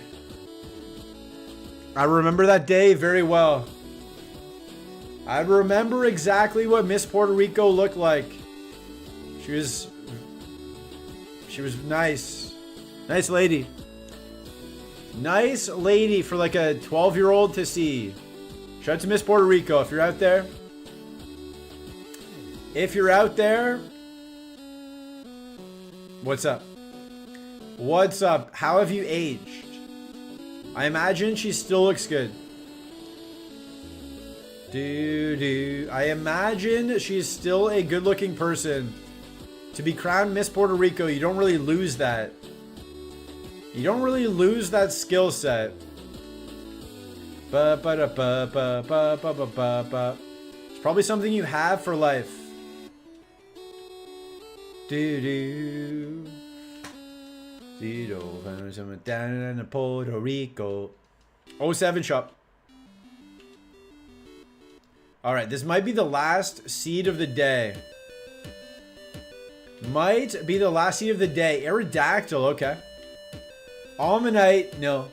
I remember that day very well. I remember exactly what Miss Puerto Rico looked like. She was nice. Nice lady. Nice lady for like a 12-year-old to see. Shout out to Miss Puerto Rico if you're out there. If you're out there, what's up? What's up? How have you aged? I imagine she still looks good. I imagine she's still a good-looking person. To be crowned Miss Puerto Rico, you don't really lose that. You don't really lose that skill set. It's probably something you have for life. Down in Puerto Rico. 07 shop. Alright, this might be the last seed of the day. Might be the last seed of the day. Aerodactyl, okay. Almanite, no.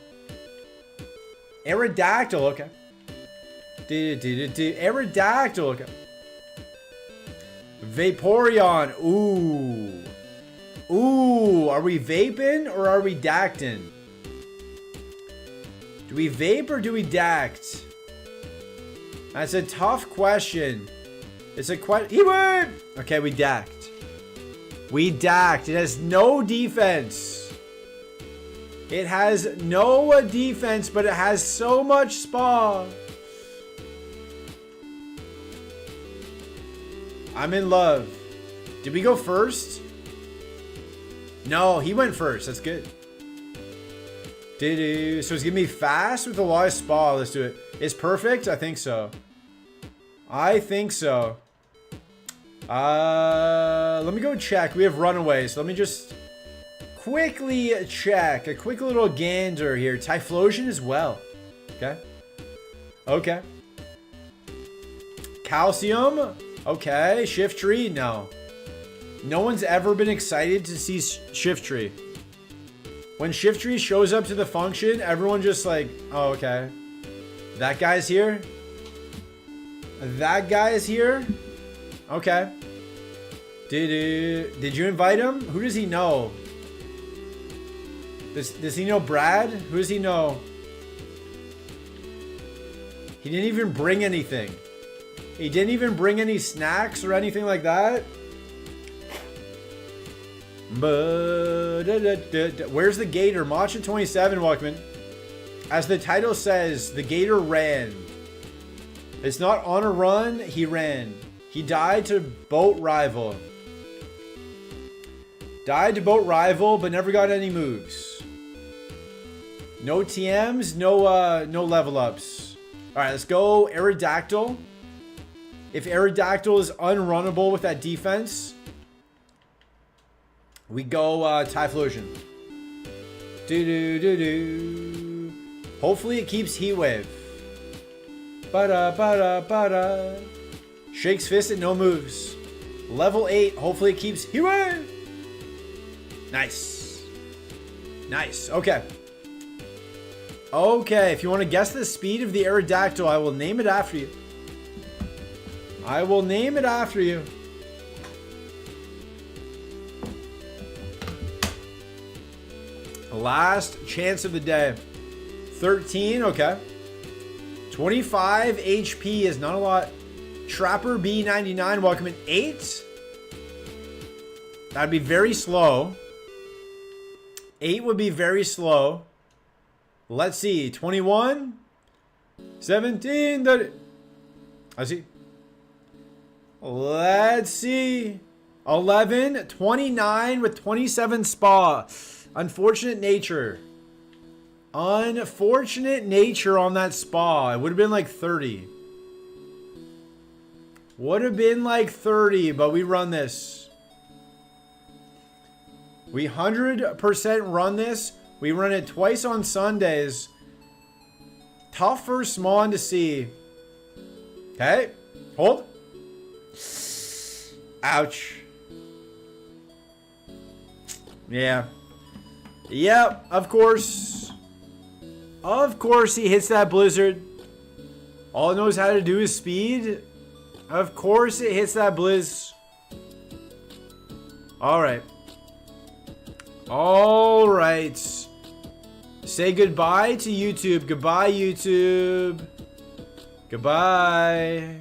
Aerodactyl, okay. Aerodactyl, okay. Vaporeon, ooh. Ooh, are we vaping or are we dacting? Do we vape or do we dact? That's a tough question. It's a question. Okay, we dact. We dact. It has no defense. It has no defense, but it has so much spa. I'm in love. Did we go first? No, he went first. That's good. So it's gonna be fast with a lot of spa. Let's do it. It's perfect? I think so. I think so. Let me go check. We have runaways. So let me just quickly check. A quick little gander here. Typhlosion as well. Okay. Okay. Calcium. Okay. Shift tree. No. No one's ever been excited to see Shift tree. When Shift Tree shows up to the function, everyone just like, oh, okay. That guy's here? That guy is here? Okay. Did you invite him? Who does he know? Does he know Brad? Who does he know? He didn't even bring anything. He didn't even bring any snacks or anything like that. Where's the gator? Matcha 27, Walkman. As the title says, the gator ran. It's not on a run, he ran. He died to boat rival. Died to boat rival, but never got any moves. No TMs, no level ups. Alright, let's go Aerodactyl. If Aerodactyl is unrunnable with that defense, we go Typhlosion. Hopefully it keeps Heat Wave. Shakes Fist at no moves. Level 8, hopefully it keeps Heat Wave. Nice. Nice, okay. Okay, if you want to guess the speed of the Aerodactyl, I will name it after you. I will name it after you. Last chance of the day. 13, okay. 25 HP is not a lot. Trapper B99, welcome in 8. That'd be very slow. 8 would be very slow. Let's see. 21. 17. 30. I see. Let's see. 11. 29 with 27 spa. Unfortunate nature. Unfortunate nature on that spa. It would have been like 30. Would have been like 30, but we run this. We 100% run this. We run it twice on Sundays. Tough first Swan to see. Okay. Hold. Ouch. Yeah. Yep, of course. Of course he hits that blizzard. All it knows how to do is speed. Of course it hits that blizz. Alright. Alright. Say goodbye to YouTube. Goodbye, YouTube. Goodbye.